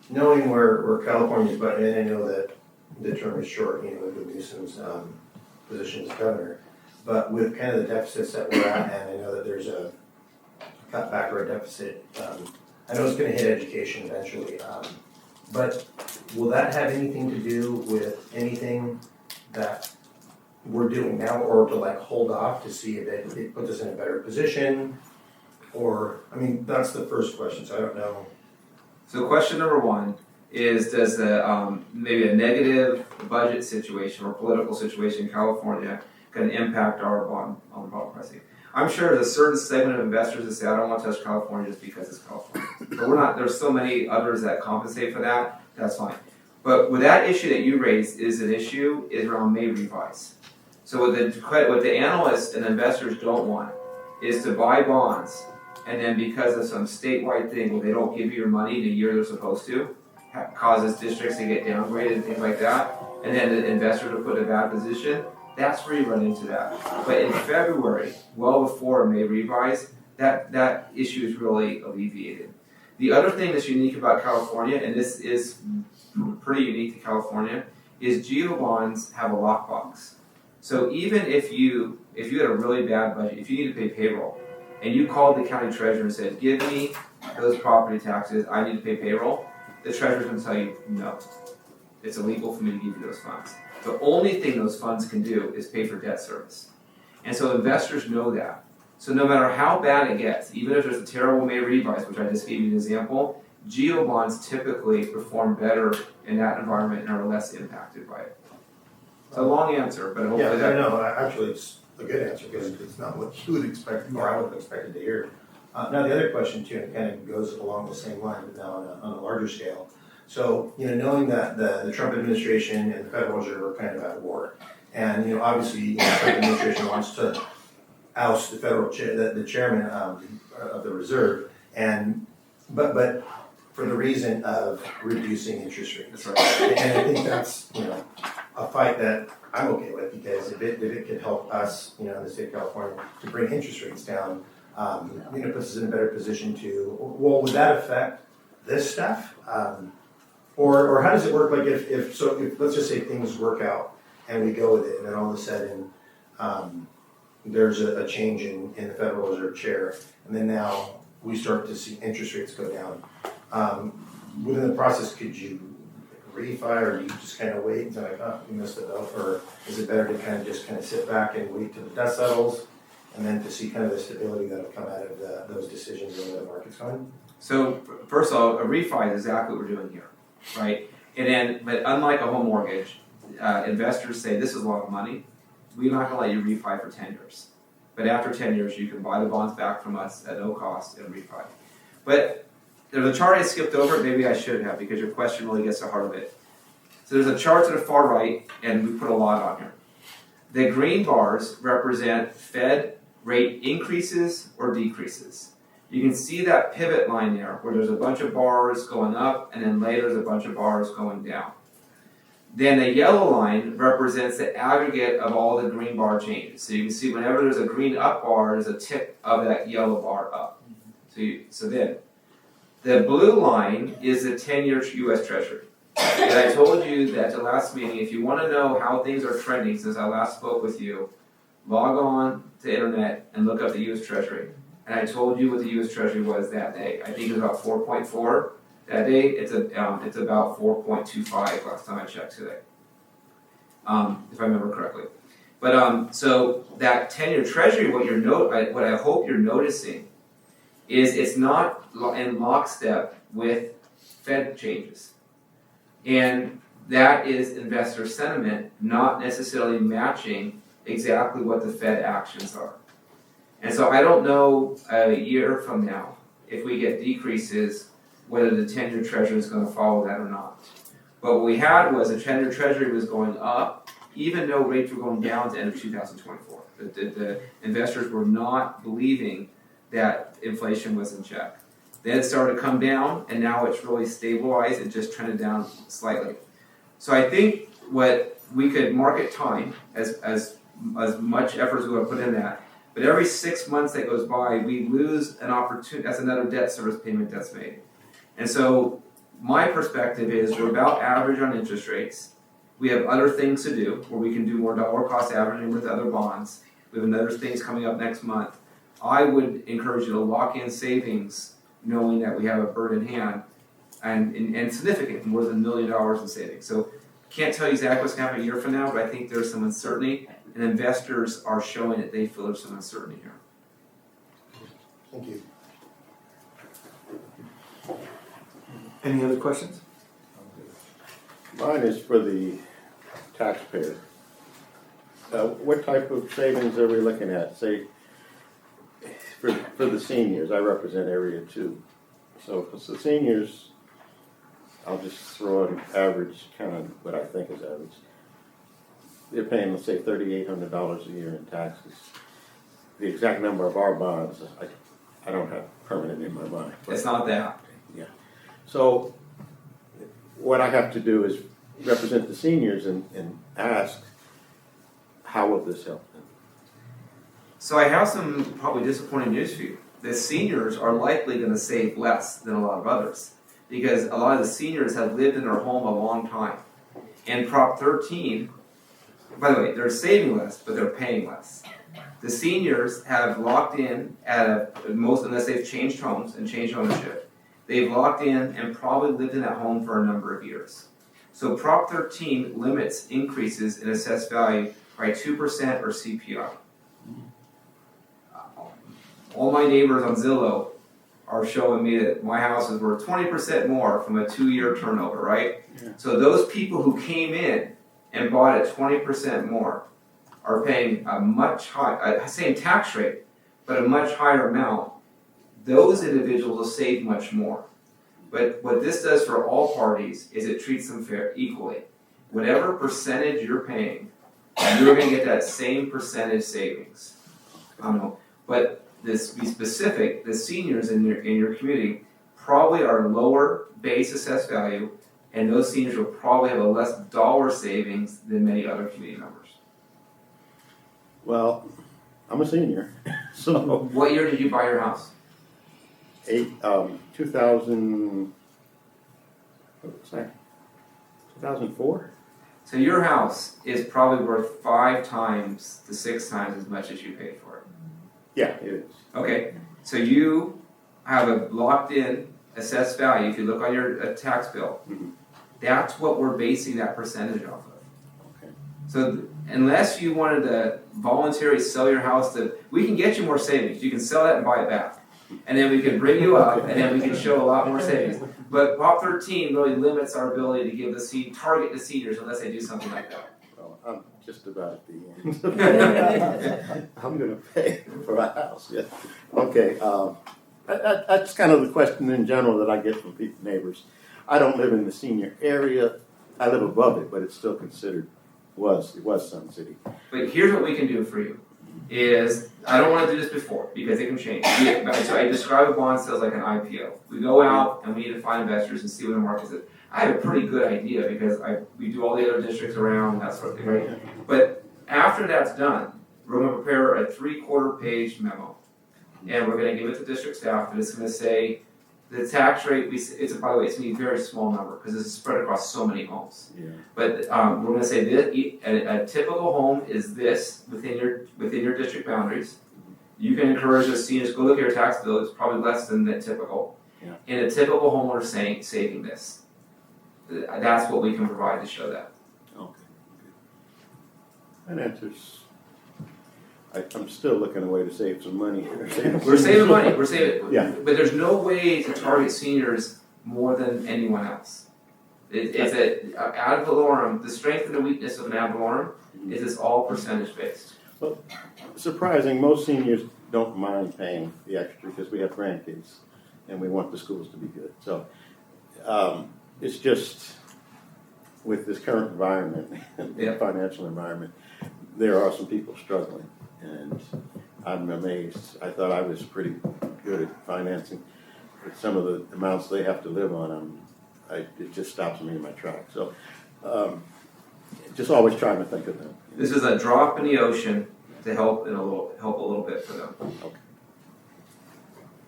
Knowing where California's, but and I know that the term is short, with Newsom's position as governor, but with kind of the deficits that we're at, and I know that there's a cutback or a deficit, I know it's going to hit education eventually, but will that have anything to do with anything that we're doing now, or to hold off to see if it puts us in a better position? Or, that's the first question, so I don't know. So question number one is, does the maybe a negative budget situation or political situation in California can impact our bond pricing? I'm sure there's a certain segment of investors that say, I don't want to touch California just because it's California. But we're not, there's so many others that compensate for that, that's fine. But with that issue that you raised is around May revise. So what the analysts and investors don't want is to buy bonds, and then because of some statewide thing where they don't give you your money in the year they're supposed to, causes districts to get downgraded and things like that, and then the investors are put in a bad position. That's where you run into that. But in February, well before May revise, that issue is really alleviated. The other thing that's unique about California, and this is pretty unique to California, is GEO bonds have a lockbox. So even if you had a really bad budget, if you need to pay payroll, and you called the county treasurer and said, give me those property taxes, I need to pay payroll, the treasurer's going to tell you, no, it's illegal for me to give you those funds. The only thing those funds can do is pay for debt service. And so investors know that. So no matter how bad it gets, even if there's a terrible May revise, which I just gave you an example, GEO bonds typically perform better in that environment and are less impacted by it. It's a long answer, but hopefully actually it's a good answer, because it's not what you would expect, or I would have expected to hear. Now the other question too, and it kind of goes along the same line, but now on a larger scale. So, knowing that the Trump administration and the Federal Reserve are kind of at war, And, obviously, the administration wants to oust the federal the chairman of the reserve, but for the reason of reducing interest rates. And I think that's, a fight that I'm okay with, because if it could help us, in the state of California, to bring interest rates down, puts us in a better position to, well, would that affect this stuff? Or how does it work? Like if let's just say things work out and we go with it, and then all of a sudden there's a change in the Federal Reserve chair, and then now we start to see interest rates go down. Within the process, could you refi, or do you just kind of wait until you missed the boat, or is it better to kind of sit back and wait till the dust settles, and then to see kind of the stability that'll come out of those decisions and where the market's going? So first of all, a refi is exactly what we're doing here, right? But unlike a home mortgage, investors say this is a lot of money. We're not going to let you refi for 10 years. But after 10 years, you can buy the bonds back from us at no cost and refi. But there's a chart I skipped over, maybe I should have, because your question really gets to the heart of it. So there's a chart to the far right, and we put a lot on here. The green bars represent Fed rate increases or decreases. You can see that pivot line there, where there's a bunch of bars going up, and then later there's a bunch of bars going down. Then the yellow line represents the aggregate of all the green bar changes. So you can see whenever there's a green up bar, there's a tip of that yellow bar up. So then, the blue line is the 10-year U.S. Treasury. And I told you that the last meeting, if you want to know how things are trending since I last spoke with you, log on to the internet and look up the U.S. Treasury. And I told you what the U.S. Treasury was that day. I think it was about 4.4. That day, it's about 4.25 last time I checked today, if I remember correctly. But so that 10-year Treasury, what I hope you're noticing is it's not in lockstep with Fed changes. And that is investor sentiment not necessarily matching exactly what the Fed actions are. And so I don't know a year from now, if we get decreases, whether the 10-year Treasury is going to follow that or not. But what we had was a 10-year Treasury was going up, even though rates were going down to the end of 2024. The investors were not believing that inflation was in check. Then it started to come down, and now it's really stabilized and just trended down slightly. So I think what we could market time as much effort as we want to put in that, but every 6 months that goes by, we lose an opportunity. That's another debt service payment that's made. And so my perspective is we're about average on interest rates. We have other things to do where we can do more dollar cost averaging with other bonds. We have other things coming up next month. I would encourage you to lock in savings knowing that we have a bird in hand and significant, more than $1 million in savings. So can't tell you exactly what's going to happen a year from now, but I think there's some uncertainty, and investors are showing that they feel there's some uncertainty here. Thank you. Any other questions? Mine is for the taxpayer. What type of savings are we looking at? Say, for the seniors, I represent Area 2. So for the seniors, I'll just throw an average, kind of what I think is average. They're paying, let's say, $3,800 a year in taxes. The exact number of our bonds, I don't have permanent in my mind. It's not that. Yeah. So what I have to do is represent the seniors and ask, how will this help them? So I have some probably disappointing news for you. The seniors are likely going to save less than a lot of others because a lot of the seniors have lived in their home a long time. And Prop 13, by the way, they're saving less, but they're paying less. The seniors have locked in unless they've changed homes and changed ownership, they've locked in and probably lived in that home for a number of years. So Prop 13 limits increases in assessed value by 2% or CPI. All my neighbors on Zillow are showing me that my house is worth 20% more from a 2-year turnover, right? Yeah. So those people who came in and bought at 20% more are paying a much higher, same tax rate, but a much higher amount. Those individuals will save much more. But what this does for all parties is it treats them equally. Whatever percentage you're paying you're gonna get that same percentage savings. But this, be specific, the seniors in your community probably are lower base assessed value, and those seniors will probably have a less dollar savings than many other community members. Well, I'm a senior, so. What year did you buy your house? 2000, what was that? 2004? So your house is probably worth 5 times to 6 times as much as you paid for it. Yeah, it is. Okay, so you have a locked-in assessed value. If you look on your tax bill, that's what we're basing that percentage off of. Okay. So unless you wanted to voluntarily sell your house, we can get you more savings. You can sell that and buy it back. And then we can bring you up, and then we can show a lot more savings. But Prop 13 really limits our ability to give target the seniors unless they do something like that. Well, I'm just about at the end. I'm going to pay for a house. Yeah. Okay. That's kind of the question in general that I get from neighbors. I don't live in the senior area. I live above it, but it's still considered it was Sun City. But here's what we can do for you. Is I don't want to do this before because it can change. So I describe a bond sales like an IPO. We go out and we need to find investors and see what the market is. I have a pretty good idea because we do all the other districts around and that sort of thing, right? But after that's done, we're going to prepare a 3/4 page memo, and we're going to give it to district staff, and it's going to say the tax rate. It's by the way, it's going to be a very small number because this is spread across so many homes. Yeah. But we're going to say that a typical home is this within your district boundaries. You can encourage the seniors go look at your tax bill. It's probably less than the typical. Yeah. And a typical homeowner saving this. That's what we can provide to show that. Okay. That answers. I'm still looking a way to save some money. We're saving money. We're saving. Yeah. But there's no way to target seniors more than anyone else. It's ad valorem. The strength and the weakness of an ad valorem is it's all percentage based. Well, surprising, most seniors don't mind paying the extra because we have grandkids and we want the schools to be good. So it's just with this current environment, the financial environment, there are some people struggling. And I'm amazed. I thought I was pretty good at financing, but some of the amounts they have to live on, it just stops me in my tracks. So, just always trying to think of them. This is a drop in the ocean to help a little bit for them. Okay.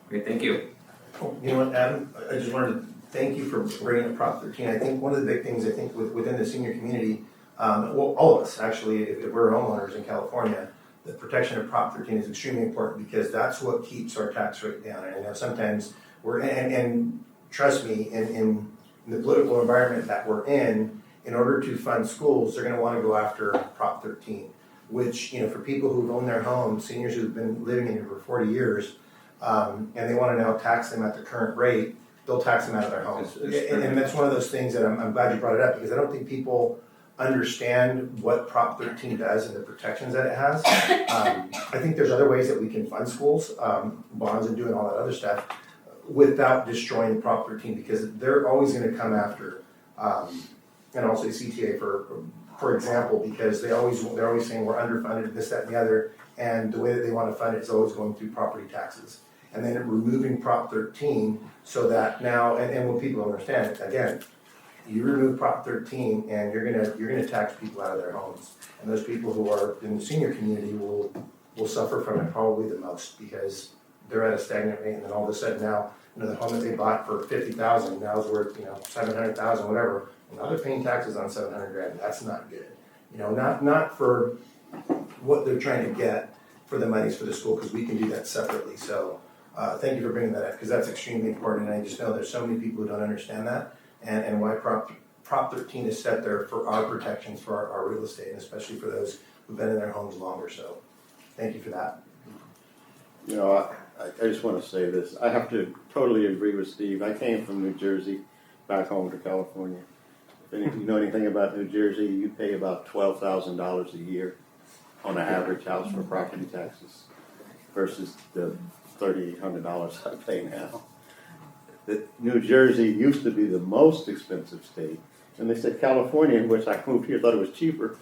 Great, thank you. Oh, you know what, Adam? I just wanted to thank you for bringing up Prop 13. I think one of the big things within the senior community, well, all of us actually, if we're homeowners in California, the protection of Prop 13 is extremely important because that's what keeps our tax rate down. And I know sometimes and trust me, in the political environment that we're in order to fund schools, they're going to want to go after Prop 13, which, for people who've owned their homes, seniors who've been living in here for 40 years, and they want to now tax them at the current rate, they'll tax them out of their homes. And that's one of those things that I'm glad you brought it up because I don't think people understand what Prop 13 does and the protections that it has. I think there's other ways that we can fund schools, bonds and doing all that other stuff without destroying Prop 13 because they're always going to come after, and also CTA for example, because they're always saying we're underfunded, this, that, and the other, and the way that they want to fund it is always going through property taxes. And then removing Prop 13 so that now, and when people understand, again, you remove Prop 13 and you're gonna tax people out of their homes. And those people who are in the senior community will suffer from it probably the most because they're at a stagnant rate and then all of a sudden now, the home that they bought for $50,000 now is worth, $700,000, whatever. And now they're paying taxes on $700,000. That's not good. Not for what they're trying to get for the monies for the school because we can do that separately. So thank you for bringing that up because that's extremely important. And I just know there's so many people who don't understand that. And why Prop 13 is set there for our protections for our real estate, and especially for those who've been in their homes longer. So thank you for that. I just want to say this. I have to totally agree with Steve. I came from New Jersey back home to California. If you know anything about New Jersey, you pay about $12,000 a year on an average house for property taxes versus the $3,800 I pay now. That New Jersey used to be the most expensive state, and they said California, in which I moved here, thought it was cheaper.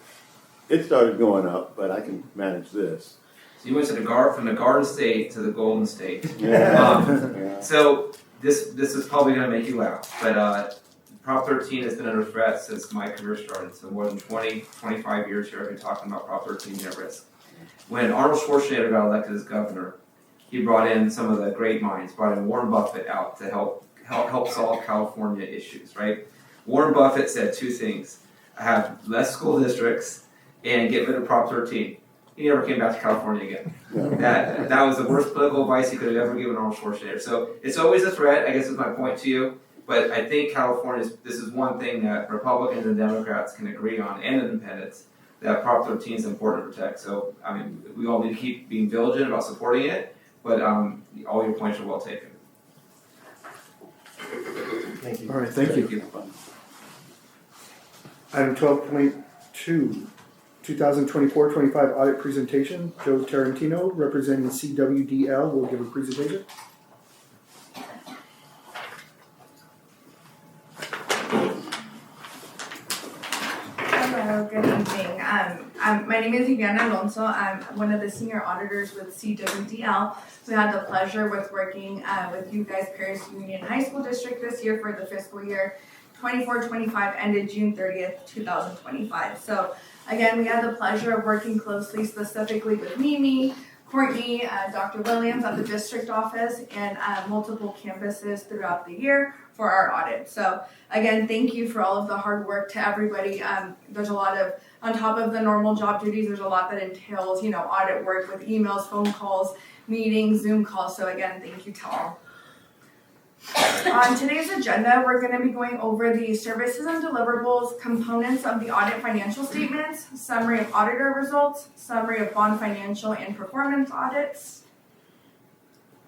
It started going up, but I can manage this. So you went to from the Garden State to the Golden State. Yeah. So this is probably going to make you laugh, but Prop 13 has been under threat since my career started. So more than 25 years here, I've been talking about Prop 13 being at risk. When Arnold Schwarzenegger got elected as governor, he brought in some of the great minds, brought in Warren Buffett out to help solve California issues, right? Warren Buffett said two things: have less school districts and get rid of Prop 13. He never came back to California again. That was the worst political advice he could have ever given Arnold Schwarzenegger. So it's always a threat, I guess is my point to you. But I think this is one thing that Republicans and Democrats can agree on, and independents, that Prop 13 is important to protect. So, I mean, we all need to keep being diligent about supporting it, but all your points are well taken. Thank you. All right, thank you. Item 12.2, 2024-25 audit presentation. Joe Tarantino, representing CWDL, will give a presentation. Hello, good evening. My name is Viviana Alonso. I'm one of the senior auditors with CWDL. We had the pleasure with working with you guys, Paris Union High School District this year for the fiscal year 24-25 ended June 30th, 2025. So again, we had the pleasure of working closely specifically with Mimi, Courtney, Dr. Williams at the district office, and multiple campuses throughout the year for our audit. So again, thank you for all of the hard work to everybody. There's a lot of, on top of the normal job duties, there's a lot that entails, audit work with emails, phone calls, meetings, Zoom calls. So again, thank you to all. On today's agenda, we're going to be going over the services and deliverables components of the audit financial statements, summary of auditor results, summary of bond financial and performance audits.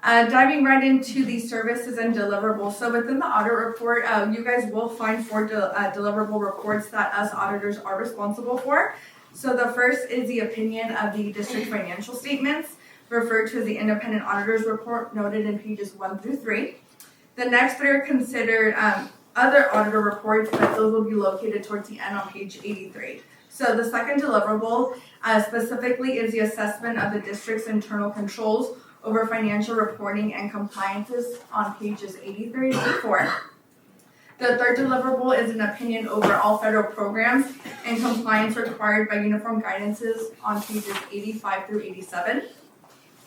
Diving right into the services and deliverables. So within the audit report, you guys will find 4 deliverable reports that us auditors are responsible for. So the first is the opinion of the district financial statements, referred to as the independent auditor's report, noted in pages 1 through 3. The next 3 are considered other auditor reports, but those will be located towards the end on page 83. So the second deliverable specifically is the assessment of the district's internal controls over financial reporting and compliances on pages 83 to 4. The third deliverable is an opinion over all federal programs and compliance required by uniform guidances on pages 85 through 87.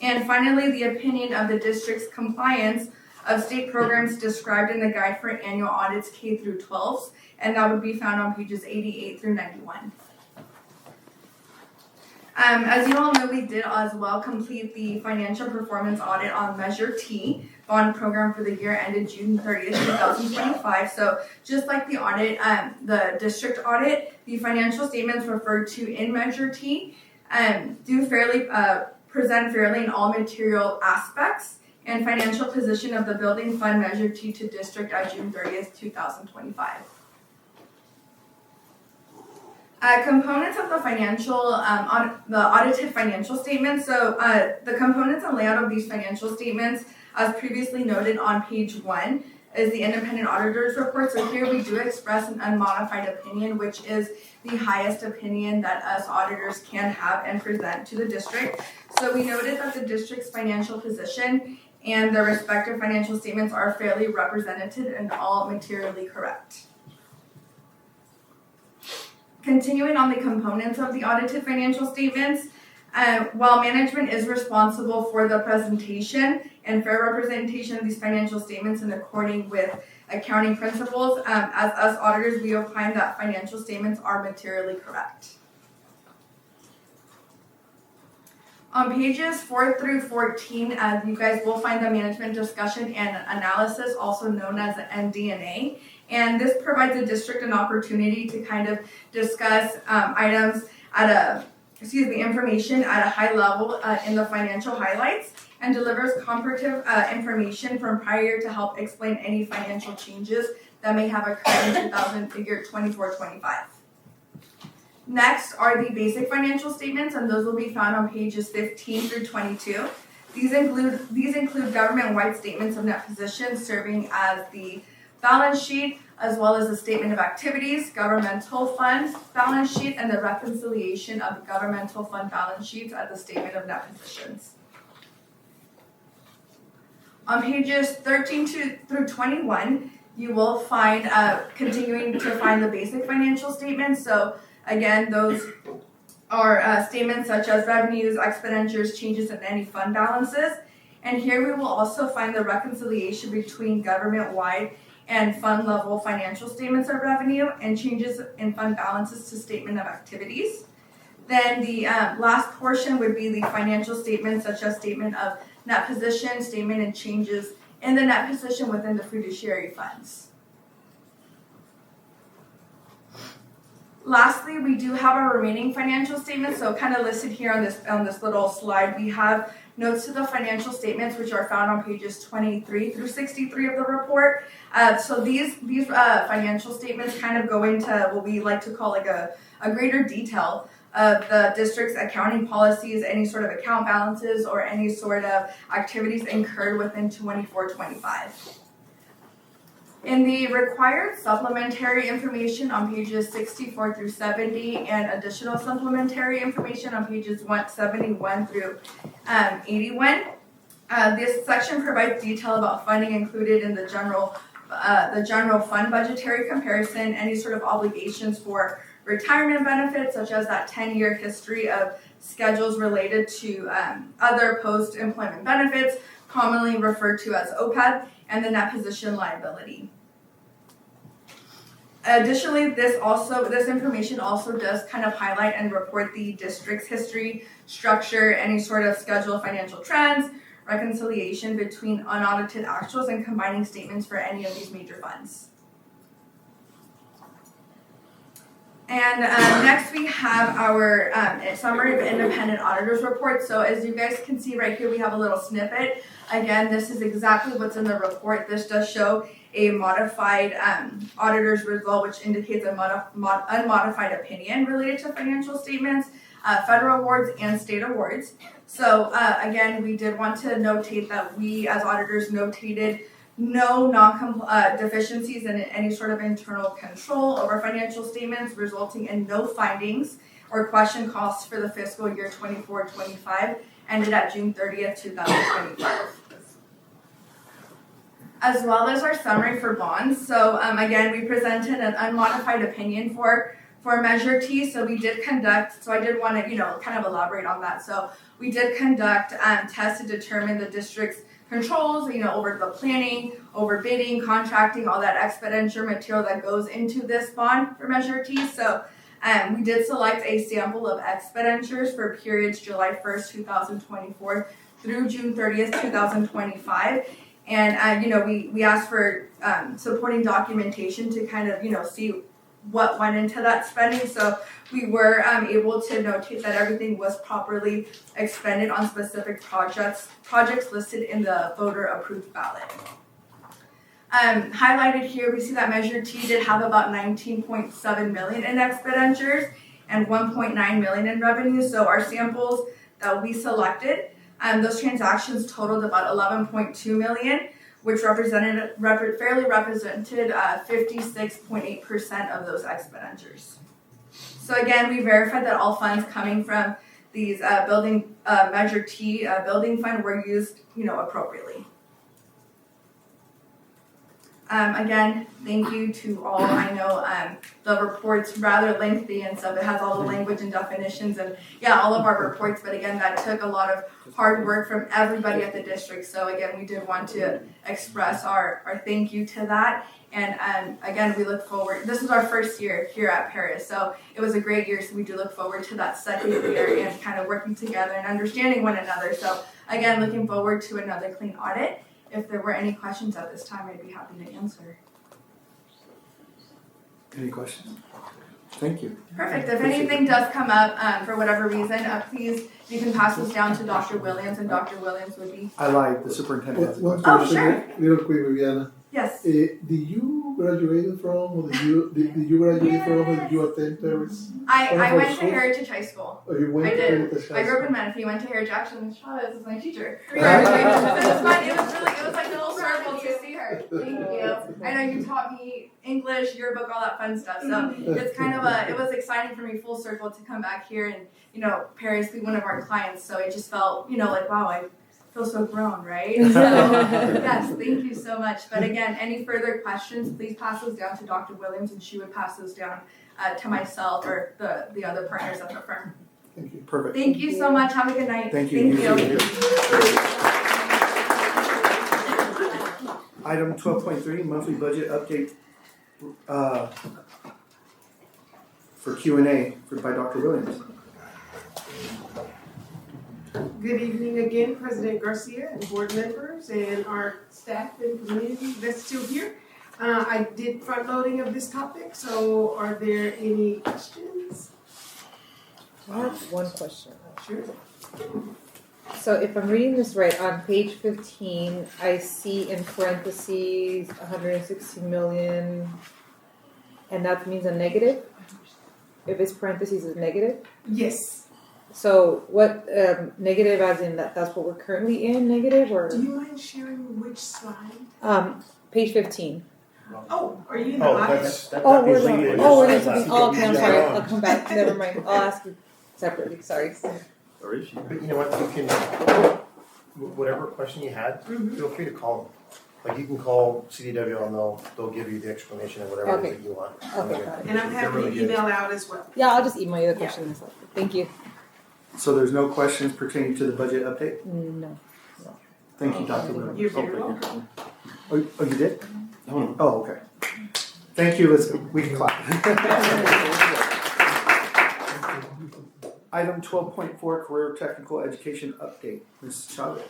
And finally, the opinion of the district's compliance of state programs described in the Guide for Annual Audits K through 12s, and that would be found on pages 88 through 91. As you all know, we did as well complete the financial performance audit on Measure T, bond program for the year ended June 30th, 2025. So just like the audit, the district audit, the financial statements referred to in Measure T do present fairly in all material aspects and financial position of the building fund Measure T to district at June 30th, 2025. Components of the financial, the audited financial statements. So the components and layout of these financial statements, as previously noted on page 1, is the independent auditor's report. So here we do express an unmodified opinion, which is the highest opinion that us auditors can have and present to the district. So we noted that the district's financial position and their respective financial statements are fairly representative and all materially correct. Continuing on the components of the audited financial statements, while management is responsible for the presentation and fair representation of these financial statements in accordance with accounting principles, as us auditors, we opine that financial statements are materially correct. On pages 4 through 14, you guys will find the management discussion and analysis, also known as the MD&A. And this provides the district an opportunity to kind of discuss items at information at a high level in the financial highlights, and delivers comparative information from prior year to help explain any financial changes that may have occurred in 24-25. Next are the basic financial statements, and those will be found on pages 15 through 22. These include government-wide statements of net positions serving as the balance sheet, as well as the statement of activities, governmental funds balance sheet, and the reconciliation of the governmental fund balance sheets at the statement of net positions. On pages 13 through 21, you will find, continuing to find the basic financial statements. So again, those are statements such as revenues, expenditures, changes in any fund balances. And here we will also find the reconciliation between government-wide and fund-level financial statements of revenue and changes in fund balances to statement of activities. Then the last portion would be the financial statements such as statement of net position, statement and changes in the net position within the fiduciary funds. Lastly, we do have our remaining financial statements, so kind of listed here on this little slide. We have notes to the financial statements, which are found on pages 23 through 63 of the report. So these financial statements kind of go into what we like to call like a greater detail of the district's accounting policies, any sort of account balances, or any sort of activities incurred within 24-25. In the required supplementary information on pages 64 through 70 and additional supplementary information on pages 171 through 81, this section provides detail about funding included in the general fund budgetary comparison, any sort of obligations for retirement benefits, such as that 10-year history of schedules related to other post-employment benefits, commonly referred to as OPEB, and the net position liability. Additionally, this information also does kind of highlight and report the district's history, structure, any sort of schedule of financial trends, reconciliation between unaudited actuals, and combining statements for any of these major funds. And next we have our summary of independent auditors report. So as you guys can see right here, we have a little snippet. Again, this is exactly what's in the report. This does show a modified auditor's result, which indicates a unmodified opinion related to financial statements, federal awards, and state awards. So again, we did want to notate that we as auditors notated no deficiencies in any sort of internal control over financial statements, resulting in no findings or question costs for the fiscal year 24-25, ended at June 30th, 2025. As well as our summary for bonds. So again, we presented an unmodified opinion for Measure T. So we did conduct, so I did want to, kind of elaborate on that. So we did conduct tests to determine the district's controls, over the planning, over bidding, contracting, all that expenditure material that goes into this bond for Measure T. So we did select a sample of expenditures for periods July 1st, 2024 through June 30th, 2025. And, we asked for supporting documentation to kind of, see what went into that spending. So we were able to notate that everything was properly expended on specific projects listed in the voter approved ballot. Highlighted here, we see that Measure T did have about 19.7 million in expenditures and 1.9 million in revenue. So our samples that we selected, those transactions totaled about 11.2 million, which fairly represented 56.8% of those expenditures. So again, we verified that all funds coming from these Measure T building fund were used, appropriately. Again, thank you to all. I know the report's rather lengthy, and so it has all the language and definitions and all of our reports, but again, that took a lot of hard work from everybody at the district. So again, we did want to express our thank you to that. And again, we look forward. This is our first year here at Paris, so it was a great year. So we do look forward to that second year and kind of working together and understanding one another. So again, looking forward to another clean audit. If there were any questions at this time, I'd be happy to answer. Any questions? Thank you. Perfect. If anything does come up for whatever reason, please, you can pass this down to Dr. Williams, and Dr. Williams would be. I lied. The superintendent. One Oh, question, sure. real quick, Viviana. Yes. Do you graduated from, or did you graduate from, or did you attend Paris? I went to Heritage High School. Oh, you went I to did. Heritage High I grew up School. in Menifee, went to Heritage. Actually, Ms. Chavez was my teacher. It was fun. It was like full circle to see her. Thank you. I know you taught me English, yearbook, all that fun stuff. So it's kind of it was exciting for me full circle to come back here and, Paris be one of our clients. So it just felt, like, wow, I feel so grown, right? So yes, thank you so much. But again, any further questions, please pass those down to Dr. Williams and she would pass those down to myself or the other partners at the firm. Thank you. Perfect. Thank you so much. Have a good night. Thank you. Thank you. Item 12.3, monthly budget update for Q&A by Dr. Williams. Good evening again, President Garcia and board members and our staff and community that's still here. I did front loading of this topic, so are there any questions? I have one question. Sure. So if I'm reading this right, on page 15, I see in parentheses 160 million, and that means a negative? If it's parentheses, it's negative? Yes. So what, negative as in that's what we're currently in, negative, or? Do you mind sharing which slide? Page 15. Oh, are you in the audience? We're okay, I'm sorry, I'll come back, never mind, I'll ask you separately, sorry. Or is she? But you know what, you can, whatever question you had, feel free to call them. Like you can call CDW and they'll give you the explanation of whatever it is that you want. Okay, got it. And I'm happy to email out as well. Yeah, I'll just email you the questions. Thank you. So there's no questions pertaining to the budget update? No. Thank you, Dr. Williams. You're very welcome. Oh, you did? Oh, okay. Thank you, we can clap. Item 12.4, career technical education update. Ms. Chavez.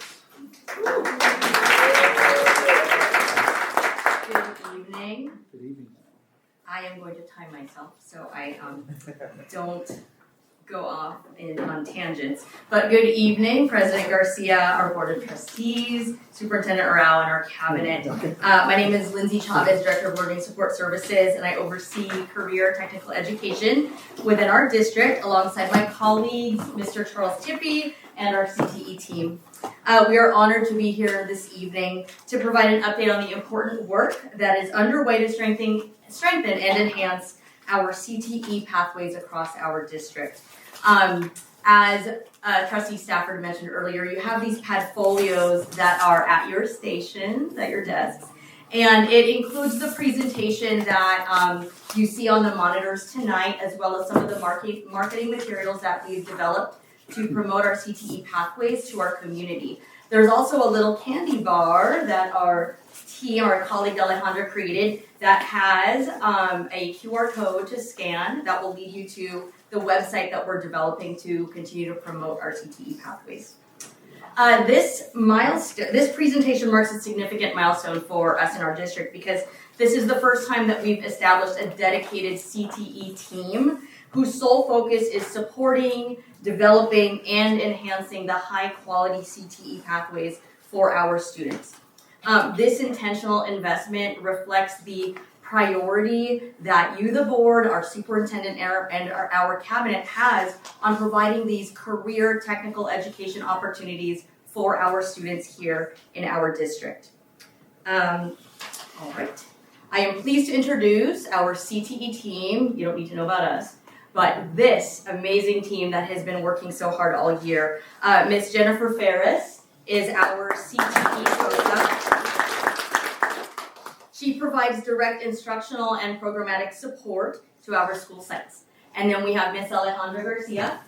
Good evening. Good evening. I am going to time myself so I don't go off on tangents. But good evening, President Garcia, our Board of Trustees, Superintendent Arau, and our Cabinet. My name is Lindsay Chavez, Director of Learning Support Services, and I oversee career technical education within our district alongside my colleagues, Mr. Charles Tippy, and our CTE team. We are honored to be here this evening to provide an update on the important work that is underway to strengthen and enhance our CTE pathways across our district. As Trustee Stafford mentioned earlier, you have these padfolios that are at your stations, at your desks, and it includes the presentation that you see on the monitors tonight, as well as some of the marketing materials that we've developed to promote our CTE pathways to our community. There's also a little candy bar that our team, our colleague Alejandra created that has a QR code to scan that will lead you to the website that we're developing to continue to promote our CTE pathways. This presentation marks a significant milestone for us in our district because this is the first time that we've established a dedicated CTE team whose sole focus is supporting, developing, and enhancing the high-quality CTE pathways for our students. This intentional investment reflects the priority that you, the board, our superintendent, and our cabinet has on providing these career technical education opportunities for our students here in our district. All right. I am pleased to introduce our CTE team. You don't need to know about us, but this amazing team that has been working so hard all year. Ms. Jennifer Ferris is our CTE COSA. She provides direct instructional and programmatic support to our school sites. And then we have Ms. Alejandra Garcia.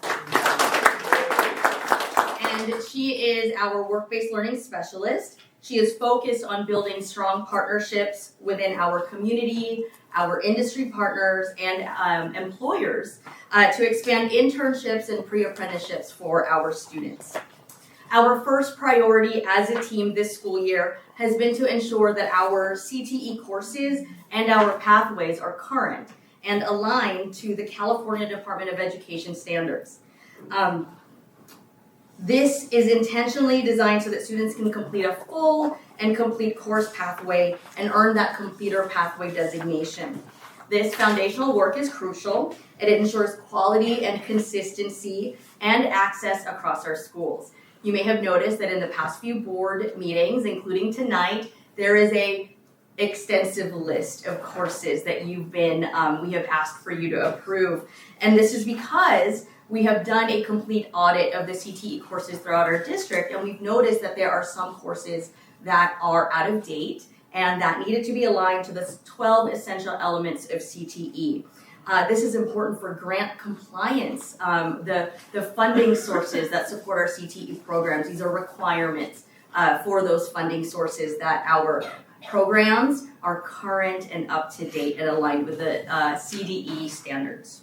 And she is our work-based learning specialist. She is focused on building strong partnerships within our community, our industry partners, and employers to expand internships and pre-apprenticeships for our students. Our first priority as a team this school year has been to ensure that our CTE courses and our pathways are current and aligned to the California Department of Education standards. This is intentionally designed so that students can complete a full and complete course pathway and earn that completer pathway designation. This foundational work is crucial. It ensures quality and consistency and access across our schools. You may have noticed that in the past few board meetings, including tonight, there is a extensive list of courses that we have asked for you to approve. And this is because we have done a complete audit of the CTE courses throughout our district, and we've noticed that there are some courses that are out of date and that needed to be aligned to the 12 essential elements of CTE. This is important for grant compliance, the funding sources that support our CTE programs. These are requirements for those funding sources that our programs are current and up to date and aligned with the CDE standards.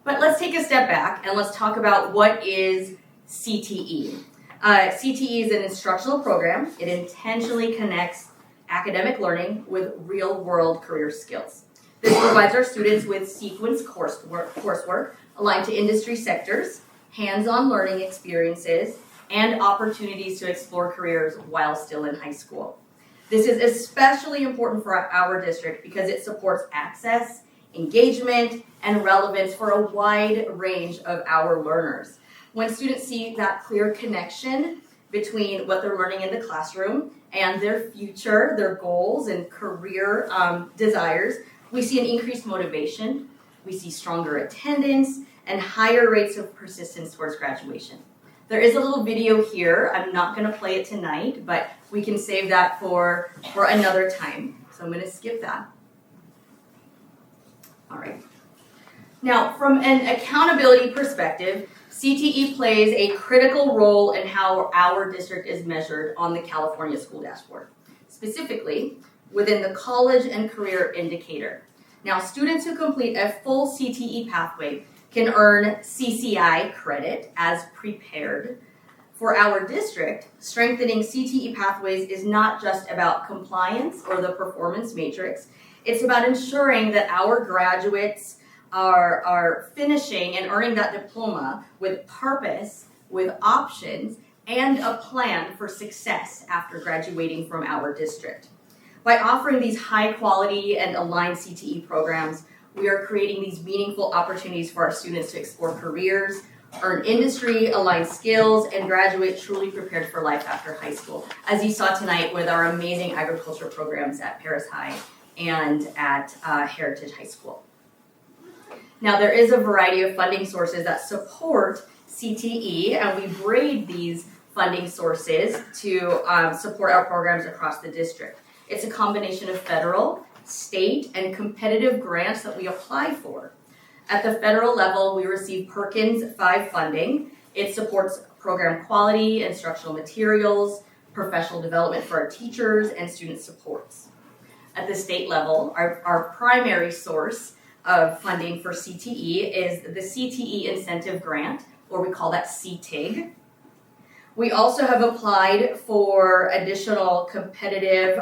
But let's take a step back and let's talk about what is CTE. CTE is an instructional program. It intentionally connects academic learning with real-world career skills. This provides our students with sequenced coursework aligned to industry sectors, hands-on learning experiences, and opportunities to explore careers while still in high school. This is especially important for our district because it supports access, engagement, and relevance for a wide range of our learners. When students see that clear connection between what they're learning in the classroom and their future, their goals and career desires, we see an increased motivation, we see stronger attendance, and higher rates of persistence towards graduation. There is a little video here. I'm not going to play it tonight, but we can save that for another time. So I'm going to skip that. All right. Now, from an accountability perspective, CTE plays a critical role in how our district is measured on the California School Dashboard, specifically within the College and Career Indicator. Now, students who complete a full CTE pathway can earn CCI credit as prepared. For our district, strengthening CTE pathways is not just about compliance or the performance matrix. It's about ensuring that our graduates are finishing and earning that diploma with purpose, with options, and a plan for success after graduating from our district. By offering these high quality and aligned CTE programs, we are creating these meaningful opportunities for our students to explore careers, earn industry-aligned skills, and graduate truly prepared for life after high school, as you saw tonight with our amazing agriculture programs at Paris High and at Heritage High School. Now, there is a variety of funding sources that support CTE, and we braid these funding sources to support our programs across the district. It's a combination of federal, state, and competitive grants that we apply for. At the federal level, we receive Perkins 5 funding. It supports program quality, instructional materials, professional development for our teachers, and student supports. At the state level, our primary source of funding for CTE is the CTE Incentive Grant, or we call that CTIG. We also have applied for additional competitive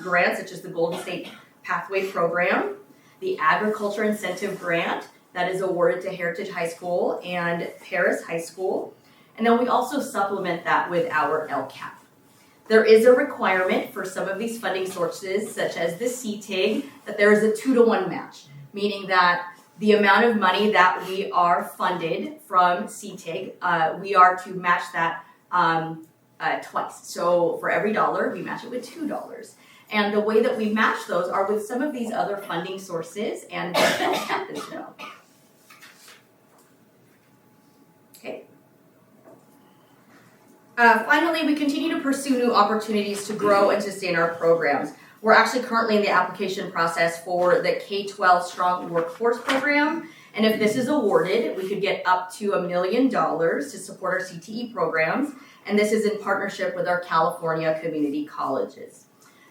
grants, such as the Golden State Pathway Program, the Agriculture Incentive Grant that is awarded to Heritage High School and Paris High School. And then we also supplement that with our LCAP. There is a requirement for some of these funding sources, such as the CTIG, that there is a 2-to-1 match, meaning that the amount of money that we are funded from CTIG, we are to match that twice. So for every $1, we match it with $2. And the way that we match those are with some of these other funding sources and the LCAP as well. Okay. Finally, we continue to pursue new opportunities to grow and sustain our programs. We're actually currently in the application process for the K-12 Strong Workforce Program. And if this is awarded, we could get up to $1 million to support our CTE programs. And this is in partnership with our California community colleges.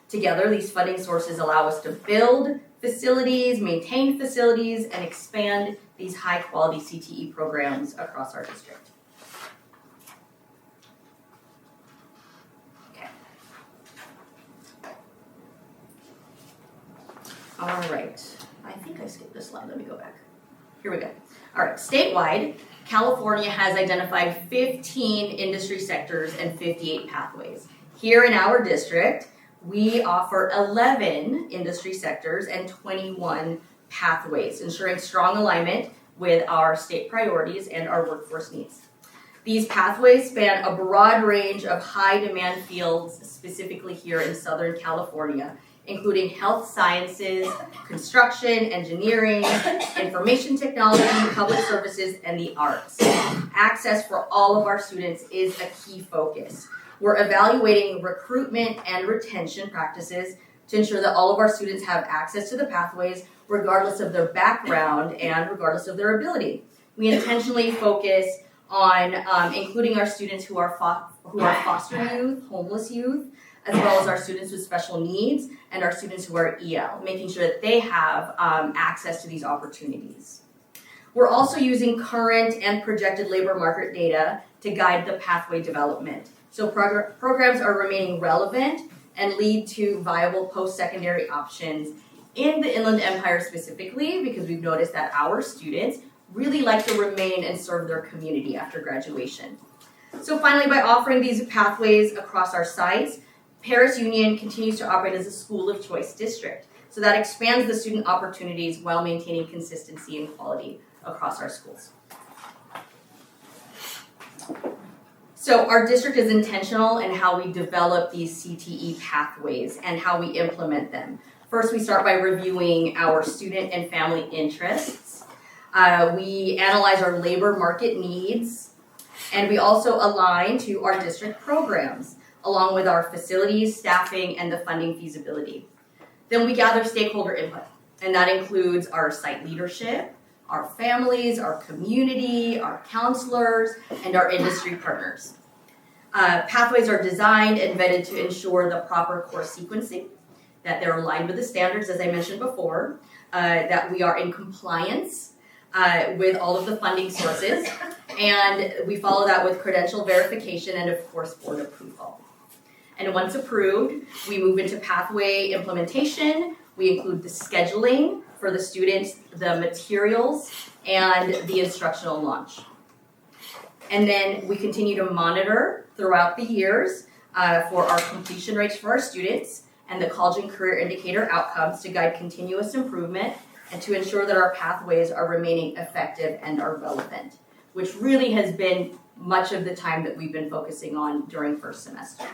Together, these funding sources allow us to build facilities, maintain facilities, and expand these high-quality CTE programs across our district. Okay. All right. I think I skipped this slide. Let me go back. Here we go. All right. Statewide, California has identified 15 industry sectors and 58 pathways. Here in our district, we offer 11 industry sectors and 21 pathways, ensuring strong alignment with our state priorities and our workforce needs. These pathways span a broad range of high-demand fields, specifically here in Southern California, including health sciences, construction, engineering, information technology, public services, and the arts. Access for all of our students is a key focus. We're evaluating recruitment and retention practices to ensure that all of our students have access to the pathways regardless of their background and regardless of their ability. We intentionally focus on including our students who are foster youth, homeless youth, as well as our students with special needs and our students who are EL, making sure that they have access to these opportunities. We're also using current and projected labor market data to guide the pathway development. So programs are remaining relevant and lead to viable post-secondary options in the Inland Empire specifically, because we've noticed that our students really like to remain and serve their community after graduation. So finally, by offering these pathways across our sites, Paris Union continues to operate as a school of choice district. So that expands the student opportunities while maintaining consistency and quality across our schools. So our district is intentional in how we develop these CTE pathways and how we implement them. First, we start by reviewing our student and family interests. We analyze our labor market needs, and we also align to our district programs, along with our facilities, staffing, and the funding feasibility. Then we gather stakeholder input, and that includes our site leadership, our families, our community, our counselors, and our industry partners. Pathways are designed and vetted to ensure the proper course sequencing, that they're aligned with the standards, as I mentioned before, that we are in compliance with all of the funding sources, and we follow that with credential verification and, of course, board approval. And once approved, we move into pathway implementation. We include the scheduling for the students, the materials, and the instructional launch. And then we continue to monitor throughout the years for our completion rates for our students and the college and career indicator outcomes to guide continuous improvement and to ensure that our pathways are remaining effective and are relevant, which really has been much of the time that we've been focusing on during first semester.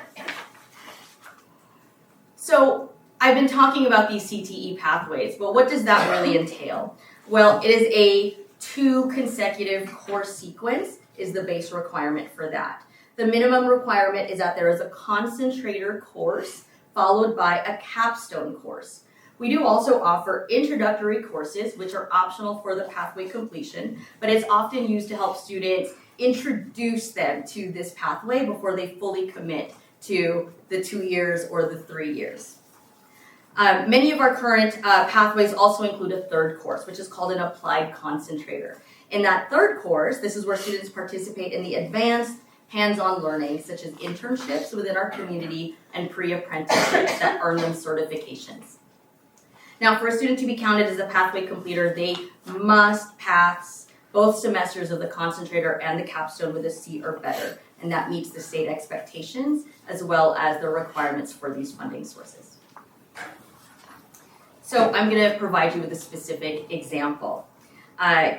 So I've been talking about these CTE pathways, but what does that really entail? Well, it is a 2 consecutive course sequence is the base requirement for that. The minimum requirement is that there is a concentrator course followed by a capstone course. We do also offer introductory courses, which are optional for the pathway completion, but it's often used to help students introduce them to this pathway before they fully commit to the 2 years or the 3 years. Many of our current pathways also include a third course, which is called an applied concentrator. In that third course, this is where students participate in the advanced hands-on learning, such as internships within our community and pre-apprenticeships that earn them certifications. Now, for a student to be counted as a pathway completer, they must pass both semesters of the concentrator and the capstone with a C or better, and that meets the state expectations as well as the requirements for these funding sources. So I'm going to provide you with a specific example.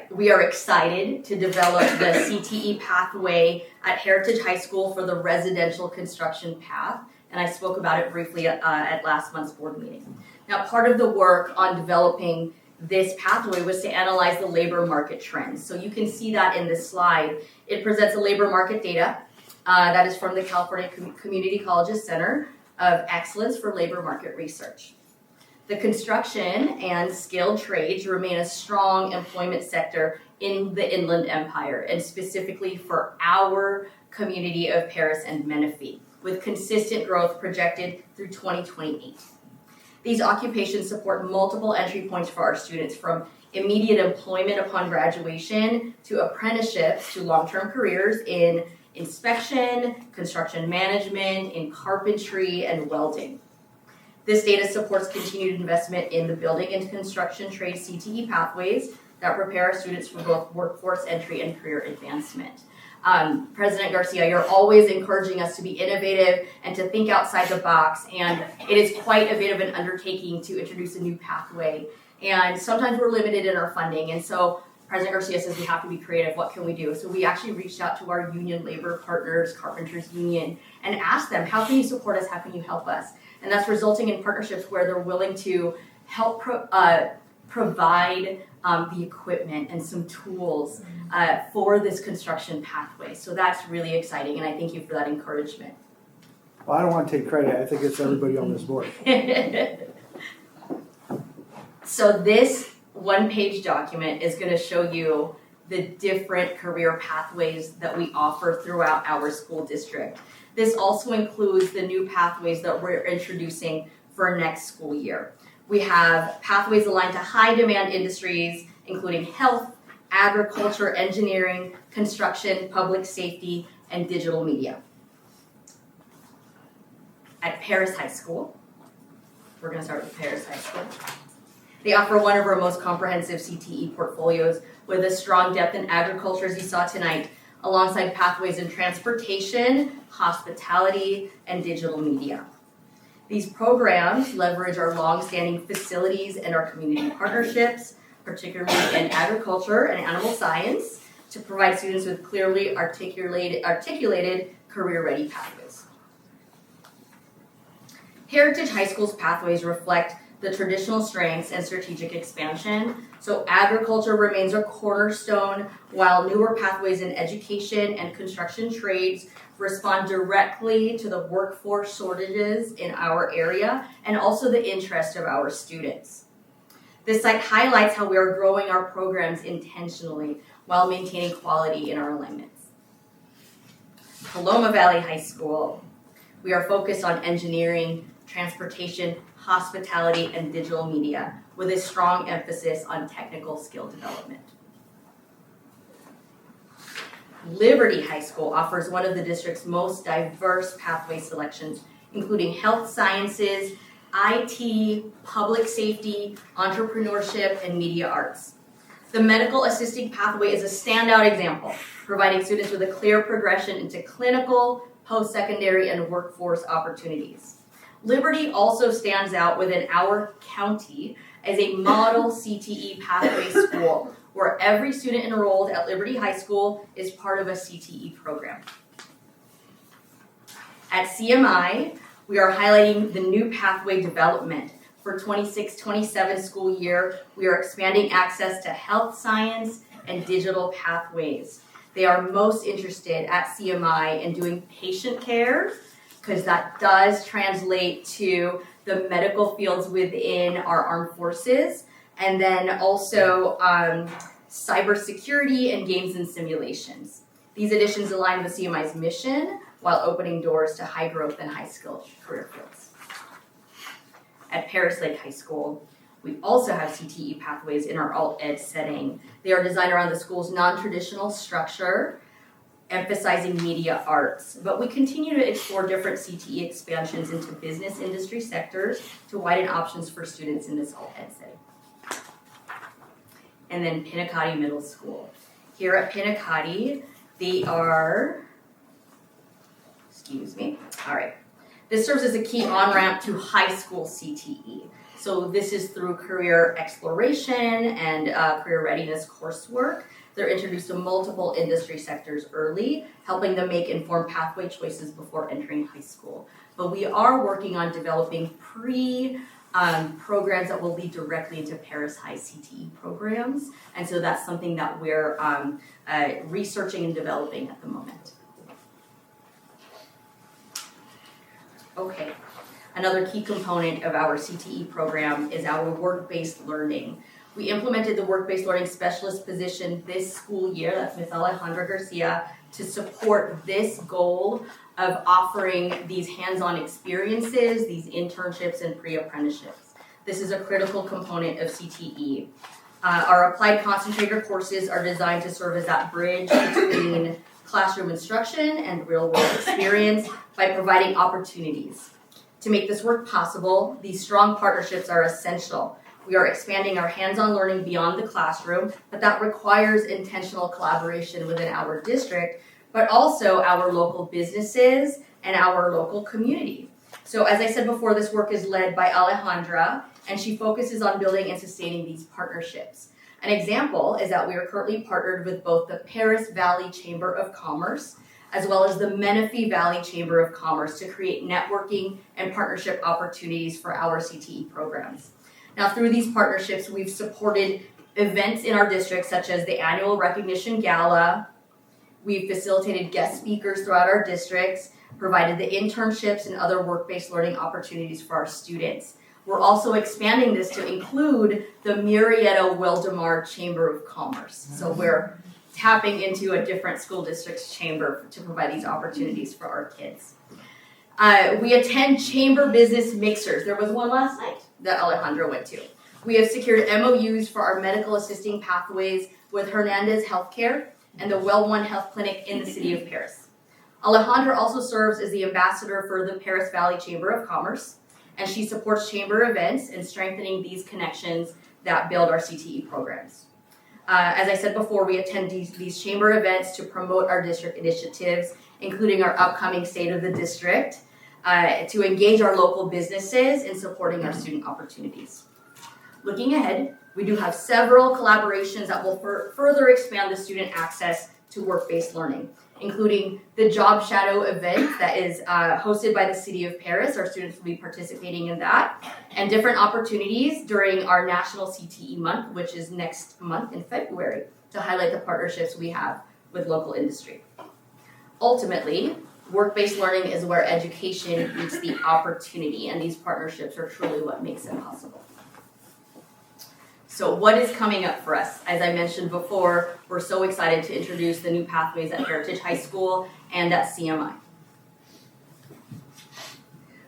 We are excited to develop the CTE pathway at Heritage High School for the residential construction path, and I spoke about it briefly at last month's board meeting. Now, part of the work on developing this pathway was to analyze the labor market trends. So you can see that in this slide. It presents a labor market data that is from the California Community Colleges Center of Excellence for Labor Market Research. The construction and skilled trades remain a strong employment sector in the Inland Empire, and specifically for our community of Paris and Menifee, with consistent growth projected through 2028. These occupations support multiple entry points for our students, from immediate employment upon graduation to apprenticeships to long-term careers in inspection, construction management, in carpentry, and welding. This data supports continued investment in the building and construction trade CTE pathways that prepare our students for both workforce entry and career advancement. President Garcia, you're always encouraging us to be innovative and to think outside the box, and it is quite a bit of an undertaking to introduce a new pathway. And sometimes we're limited in our funding, and so President Garcia says we have to be creative. What can we do? So we actually reached out to our union labor partners, Carpenters Union, and asked them, how can you support us? How can you help us? And that's resulting in partnerships where they're willing to help provide the equipment and some tools for this construction pathway. So that's really exciting, and I thank you for that encouragement. Well, I don't want to take credit. I think it's everybody on this board. So this one-page document is going to show you the different career pathways that we offer throughout our school district. This also includes the new pathways that we're introducing for next school year. We have pathways aligned to high-demand industries, including health, agriculture, engineering, construction, public safety, and digital media. At Paris High School, we're going to start with Paris High School. They offer one of our most comprehensive CTE portfolios with a strong depth in agriculture, as you saw tonight, alongside pathways in transportation, hospitality, and digital media. These programs leverage our long-standing facilities and our community partnerships, particularly in agriculture and animal science, to provide students with clearly articulated career-ready pathways. Heritage High School's pathways reflect the traditional strengths and strategic expansion. So agriculture remains a cornerstone, while newer pathways in education and construction trades respond directly to the workforce shortages in our area and also the interest of our students. This site highlights how we are growing our programs intentionally while maintaining quality in our alignments. Paloma Valley High School, we are focused on engineering, transportation, hospitality, and digital media with a strong emphasis on technical skill development. Liberty High School offers one of the district's most diverse pathway selections, including health sciences, IT, public safety, entrepreneurship, and media arts. The medical assisting pathway is a standout example, providing students with a clear progression into clinical, post-secondary, and workforce opportunities. Liberty also stands out within our county as a model CTE pathway school, where every student enrolled at Liberty High School is part of a CTE program. At CMI, we are highlighting the new pathway development. For 26-27 school year, we are expanding access to health science and digital pathways. They are most interested at CMI in doing patient care, because that does translate to the medical fields within our armed forces, and then also cybersecurity and games and simulations. These additions align with CMI's mission while opening doors to high growth and high skill career fields. At Paris Lake High School, we also have CTE pathways in our alt-ed setting. They are designed around the school's non-traditional structure, emphasizing media arts, but we continue to explore different CTE expansions into business industry sectors to widen options for students in this alt-ed setting. And then Pinacati Middle School. Here at Pinacati, they are, all right. This serves as a key on-ramp to high school CTE. So this is through career exploration and career readiness coursework. They're introduced to multiple industry sectors early, helping them make informed pathway choices before entering high school. But we are working on developing programs that will lead directly into Paris High CTE programs. And so that's something that we're researching and developing at the moment. Okay, another key component of our CTE program is our work-based learning. We implemented the work-based learning specialist position this school year, that's Ms. Alejandra Garcia, to support this goal of offering these hands-on experiences, these internships, and pre-apprenticeships. This is a critical component of CTE. Our applied concentrator courses are designed to serve as that bridge between classroom instruction and real-world experience by providing opportunities. To make this work possible, these strong partnerships are essential. We are expanding our hands-on learning beyond the classroom, but that requires intentional collaboration within our district, but also our local businesses and our local community. So as I said before, this work is led by Alejandra, and she focuses on building and sustaining these partnerships. An example is that we are currently partnered with both the Paris Valley Chamber of Commerce as well as the Menifee Valley Chamber of Commerce to create networking and partnership opportunities for our CTE programs. Now, through these partnerships, we've supported events in our district such as the annual recognition gala. We've facilitated guest speakers throughout our districts, provided the internships and other work-based learning opportunities for our students. We're also expanding this to include the Murrieta-Wildomar Chamber of Commerce. So we're tapping into a different school district's chamber to provide these opportunities for our kids. We attend chamber business mixers. There was one last night that Alejandra went to. We have secured MOUs for our medical assisting pathways with Hernandez Healthcare and the Well One Health Clinic in the city of Paris. Alejandra also serves as the ambassador for the Paris Valley Chamber of Commerce, and she supports chamber events and strengthening these connections that build our CTE programs. As I said before, we attend these chamber events to promote our district initiatives, including our upcoming State of the District, to engage our local businesses in supporting our student opportunities. Looking ahead, we do have several collaborations that will further expand the student access to work-based learning, including the Job Shadow event that is hosted by the City of Paris. Our students will be participating in that, and different opportunities during our National CTE Month, which is next month in February, to highlight the partnerships we have with local industry. Ultimately, work-based learning is where education meets the opportunity, and these partnerships are truly what makes it possible. So what is coming up for us? As I mentioned before, we're so excited to introduce the new pathways at Heritage High School and at CMI.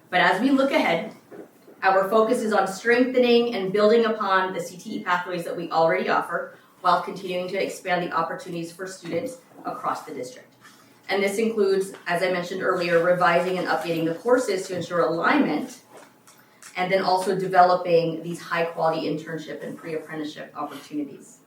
But as we look ahead, our focus is on strengthening and building upon the CTE pathways that we already offer, while continuing to expand the opportunities for students across the district. And this includes, as I mentioned earlier, revising and updating the courses to ensure alignment, and then also developing these high-quality internship and pre-apprenticeship opportunities.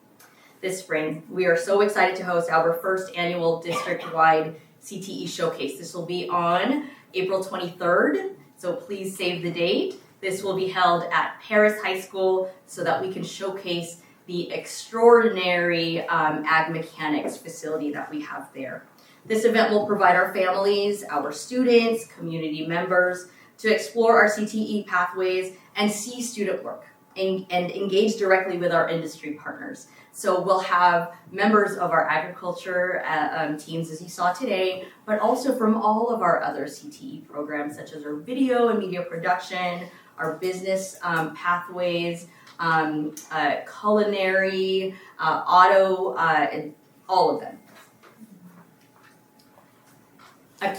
This spring, we are so excited to host our first annual district-wide CTE Showcase. This will be on April 23rd, so please save the date. This will be held at Paris High School so that we can showcase the extraordinary ag mechanics facility that we have there. This event will provide our families, our students, community members, to explore our CTE pathways and see student work and engage directly with our industry partners. So we'll have members of our agriculture teams, as you saw today, but also from all of our other CTE programs, such as our video and media production, our business pathways, culinary, auto, and all of them. A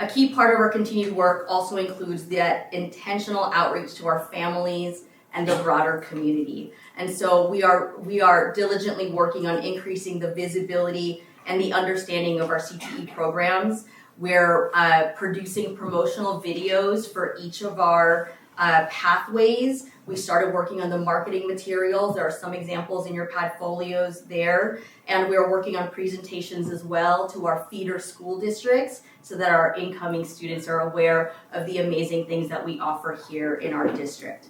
key part of our continued work also includes the intentional outreach to our families and the broader community. And so we are diligently working on increasing the visibility and the understanding of our CTE programs. We're producing promotional videos for each of our pathways. We started working on the marketing materials. There are some examples in your portfolios there. And we're working on presentations as well to our feeder school districts so that our incoming students are aware of the amazing things that we offer here in our district.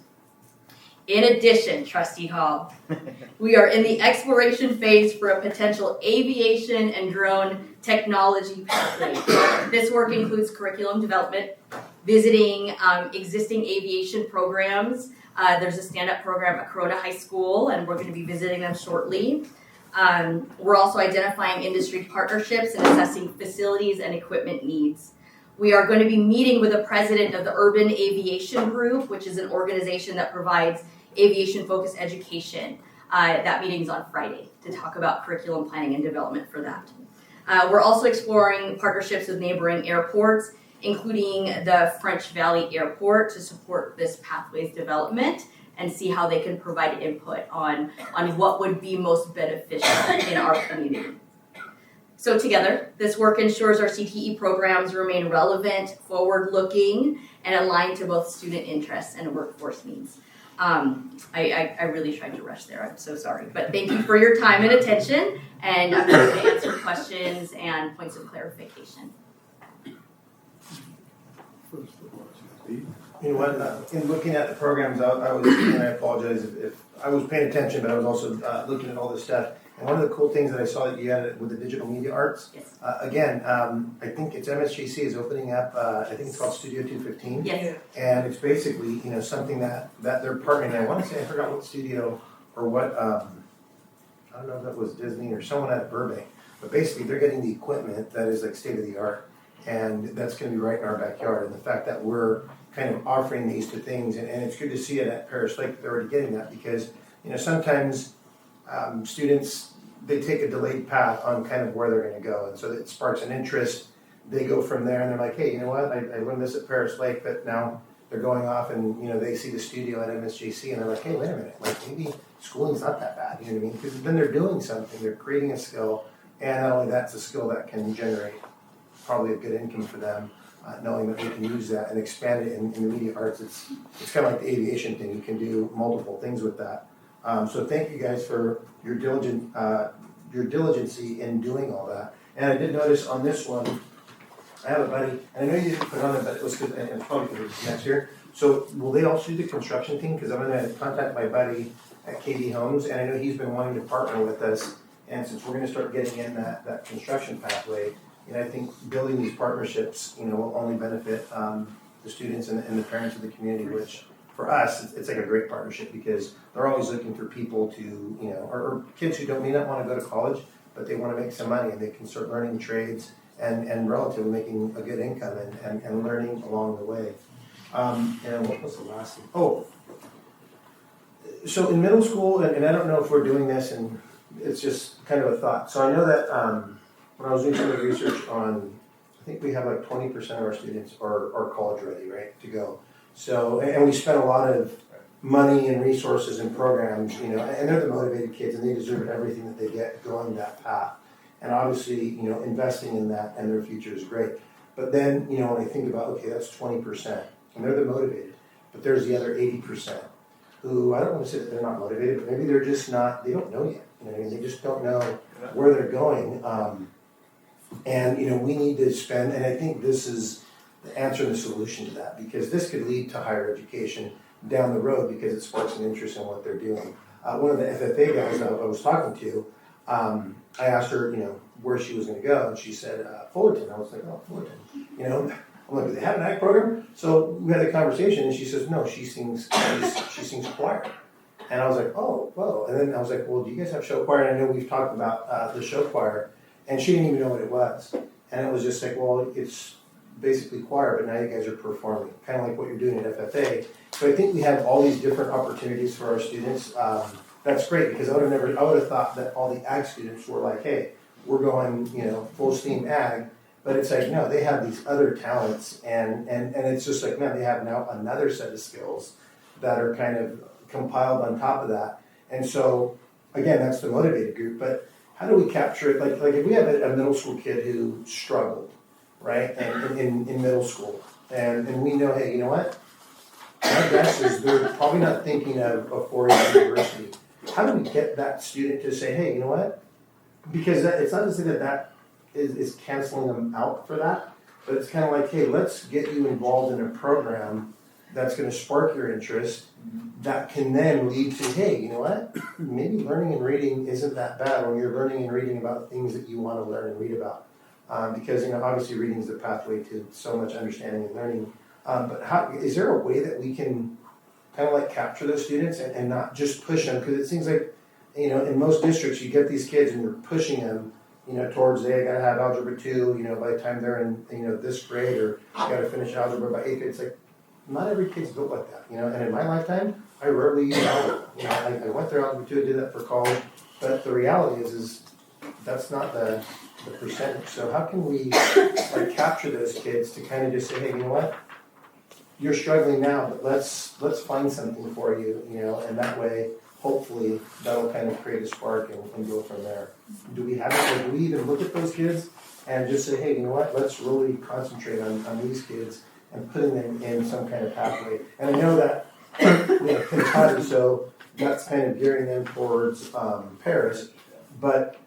In addition, Trustee Hall, we are in the exploration phase for a potential aviation and drone technology pathway. This work includes curriculum development, visiting existing aviation programs. There's a stand-up program at Corona High School, and we're going to be visiting them shortly. We're also identifying industry partnerships and assessing facilities and equipment needs. We are going to be meeting with the president of the Urban Aviation Group, which is an organization that provides aviation-focused education. That meeting's on Friday to talk about curriculum planning and development for that. We're also exploring partnerships with neighboring airports, including the French Valley Airport, to support this pathways development and see how they can provide input on what would be most beneficial in our community. So together, this work ensures our CTE programs remain relevant, forward-looking, and aligned to both student interests and workforce needs. I really tried to rush there, I'm so sorry. But thank you for your time and attention, and I'm here to answer questions and points of clarification. You know what, in looking at the programs, I was, and I apologize if I was paying attention, but I was also looking at all this stuff. And one of the cool things that I saw that you had with the digital media arts, yes. Again, I think it's MSJC is opening up, I think it's called Studio 215. Yes. And it's basically, something that they're partnering. I want to say, I forgot what studio or what, I don't know if that was Disney or someone at Burbank, but basically they're getting the equipment that is like state of the art. And that's going to be right in our backyard. And the fact that we're kind of offering these to things, and it's good to see it at Paris Lake, they're already getting that because, sometimes students, they take a delayed path on kind of where they're going to go. And so it sparks an interest. They go from there and they're like, hey, you know what, I learned this at Paris Lake, but now they're going off and, they see the studio at MSJC and they're like, hey, wait a minute, like maybe schooling's not that bad, you know what I mean? Because then they're doing something, they're creating a skill, and not only that's a skill that can generate probably a good income for them, knowing that they can use that and expand it in the media arts. It's kind of like the aviation thing. You can do multiple things with that. So thank you guys for your diligency in doing all that. And I did notice on this one, I have a buddy, and I know you didn't put it on it, but it was good, and it's probably because it's next year. So will they also do the construction thing? Because I'm going to contact my buddy at KD Homes, and I know he's been wanting to partner with us. And since we're going to start getting in that construction pathway, I think building these partnerships, will only benefit the students and the parents of the community, which for us, it's like a great partnership because they're always looking for people to, or kids who may not want to go to college, but they want to make some money and they can start learning trades and relatively making a good income and learning along the way. And what was the last thing? Oh, so in middle school, and I don't know if we're doing this, and it's just kind of a thought. So I know that when I was doing some of the research on, I think we have like 20% of our students are college ready, right, to go. So, and we spend a lot of money and resources and programs, and they're the motivated kids and they deserve everything that they get going that path. And obviously, investing in that and their future is great. But then, when I think about, okay, that's 20% and they're the motivated, but there's the other 80% who, I don't want to say that they're not motivated, but maybe they're just not, they don't know yet. They just don't know where they're going. And, we need to spend, and I think this is the answer and the solution to that, because this could lead to higher education down the road because it sparks an interest in what they're doing. One of the FFA guys I was talking to, I asked her, where she was going to go, and she said, Fullerton. I was like, oh, Fullerton. I'm like, do they have an ag program? So we had a conversation, and she says, no, she sings choir. And I was like, oh, whoa. And then I was like, well, do you guys have show choir? And I know we've talked about the show choir, and she didn't even know what it was. And it was just like, well, it's basically choir, but now you guys are performing, kind of like what you're doing at FFA. So I think we have all these different opportunities for our students. That's great, because I would have thought that all the ag students were like, hey, we're going, full steam ag. But it's like, no, they have these other talents, and it's just like, man, they have now another set of skills that are kind of compiled on top of that. And so, again, that's the motivated group. But how do we capture it? Like if we have a middle school kid who struggled, right, and in middle school, and we know, hey, you know what? My guess is they're probably not thinking of a four-year university. How do we get that student to say, hey, you know what? Because it's not to say that is canceling them out for that, but it's kind of like, hey, let's get you involved in a program that's going to spark your interest that can then lead to, hey, you know what? Maybe learning and reading isn't that bad when you're learning and reading about things that you want to learn and read about. Because, obviously reading is the pathway to so much understanding and learning. But is there a way that we can kind of like capture those students and not just push them? Because it seems like, in most districts you get these kids and you're pushing them, towards they got to have algebra 2, by the time they're in, this grade, or got to finish algebra by 8th grade. It's like, not every kid's built like that, and in my lifetime, I rarely used algebra. I went through algebra 2, I did that for college, but the reality is that's not the percentage. So how can we capture those kids to kind of just say, hey, you know what? You're struggling now, but let's find something for you, and that way, hopefully that'll kind of create a spark and go from there. Do we have it, or do we even look at those kids and just say, hey, you know what, let's really concentrate on these kids and putting them in some kind of pathway? And I know that we have Pintati, so that's kind of gearing them towards Paris, but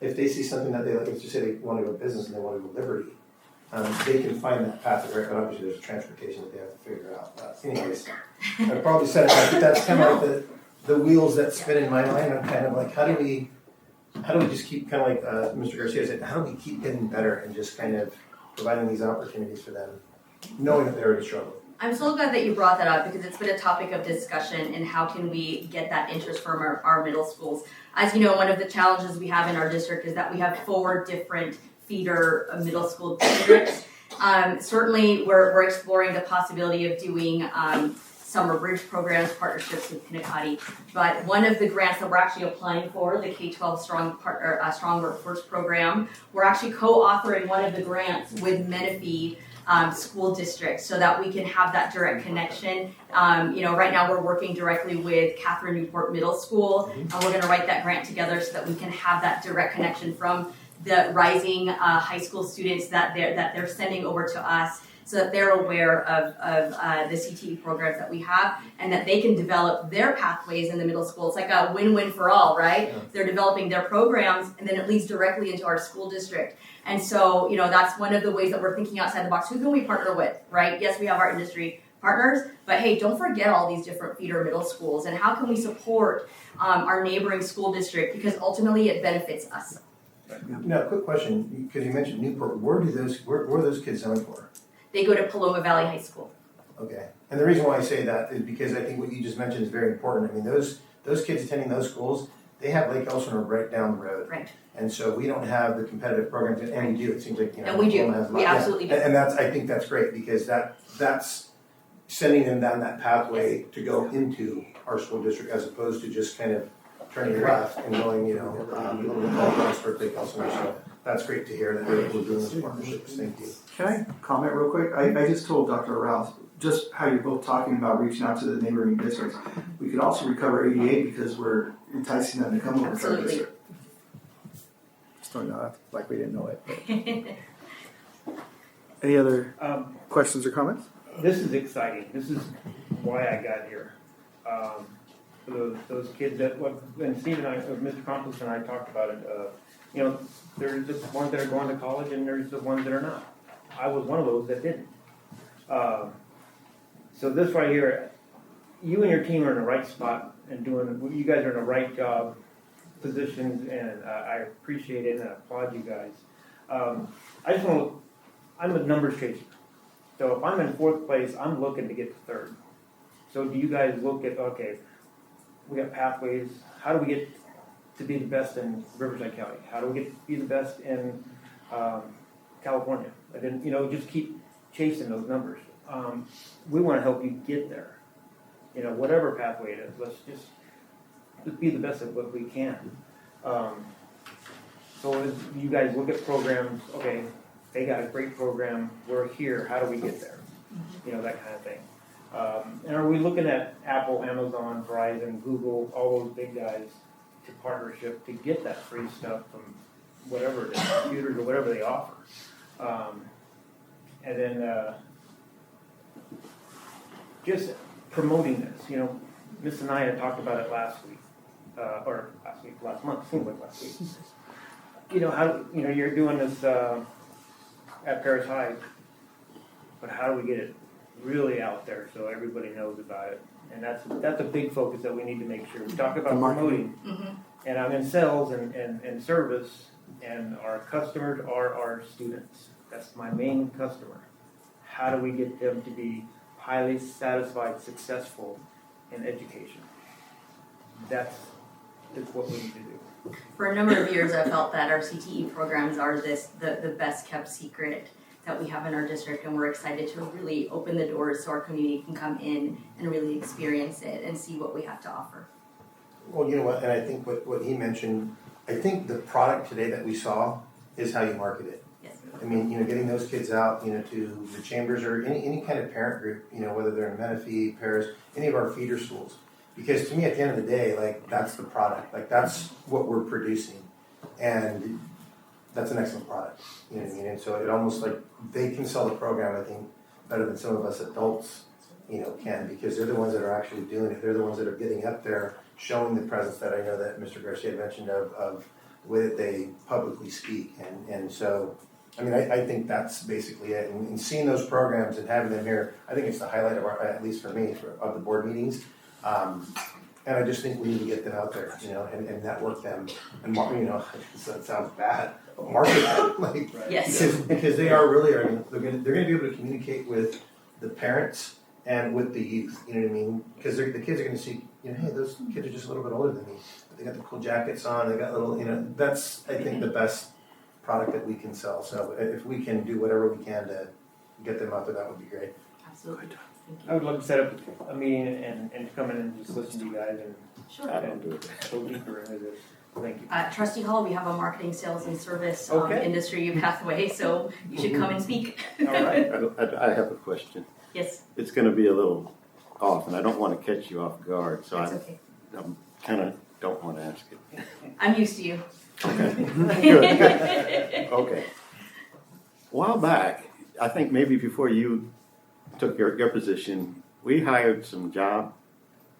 if they see something that they like, let's just say they want to go business and they want to go Liberty, they can find that pathway, right? But obviously there's transportation that they have to figure out. But anyways, I probably said it, but that's kind of like the wheels that spin in my mind. I'm kind of like, how do we just keep, kind of like Mr. Garcia said, how do we keep getting better and just kind of providing these opportunities for them, knowing that they're already struggling? I'm so glad that you brought that up because it's been a topic of discussion and how can we get that interest from our middle schools. As you know, one of the challenges we have in our district is that we have 4 different feeder middle school districts. Certainly we're exploring the possibility of doing summer bridge programs, partnerships with Pinacati. But one of the grants that we're actually applying for, the K-12 Strong Workforce Program, we're actually co-authoring one of the grants with Menifee school districts so that we can have that direct connection. Right now we're working directly with Catherine Newport Middle School, and we're going to write that grant together so that we can have that direct connection from the rising high school students that they're sending over to us, so that they're aware of the CTE programs that we have, and that they can develop their pathways in the middle school. It's like a win-win for all, right? Yeah. They're developing their programs, and then it leads directly into our school district. And so, that's one of the ways that we're thinking outside the box. Who can we partner with, right? Yes, we have our industry partners, but hey, don't forget all these different feeder middle schools, and how can we support our neighboring school district, because ultimately it benefits us. Now, quick question, because you mentioned Newport, where are those kids zoned for? They go to Paloma Valley High School. Okay, and the reason why I say that is because I think what you just mentioned is very important. I mean, those kids attending those schools, they have Lake Elsinore right down the road. Right. And so we don't have the competitive programs, and we do. It seems like, and we do. Has a lot. We absolutely do. And I think that's great, because that's sending them down that pathway to go into our school district, as opposed to just kind of turning left and going, a little bit more for Lake Elsinore. So that's great to hear that we're doing those partnerships. Thank you. Can I comment real quick? I just told Dr. Rouse just how you're both talking about reaching out to the neighboring districts. We could also recover 88 because we're enticing them to come over to our district. Just throwing that out like we didn't know it. Any other questions or comments? This is exciting. This is why I got here. Those kids that, when Steve and I, Mr. Campos and I talked about it, there's the ones that are going to college and there's the ones that are not. I was one of those that didn't. So this right here, you and your team are in the right spot and you guys are in the right job positions, and I appreciate it and I applaud you guys. I'm a numbers chaser. So if I'm in 4th place, I'm looking to get to 3rd. So do you guys look at, okay, we got pathways, how do we get to be the best in Riverside County? How do we get to be the best in California? And then, just keep chasing those numbers. We want to help you get there. Whatever pathway it is, let's just be the best at what we can. So as you guys look at programs, okay, they got a great program, we're here, how do we get there? That kind of thing. And are we looking at Apple, Amazon, Verizon, Google, all those big guys to partnership to get that free stuff from whatever it is, computers or whatever they offer? And then just promoting this. Miss and I had talked about it last month, seems like last week. How you're doing this at Paris High, but how do we get it really out there so everybody knows about it? And that's a big focus that we need to make sure. We talk about promoting, and I'm in sales and service, and our customers are our students. That's my main customer. How do we get them to be highly satisfied, successful in education? That's what we need to do. For a number of years, I felt that our CTE programs are the best kept secret that we have in our district, and we're excited to really open the doors so our community can come in and really experience it and see what we have to offer. Well, you know what, and I think what he mentioned, I think the product today that we saw is how you market it. Yes. I mean, getting those kids out, to the chambers or any kind of parent group, whether they're in Menifee, Paris, any of our feeder schools. Because to me, at the end of the day, like, that's the product. Like, that's what we're producing. And that's an excellent product. You know what I mean? And so it almost like they can sell the program, I think, better than some of us adults, can, because they're the ones that are actually doing it. They're the ones that are getting up there, showing the presence that I know that Mr. Garcia mentioned of the way that they publicly speak. And so, I mean, I think that's basically it. And seeing those programs and having them here, I think it's the highlight of our, at least for me, of the board meetings. And I just think we need to get them out there, and network them. And, it sounds bad, but market them. Like, yes. Because they are really, they're going to be able to communicate with the parents and with the youth, you know what I mean? Because the kids are going to see, hey, those kids are just a little bit older than me. But they got the cool jackets on, they got little, that's, I think, the best product that we can sell. So if we can do whatever we can to get them out there, that would be great. Absolutely. I would love to set up a meeting and to come in and just listen to you guys and go deeper into this. Thank you. Trustee Hall, we have a marketing, sales, and service Okay. industry pathway, so you should come and speak. All right. I have a question. Yes. It's going to be a little off, and I don't want to catch you off guard, so That's I okay. kind of don't want to ask it. I'm used to you. Okay. Good. Okay. A while back, I think maybe before you took your position, we hired some job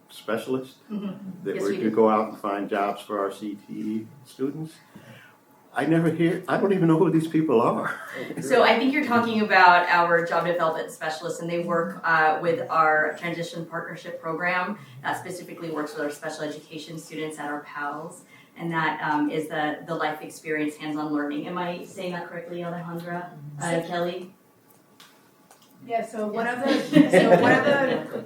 specialists that Yes, were we to did. go out and find jobs for our CTE students. I don't even know who these people are. So I think you're talking about our job development specialists, and they work with our transition partnership program that specifically works with our special education students at our PALS, and that is the life experience hands-on learning. Am I saying that correctly, Alejandra? Kelly? Yeah, so one of the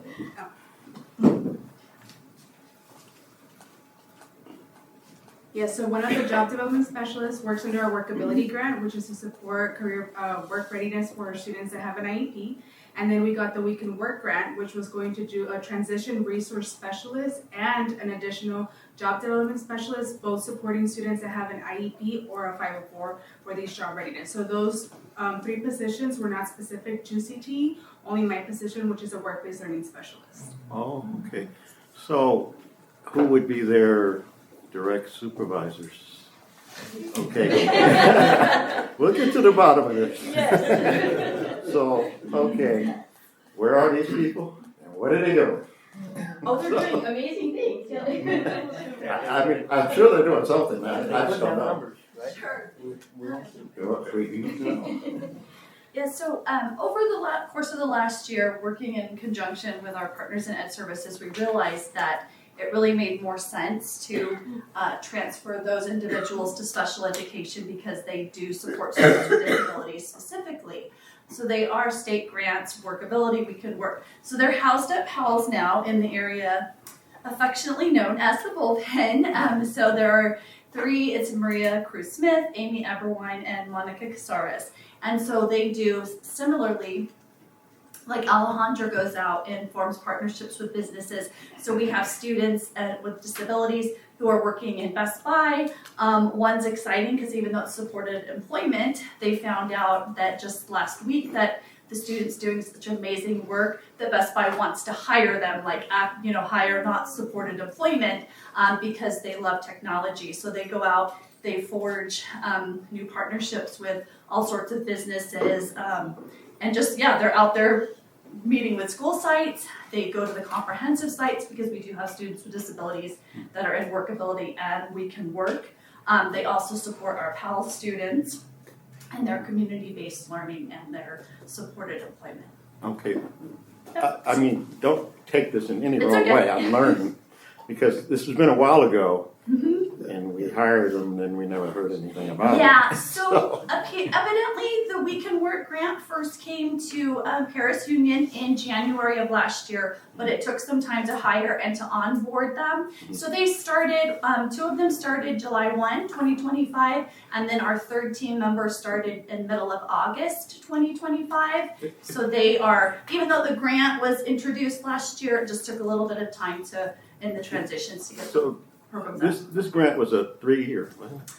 Yeah, so one of the job development specialists works under our workability grant, which is to support career work readiness for our students that have an IEP. And then we got the We Can Work grant, which was going to do a transition resource specialist and an additional job development specialist, both supporting students that have an IEP or a 504 for these job readiness. So those 3 positions were not specific to CTE, only my position, which is a work-based learning specialist. Oh, okay. So who would be their direct supervisors? Okay. We'll get to the bottom of this. So, okay. Where are these people? And what are they doing? Oh, they're doing amazing things, Kelly. I mean, I'm sure they're doing something. I just don't know. Sure. We need to know. Yeah, so over the course of the last year, working in conjunction with our partners in Ed Services, we realized that it really made more sense to transfer those individuals to special education because they do support students with disabilities specifically. So they are state grants, workability, we could work. So they're housed at PALS now in the area affectionately known as the Bullpen. So there are 3, it's Maria Cruz-Smith, Amy Eberwine, and Monica Casares. And so they do similarly, like Alejandra goes out and forms partnerships with businesses. So we have students with disabilities who are working in Best Buy. One's exciting because even though it's supported employment, they found out that just last week that the students doing such amazing work that Best Buy wants to hire them, like, hire not supported employment because they love technology. So they go out, they forge new partnerships with all sorts of businesses. And just, they're out there meeting with school sites. They go to the comprehensive sites because we do have students with disabilities that are in workability and we can work. They also support our PAL students and their community-based learning and their supported employment. Okay. I mean, don't take this in any It's wrong okay. way. I'm learning because this has been a while ago. And we hired them, and we never heard anything about it. Yeah, so evidently the We Can Work grant first came to Paris Union in January of last year, but it took some time to hire and to onboard them. So they started, 2 of them started July 1, 2025, and then our 3rd team member started in middle of August 2025. So they are, even though the grant was introduced last year, it just took a little bit of time in the transitions to get So this grant was a 3-year, wasn't it?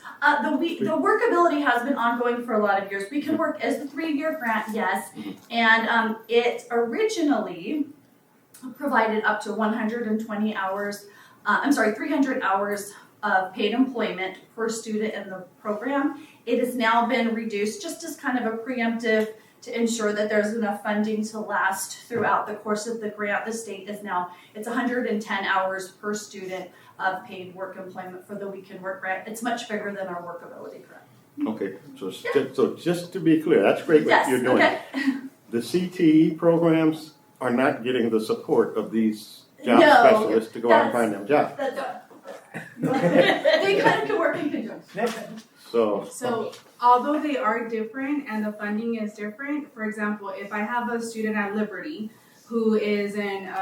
The workability has been ongoing for a lot of years. We Can Work is the 3-year grant, yes. And it originally provided up to 120 hours, 300 hours of paid employment per student in the program. It has now been reduced just as kind of a preemptive to ensure that there's enough funding to last throughout the course of the grant. The state is now, it's 110 hours per student of paid work employment for the weekend work grant. It's much bigger than our workability grant. Okay, so just to be clear, that's great what Yes, you're doing. okay. The CTE programs are not getting the support of these job No, specialists to go out and find them jobs. They kind of can work in conjunction. So although they are different and the funding is different, for example, if I have a student at Liberty who is in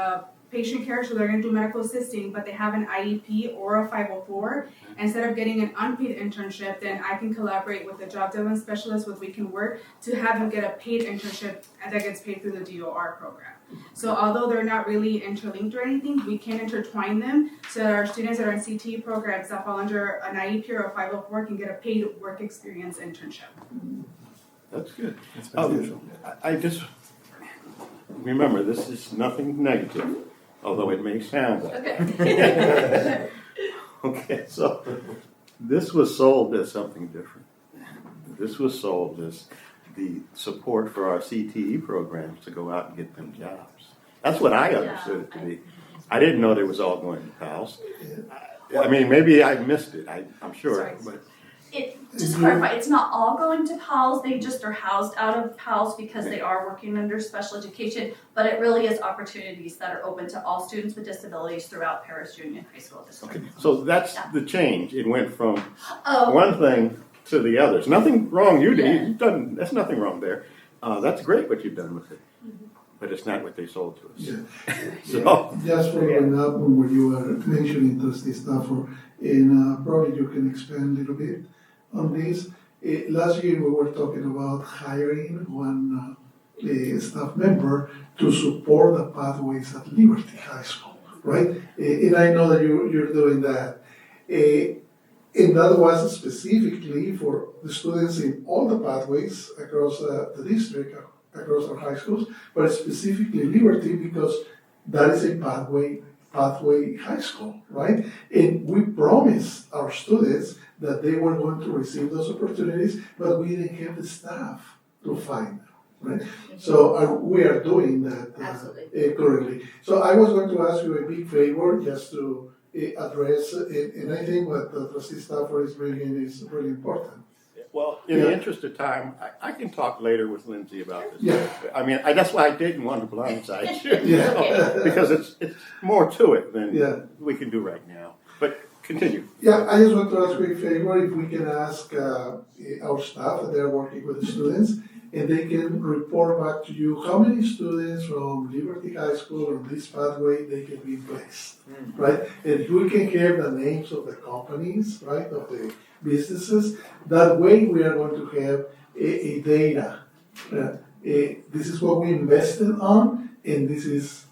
patient care, so they're going to do medical assisting, but they have an IEP or a 504, instead of getting an unpaid internship, then I can collaborate with the job development specialist with We Can Work to have them get a paid internship that gets paid through the DOR program. So although they're not really interlinked or anything, we can intertwine them so that our students that are in CTE programs that fall under an IEP or a 504 can get a paid work experience internship. That's good. That's beneficial. I just, remember, this is nothing negative, although it may sound like it. Okay, so this was sold as something different. This was sold as the support for our CTE programs to go out and get them jobs. That's what I understood it to be. I didn't know they was all going to PALS. I mean, maybe I missed it, I'm sure. But Just to clarify, it's not all going to PALS, they just are housed out of PALS because they are working under special education, but it really is opportunities that are open to all students with disabilities throughout Paris Junior High School District. okay, so that's the change. It went from Oh. one thing to the others. Nothing wrong, you've done, there's nothing wrong there. That's great what you've done with it, but it's not what they sold to us. So, Just following up on what you were mentioning, Trustee Stafford, and probably you can expand a little bit on this. Last year we were talking about hiring one staff member to support the pathways at Liberty High School, right? And I know that you're doing that. And that was specifically for the students in all the pathways across the district, across our high schools, but specifically Liberty because that is a pathway high school, right? And we promised our students that they were going to receive those opportunities, but we didn't have the staff to find them, right? So we are doing that currently. So I was going to ask you a big favor just to address, and I think what Trustee Stafford is bringing is really important. well, in the interest of time, I can talk later with Lindsay about this. Yeah. I mean, that's why I didn't want to blindside you, Yeah. because it's more to it than we can do right now. But continue. Yeah, I just want to ask you a favor, if we can ask our staff that they're working with the students, and they can report back to you how many students from Liberty High School on this pathway they can be placed, right? And we can have the names of the companies, right, of the businesses. That way we are going to have a data. This is what we invested on, and these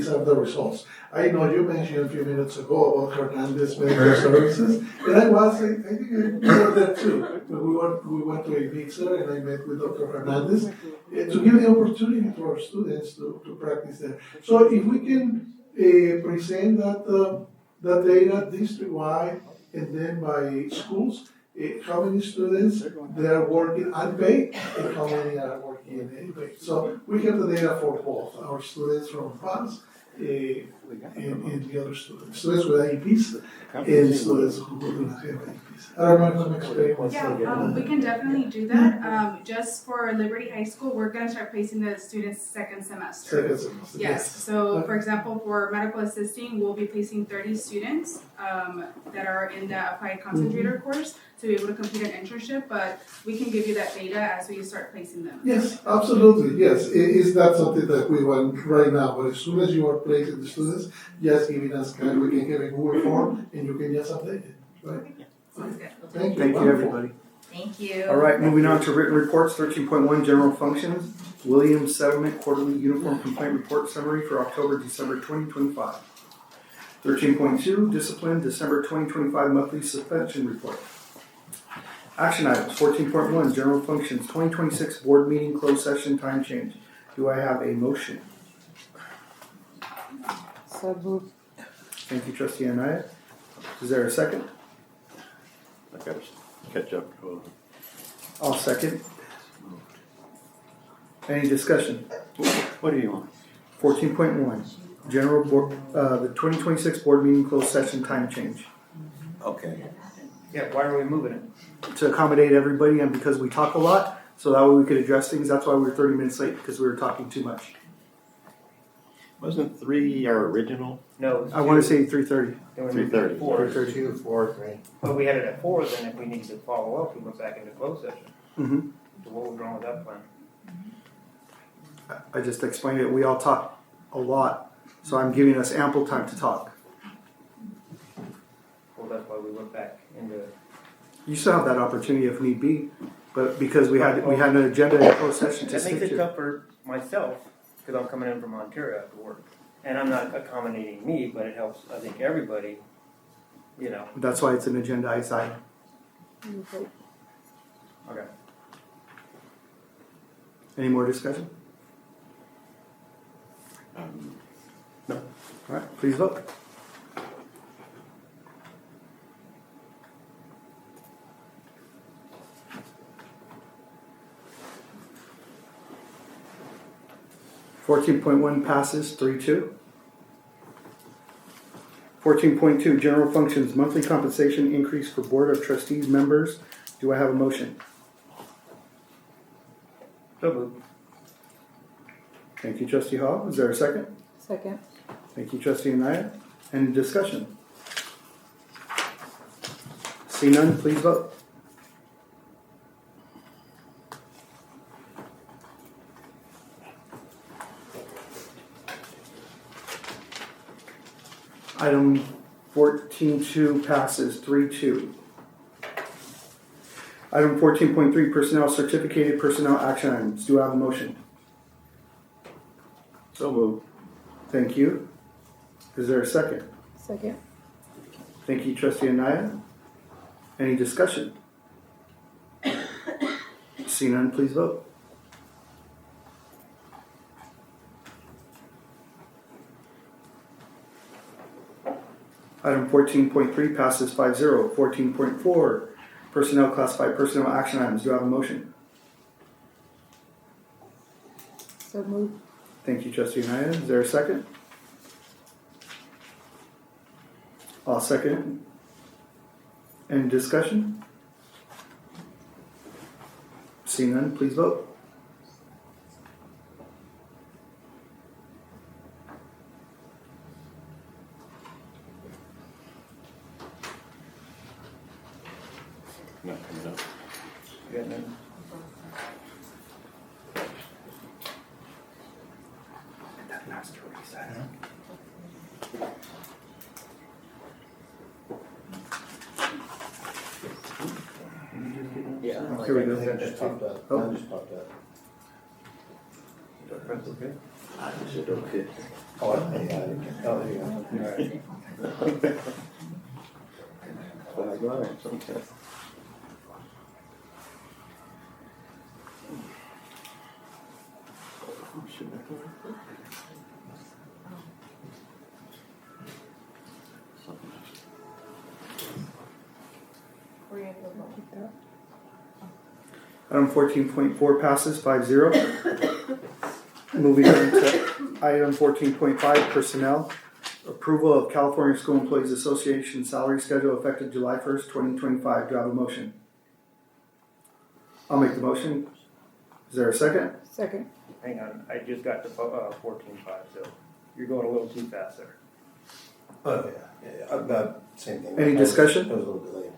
are the results. I know you mentioned a few minutes ago about Hernandez Medical Services, and I think I heard that too. We went to a mixer and I met with Dr. Hernandez to give the opportunity for our students to practice there. So if we can present that data district-wide and then by schools, how many students they are working unpaid and how many are working paid. So we have the data for both our students from PALS and the other students with IEPs and students who do not have IEPs. I don't know if I'm explaining what's We can definitely do that. Just for Liberty High School, we're going to start placing the students second semester. Second semester, Yes. So, for example, for medical assisting, we'll be placing 30 students that are in the applied concentrator course to be able to complete an internship. But we can give you that data as we start placing them. Yes, absolutely. Yes, it's not something that we want right now. But as soon as you are placing the students, just giving us we can have a Google form and you can just update it, right? Sounds good. Thank you. Thank you, everybody. Thank you. All right, moving on to written reports, 13.1, general functions. Williams Settlement Quarterly Uniform Complaint Report Summary for October, December 2025. 13.2, Discipline, December 2025 Monthly Suspension Report. Action items, 14.1, general functions, 2026 board meeting closed session time change. Do I have a motion? So moved. Thank you, trustee Anaya. Is there a second? I gotta catch up. I'll second. Any discussion? What do you want? 14.1, general board, the 2026 board meeting closed session time change. Okay. Yeah, why are we moving it? To accommodate everybody and because we talk a lot, so that way we could address things. That's why we were 30 minutes late, because we were talking too much. Wasn't 3 our original? No, it was I want to 2. say 3:30. Then we moved it 3:30. to 4. 3:30. 4, 3. But we had it at 4, then if we needed to follow up, we went back into closed session. Mm-hmm. So what was wrong with that plan? I just explained it. We all talk a lot, so I'm giving us ample time to talk. Well, that's why we went back into. You still have that opportunity if need be, but because we had an agenda in closed session to That stick makes it to. tough for myself, because I'm coming in from Ontario after work. And I'm not accommodating me, but it helps, I think, everybody, you know. That's why it's an agendized item. Okay. Any more discussion? No. All right, please vote. (14.1) passes 3-2. 14.2 general functions monthly compensation increase for board of trustees members. Do I have a motion? So moved. Thank you, trustee Hall. Is there a second? Second. Thank you, trustee Anaya. Any discussion? See none, please vote. Item 14.2 passes 3-2. Item 14.3 personnel certificated personnel action items. Do I have a motion? So moved. Thank you. Is there a second? Second. Thank you, trustee Anaya. Any discussion? See none, please vote. Item 14.3 passes 5-0. 14.4 personnel classified personnel action items. Do I have a motion? So moved. Thank you, trustee Anaya. Is there a second? I'll second it. Any discussion? Seeing none, please vote. Not coming up. Yeah, then. That master reset. Yeah. Here we go. That just popped up. Oh. That just popped up. That's okay. I said okay. Oh, yeah, oh, there you go. All right. But I got it. Okay. Should I go like that? Something else. Item 14.4 passes 5-0. Moving on to item 14.5 personnel. Approval of California School Employees Association salary schedule effective July 1st, 2025. Do I have a motion? I'll make the motion. Is there a second? Second. Hang on, I just got to 14.5, so you're going a little too fast there. Oh, yeah, about same thing. Any discussion? That was a little delayed.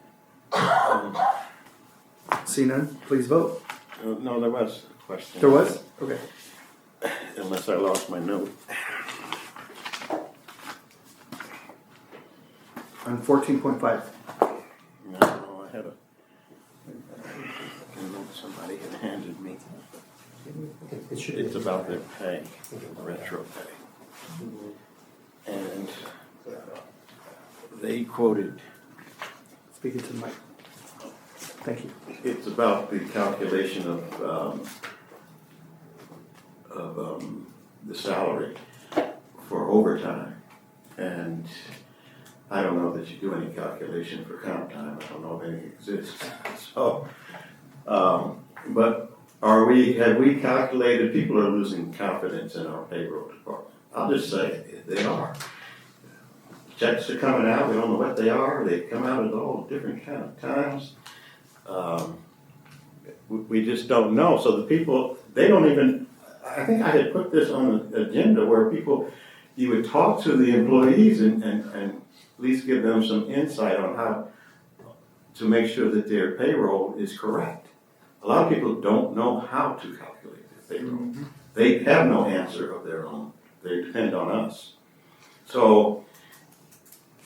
See none, please vote. No, there was a question. There was? Okay. Unless I lost my note. On 14.5. No, I had a note somebody had handed me. It's about their pay, retro pay. And they quoted. Speaking to the mic. Thank you. It's about the calculation of the salary for overtime. And I don't know that you do any calculation for comp time. I don't know if any exists. So, but have we calculated, people are losing confidence in our payroll department. I'll just say it, they are. Checks are coming out, we don't know what they are, they come out at all different kind of times. We just don't know. So the people, they don't even, I think I had put this on the agenda where you would talk to the employees and at least give them some insight on how to make sure that their payroll is correct. A lot of people don't know how to calculate their payroll. Mm-hmm. They have no answer of their own. They depend on us. So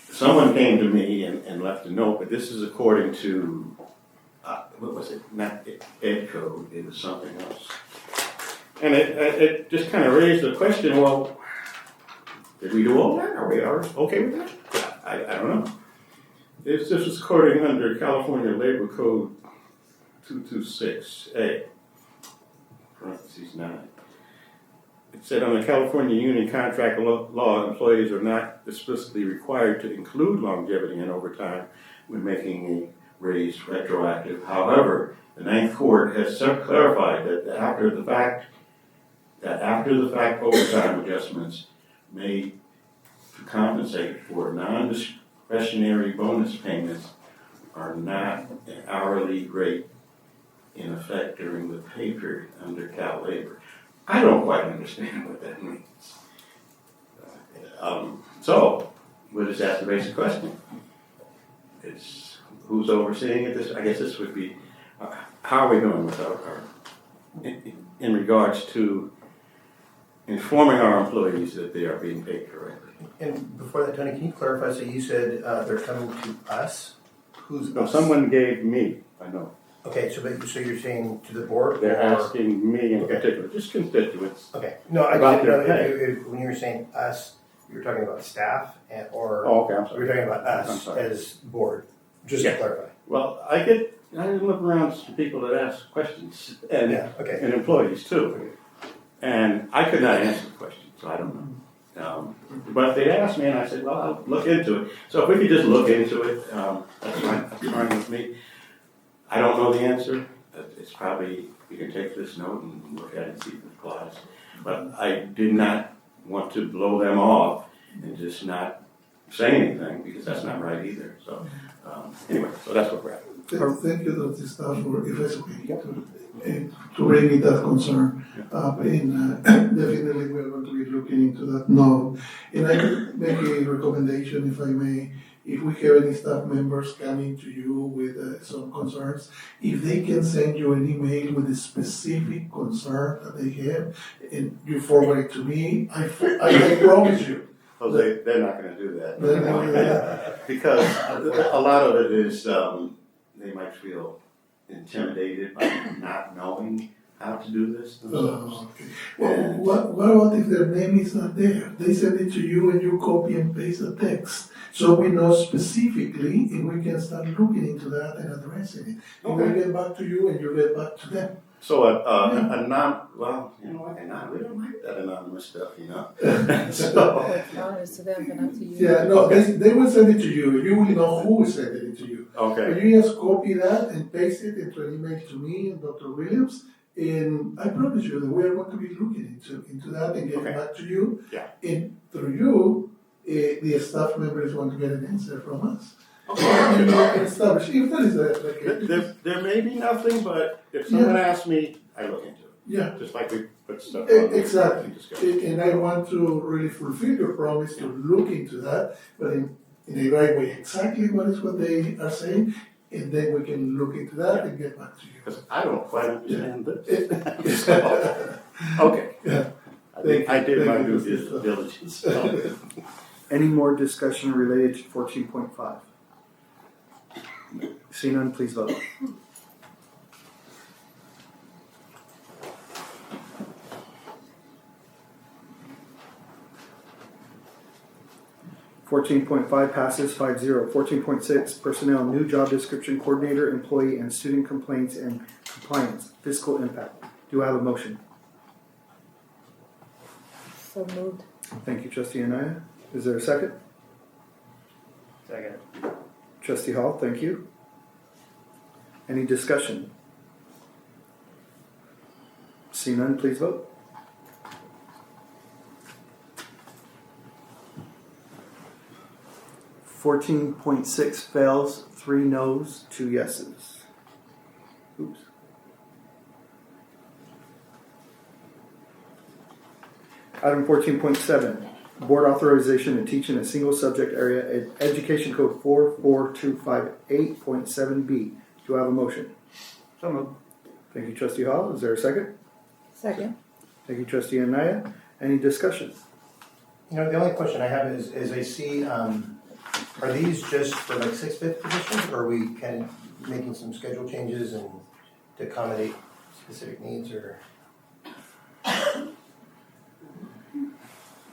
someone came to me and left a note, but this is according to, what was it? Not Ed Code, it was something else. And it just kind of raised the question, well, did we do all that? Are we okay with that? I don't know. This was according under California Labor Code 226A, parentheses 9. It said on the California Union Contract Law, employees are not explicitly required to include longevity and overtime when making a raise retroactive. However, the Ninth Court has clarified that after the fact overtime adjustments made to compensate for non-discretionary bonus payments are not an hourly rate in effect during the pay period under Cal Labor. I don't quite understand what that means. So we'll just ask the basic question. It's who's overseeing it? I guess this would be, how are we doing with our in regards to informing our employees that they are being paid correctly? And before that, Tony, can you clarify? So you said they're coming to us? Who's us? Someone gave me a note. Okay, so you're saying to the board? They're asking me in particular, just constituents. Okay. No, I about didn't their know when you were saying us, you were talking about staff or okay, I'm sorry. you were talking about us as board. Just to clarify. Well, I look around to people that ask questions and employees too. Okay. And I could not answer the question, so I don't know. But they asked me and I said, well, I'll look into it. So if we could just look into it, that's fine with me. I don't know the answer. It's probably, you can take this note and look at it and see if it applies. But I did not want to blow them off and just not say anything because that's not right either. So anyway, so that's what we're at. Thank you, Dr. Staff, for if it's okay to bring me that concern up. And definitely we're going to be looking into that note. And I could make a recommendation, if I may. If we have any staff members coming to you with some concerns, if they can send you an email with a specific concern that they have, and you forward it to me, I promise you. Oh, they're not going to do that. Because a lot of it is they might feel intimidated by not knowing how to do this themselves. Okay. Well, what about if their name is not there? They send it to you and you copy and paste the text. So we know specifically and we can start looking into that and addressing it. And we get back to you and you get back to them. So we don't like that anonymous stuff, you know. It's to them, but not to you. Yeah, no, they will send it to you. You will know who sent it to you. Okay. And you just copy that and paste it into an email to me and Dr. Williams. And I promise you that we are going to be looking into that and getting back to you. Yeah. And through you, the staff member is going to get an answer from us. Okay. And we can establish if there is a there may be nothing, but if someone asks me, I look into it. Yeah. Just like we put stuff on. Exactly. And I want to really fulfill your promise to look into that, but in the right way, exactly what they are saying, and then we can look into that and get back to you. Because I don't quite understand this. Okay. Yeah. I did my due diligence. Any more discussion related to 14.5? Seeing none, please vote. (14.5) passes 5-0. 14.6 personnel, new job description, coordinator, employee, and student complaints and compliance, fiscal impact. Do I have a motion? So moved. Thank you, Trustee Anaya. Is there a second? Second. Trustee Hall, thank you. Any discussion? See none, please vote. .6 fails, 3 noes, 2 yeses. Oops. Item 14.7, board authorization to teach in a single subject area at Education Code 44258.7B. Do I have a motion? So moved. Thank you, Trustee Hall. Is there a second? Second. Thank you, Trustee Anaya. Any discussion? You know, the only question I have is I see, are these just for like 6/5 positions, or are we kind of making some schedule changes and to accommodate specific needs, or?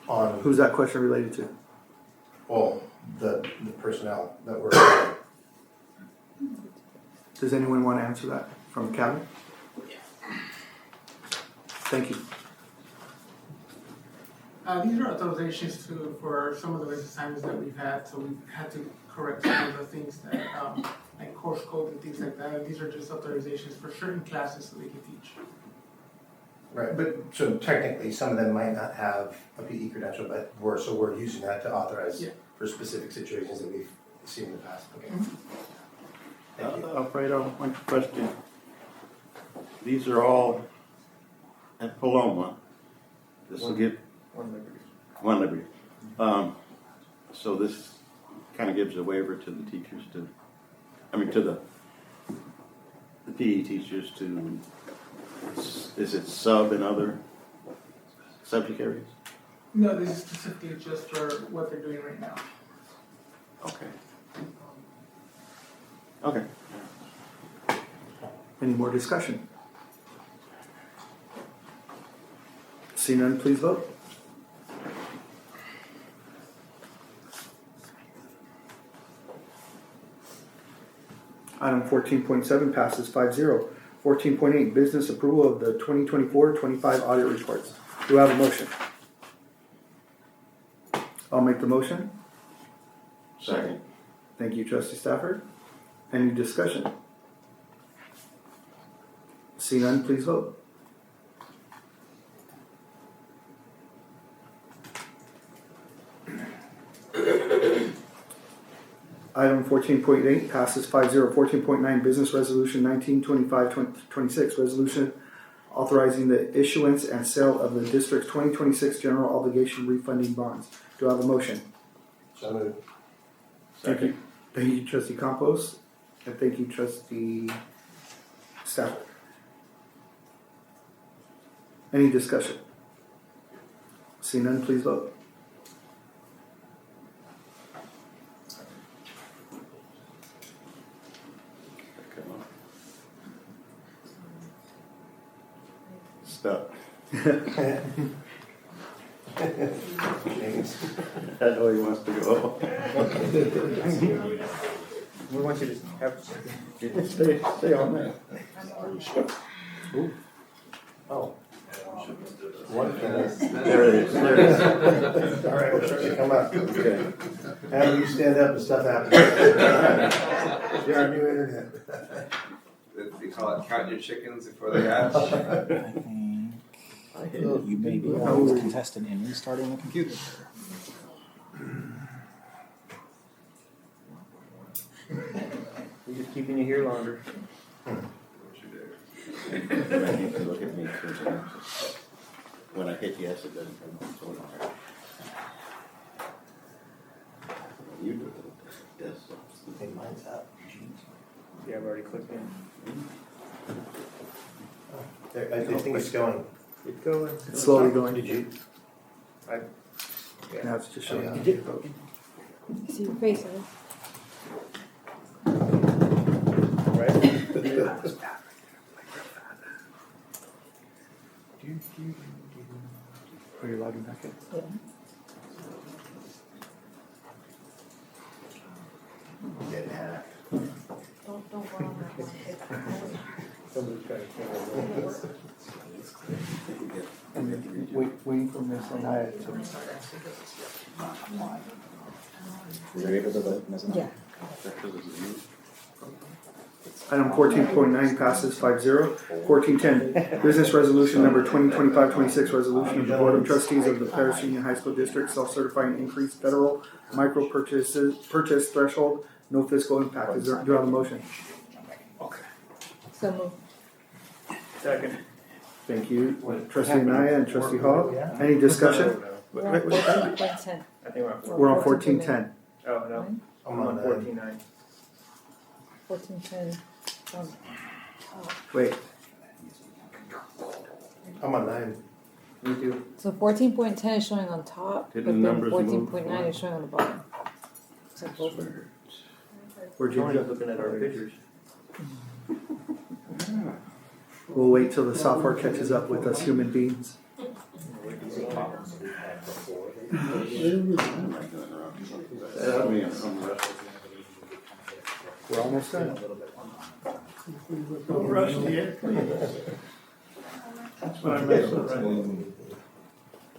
On, Who's that question related to? well, the personnel that were. Does anyone want to answer that from the cabinet? Thank you. These are authorizations for some of the assignments that we've had, so we've had to correct some of the things that, like course code and things like that. And these are just authorizations for certain classes so they can teach. Right, but so technically, some of them might not have a PE credential, but we're using that to authorize for specific situations that we've seen in the past. Okay. Thank you. Alfredo, one question. These are all at Paloma. This will give one liberty. So this kind of gives a waiver to the teachers to the PE teachers to, is it sub in other subject areas? No, this is specifically just for what they're doing right now. Okay. Okay. Any more discussion? See none, please vote. Item 14.7 passes 5-0. 14.8, business approval of the 2024-25 audit reports. Do I have a motion? I'll make the motion. Second. Thank you, Trustee Stafford. Any discussion? See none, please vote. Item 14.8 passes 5-0. 14.9, business resolution 1925-26, resolution authorizing the issuance and sale of the district's 2026 general obligation refunding bonds. Do I have a motion? So moved. Thank you. Thank you, Trustee Campos, and thank you, Trustee Stafford. Any discussion? See none, please vote. Stuck. James. I know he wants to go. We want you to have. Stay on that. Ooh. Oh. One can. There it is. There it is. All right, we're starting to come up. Okay. How do you stand up and stuff happens? You're our new internet. They call it count your chickens before they hatch. You may be one of those contestant in restarting the computer. We're just keeping you here longer. Look at me. When I hit yes, it doesn't come on. So you do it. Yes. I think mine's up. Yeah, I've already clicked in. There, I think it's going. It's going. It's slowly going. Did you? Now it's just showing. Did you vote? I see your face, Evan. Right? Are you logging back in? Yeah. Get hacked. Don't go on that one. Somebody's got a camera. And then waiting for Ms. Anaya to. Ready for the vote, Ms. Yeah. Item 14.9 passes 5-0. 14.10, business resolution number 2025-26, resolution of the Board of Trustees of the Paris Union High School District self-certifying increased federal micro purchase threshold, no fiscal impact. Do I have a motion? So moved. Second. Thank you, Trustee Anaya and Trustee Hall. Any discussion? We're on 14.10. I think We're on 14.10. Oh, no. I'm on 14.9. 14.10. Wait, I'm on 9. Me too. So 14.10 is showing on top, Did but the then numbers move 14.9 is showing on the bottom. So both of them. where'd you Only go? looking at our pictures. We'll wait till the software catches up with us human beings. We're almost done. Don't rush yet, please. That's what I messed with right.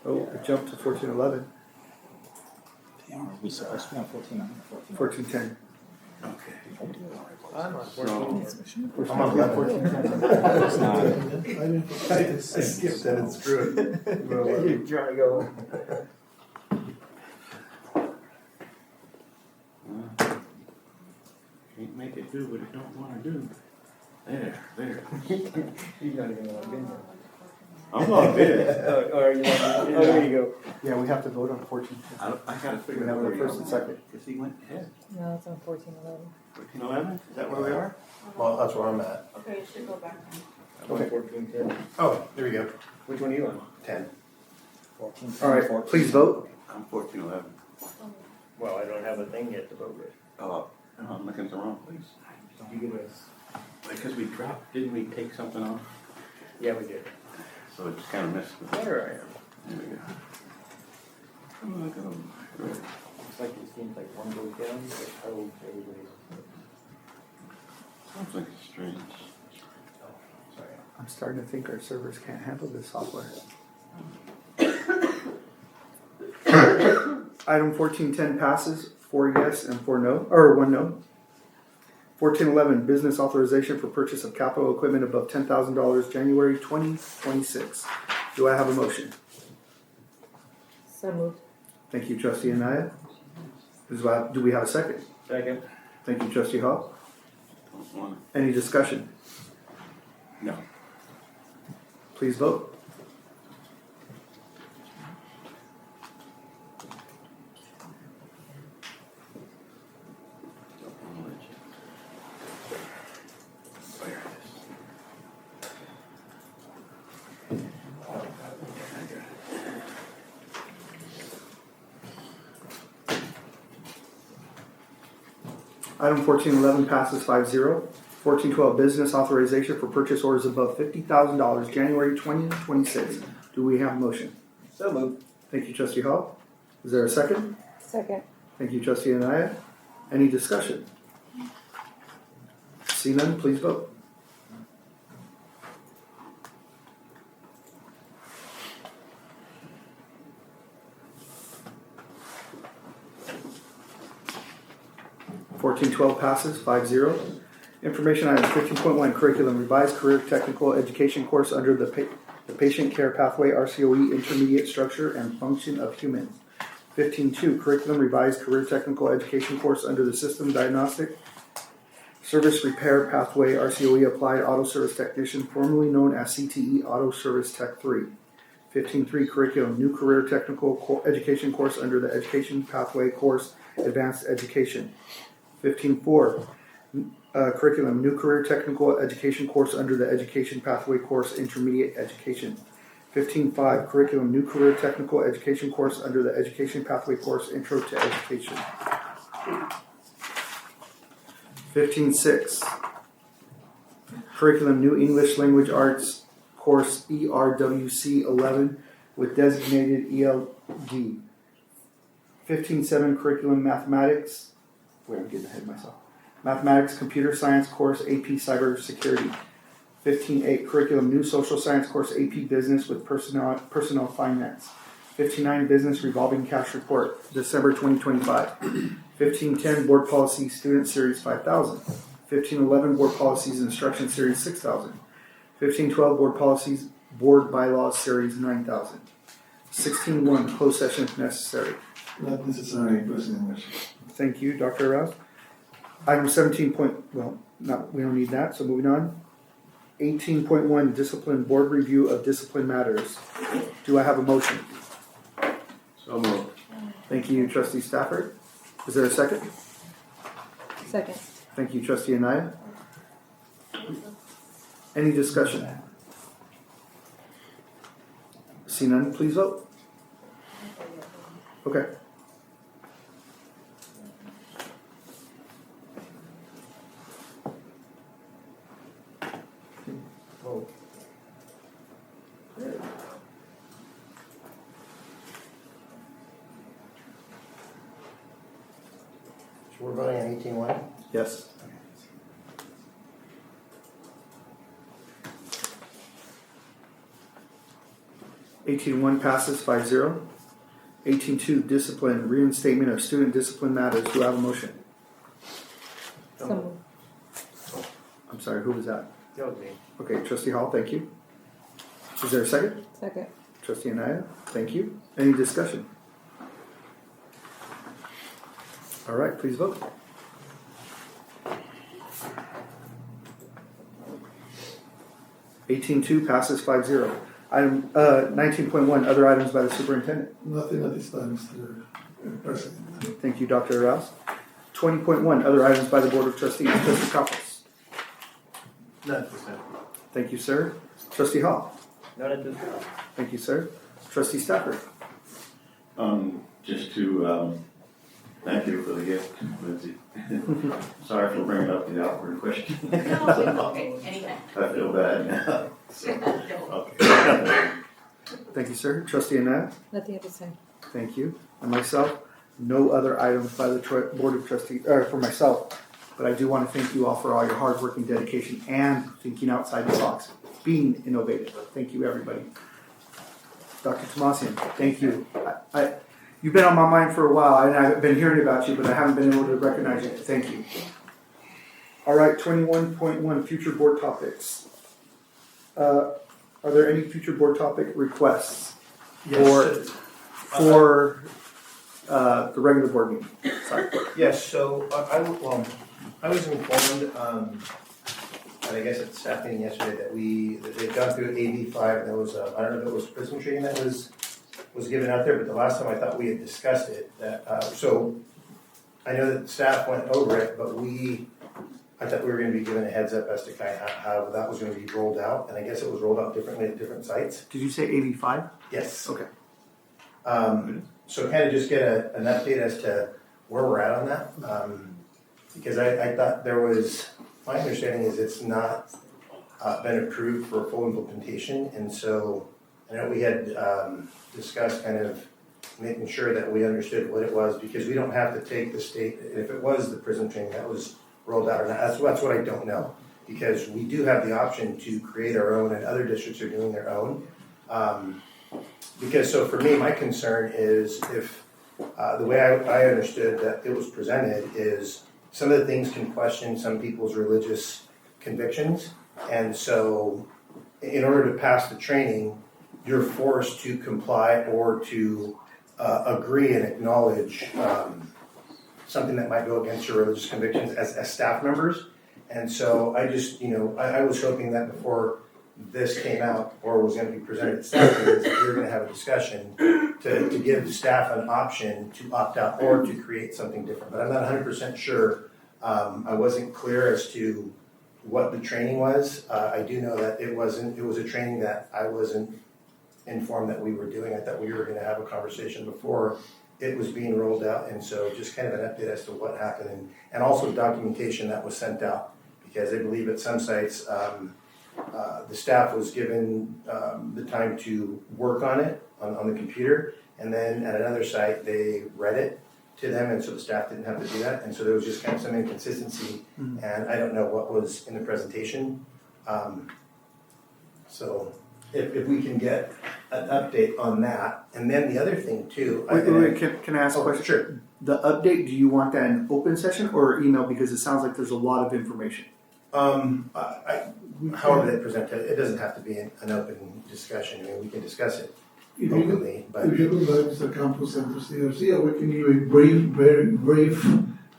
Oh, it jumped to 14.11. Are we supposed to be on 14? 14.10. Okay. I'm on So, 14. I'm on 11. It's not. I skipped that and screwed it. You're trying to go. Can't make it do what it don't wanna do. There. You're not even logged in. I'm logged in. Oh, are you logged in? Oh, there you go. Yeah, we have to vote on 14.10. I gotta We figure have out the where first he and second. Cause he went ahead. No, it's on 14.11. 14.11, is that where we are? Well, that's where I'm at. Okay, you should go back. I'm on 14.10. Oh, there we go. Which one are you on? 10. 14. All right, please vote. I'm 14.11. Well, I don't have a thing yet to vote with. Oh, no, I'm looking at the wrong place. Did you get us? Because we dropped, didn't we take something off? Yeah, we did. So it just kinda missed me. There I am. There we go. Oh, I got 'em. Right. It's like it seems like one goes down, but oh, everybody's. Sounds like it's strange. Sorry. I'm starting to think our servers can't handle this software. Item 14.10 passes, 4 yes and 4 no, or 1 no. 14.11, business authorization for purchase of capital equipment above $10,000, January 2026. Do I have a motion? So moved. Thank you, Trustee Anaya. Do we have a second? Second. Thank you, Trustee Hall. Don't want Any discussion? it. No. Please vote. There it is. Item 14.11 passes 5-0. 14.12, business authorization for purchase orders above $50,000, January 2026. Do we have a motion? So moved. Thank you, Trustee Hall. Is there a second? Second. Thank you, Trustee Anaya. Any discussion? See none, please vote. (1412) passes 5-0. Information item 15.1, curriculum, revised career technical education course under the patient care pathway RCOE intermediate structure and function of humans. 15.2, curriculum, revised career technical education course under the system diagnostic service repair pathway RCOE applied auto service technician, formerly known as CTE Auto Service Tech 3. 15.3, curriculum, new career technical education course under the education pathway course advanced education. 15.4, curriculum, new career technical education course under the education pathway course intermediate education. 15.5, curriculum, new career technical education course under the education pathway course intro to education. 15.6, curriculum, new English language arts course ERWC 11 with designated ELD. 15.7, curriculum, mathematics. Wait, I'm getting ahead of myself. Mathematics, computer science course, AP cybersecurity. 15.8 curriculum new social science course AP business with personnel finance. 15.9 business revolving cash report December 2025. 15.10 board policy student series 5,000. 15.11 board policies instruction series 6,000. 15.12 board policies board bylaws series 9,000. 16.1 closed session if necessary. Not necessary, President Garcia. Thank you, Dr. Rouse. Item 17. We don't need that, so moving on. 18.1 discipline board review of discipline matters. Do I have a motion? So moved. Thank you, Trustee Stafford. Is there a second? Second. Thank you, Trustee Anaya. Any discussion? See none, please vote. Okay. So we're voting on 18-1? Yes. Okay. 18.1 passes 5-0. 18.2 discipline reinstatement of student discipline matters. Do I have a motion? I'm sorry, who was that? That was me. Okay, Trustee Hall, thank you. Is there a second? Second. Trustee Anaya, thank you. Any discussion? All right, please vote. (18.2) passes 5-0. Item 19.1 other items by the superintendent. Nothing at this time, Mr. President. Thank you, Dr. Rouse. 20.1 other items by the Board of Trustees. Trustee Coppels. None at this time. Thank you, sir. Trustee Hall. None at this time. Thank you, sir. Trustee Stafford. Just to thank you for the gift, Lindsay. Sorry for bringing up the awkward question. No, okay, anytime. I feel bad now. So, okay. Thank you, sir. Trustee Annette. Nothing at this time. Thank you. And myself, no other items by the Board of Trustees, for myself. But I do want to thank you all for all your hard work and dedication and thinking outside the box, being innovative. Thank you, everybody. Dr. Tomasian, thank you. You've been on my mind for a while, and I've been hearing about you, but I haven't been able to recognize you. Thank you. All right, 21.1 future board topics. Are there any future board topic requests for the regular board meeting? Sorry. Yes, so I was informed, and I guess at the staff meeting yesterday that they've gone through AB5 and there was I don't know if it was prison training that was given out there, but the last time I thought we had discussed it, so I know that the staff went over it, but I thought we were going to be given a heads up as to kind of how that was going to be rolled out, and I guess it was rolled out differently at different sites. Did you say 85? Yes. Okay. So kind of just get an update as to where we're at on that, because I thought there was, my understanding is it's not been approved for full implementation, and so I know we had discussed kind of making sure that we understood what it was, because we don't have to take the state, if it was the prison training that was rolled out or not, that's what I don't know, because we do have the option to create our own, and other districts are doing their own. Because so for me, my concern is if the way I understood that it was presented is some of the things can question some people's religious convictions, and so in order to pass the training, you're forced to comply or to agree and acknowledge something that might go against your religious convictions as staff members. And so I just, I was hoping that before this came out or was going to be presented at staff meetings, that we were going to have a discussion to give the staff an option to opt out or to create something different. But I'm not 100% sure. I wasn't clear as to what the training was. I do know that it was a training that I wasn't informed that we were doing. I thought we were going to have a conversation before it was being rolled out, and so just kind of an update as to what happened, and also documentation that was sent out, because I believe at some sites the staff was given the time to work on it on the computer, and then at another site they read it to them, and so the staff didn't have to do that, and so there was just kind of some inconsistency, and I don't know what was in the presentation. So if we can get an update on that, and then the other thing too. Wait, can I ask a question? Sure. The update, do you want that in open session or email? Because it sounds like there's a lot of information. However they present it, it doesn't have to be an open discussion. I mean, we can discuss it openly, but. If you would like Mr. Campos and Trustee Garcia, we can give a very brief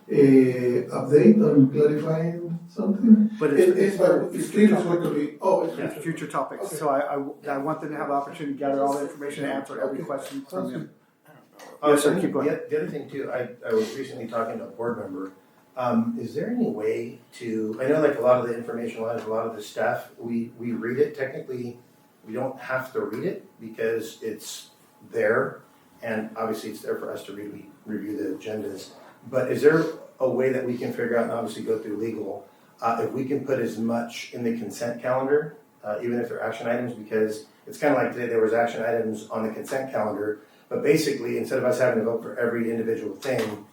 update on clarifying something. But it's still going to be, it's future topics. Okay. So I want them to have the opportunity to gather all the information and answer every question from you. Yes, sir, keep going. The other thing too, I was recently talking to a board member. Is there any way to, I know like a lot of the information lines, a lot of the stuff, we read it technically, we don't have to read it because it's there, and obviously it's there for us to read, we review the agendas. But is there a way that we can figure out, and obviously go through legal, if we can put as much in the consent calendar, even if they're action items, because it's kind of like today there was action items on the consent calendar, but basically instead of us having to vote for every individual thing,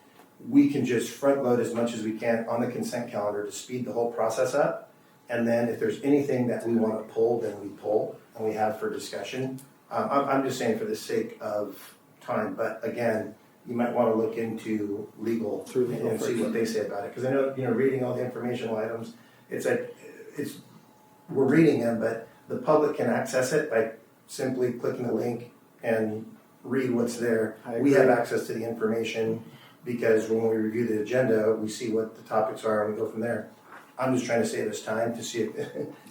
we can just front load as much as we can on the consent calendar to speed the whole process up. And then if there's anything that we want to pull, then we pull and we have for discussion. I'm just saying for the sake of time, but again, you might want to look into legal and see what they say about it. Because I know, reading all the informational items, it's like, we're reading them, but the public can access it by simply clicking the link and read what's there. We have access to the information because when we review the agenda, we see what the topics are and we go from there. I'm just trying to save us time to see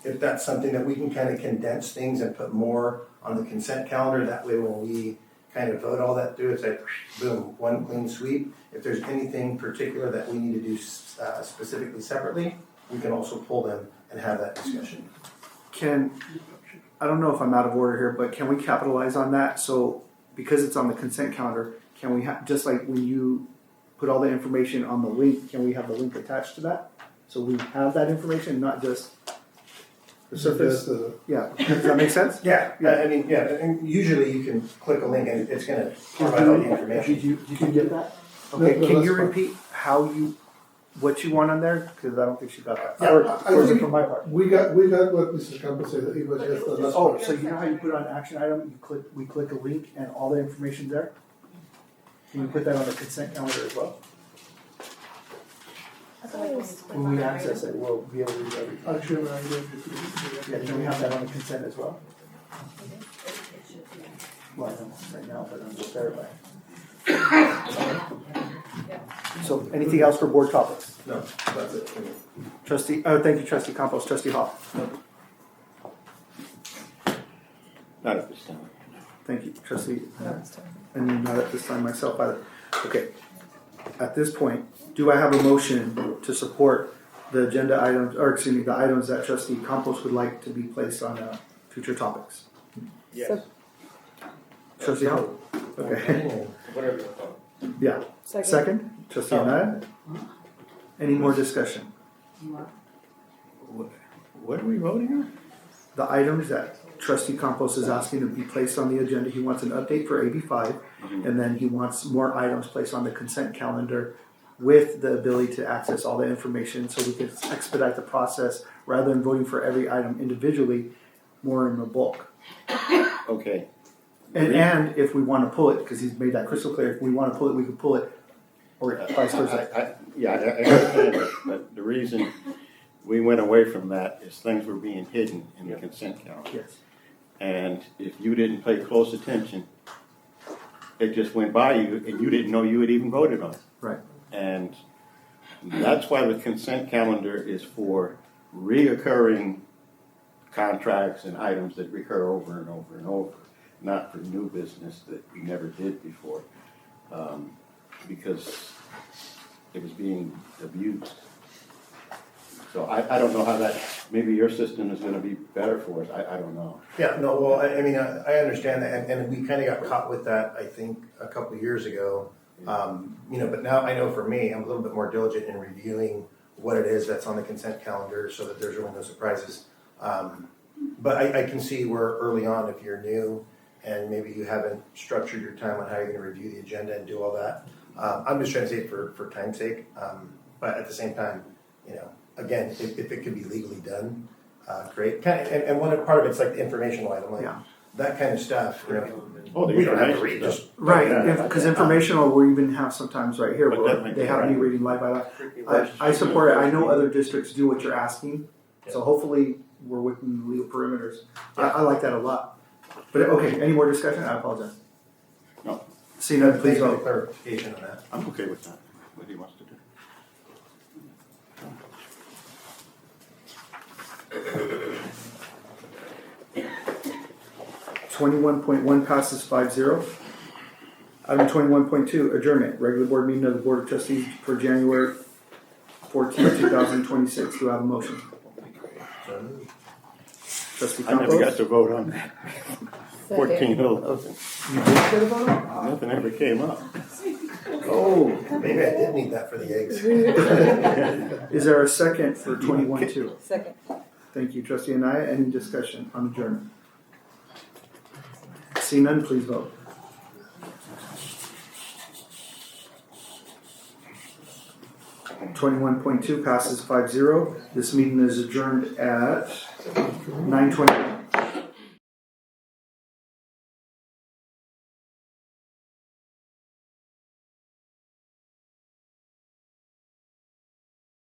if that's something that we can kind of condense things and put more on the consent calendar. That way when we kind of vote all that through, it's like, boom, one clean sweep. If there's anything particular that we need to do specifically separately, we can also pull them and have that discussion. I don't know if I'm out of order here, but can we capitalize on that? So because it's on the consent calendar, can we have, just like when you put all the information on the link, can we have the link attached to that? So we have that information, not just the surface. Yeah, does that make sense? Yeah, and usually you can click a link and it's going to provide all the information. Did you get that? Okay, can you repeat what you want on there? Because I don't think she got that. Yeah, or is it from my part? We got what Mr. Campos said. It was just the last part. So you know how you put on an action item, we click a link and all the information's there? Can you put that on the consent calendar as well? When we access it, we'll be able to read everything. Can we have that on the consent as well? Well, I don't right now, but I'm just verifying. So anything else for board topics? No, that's it for me. Thank you, Trustee Campos. Trustee Hall. Not at this time. Thank you, Trustee. And not at this time myself either. Okay. At this point, do I have a motion to support the agenda items, or excuse me, the items that Trustee Campos would like to be placed on future topics? Yes. Trustee Hall? Okay. Whatever you call it. Yeah. Second? Trustee Anaya? Any more discussion? What are we voting on? The items that Trustee Campos is asking to be placed on the agenda, he wants an update for AB5, and then he wants more items placed on the consent calendar with the ability to access all the information so we can expedite the process rather than voting for every item individually, more in the bulk. Okay. And if we want to pull it, because he's made that crystal clear, if we want to pull it, we can pull it, or vice versa. I understand that, but the reason we went away from that is things were being hidden in the consent calendar. Yes. And if you didn't pay close attention, it just went by you and you didn't know you had even voted on it. Right. And that's why the consent calendar is for reoccurring contracts and items that recur over and over and over, not for new business that we never did before, because it was being abused. So I don't know how that, maybe your system is going to be better for us. I don't know. Yeah, no, well, I mean, I understand that, and we kind of got caught with that, I think, a couple of years ago. But now I know for me, I'm a little bit more diligent in reviewing what it is that's on the consent calendar so that there's really no surprises. But I can see where early on, if you're new and maybe you haven't structured your time on how you're going to review the agenda and do all that, I'm just trying to say it for time's sake. But at the same time, again, if it could be legally done, great. And one part of it's like the informational item, like Yeah. that kind of stuff, you know. Oh, the We don't have to information read stuff. just. Right, because informational, we even have sometimes right here, But where definitely they have me right. reading live by live. I support it, I know other districts do what you're asking, so hopefully we're within the legal perimeters. I like that a lot. But, okay, any more discussion? I apologize. No. Seeing none, please Thanks for the vote. clarification on that. I'm okay with that, what he wants to do. 21.1 passes 5-0. Item 21.2, adjournment, regular board meeting of the Board of Trustees for January 14, 2026. Do I have a motion? Trustee I never got Campos? to vote on that. 14-11. You did get a vote on? Nothing ever came up. Oh. Maybe I did need that for the eggs. Is there a second for 21.2? Second. Thank you, Trustee Anaya. Any discussion on adjournment? See none, please vote. (21.2) passes 5-0. This meeting is adjourned at 9:20.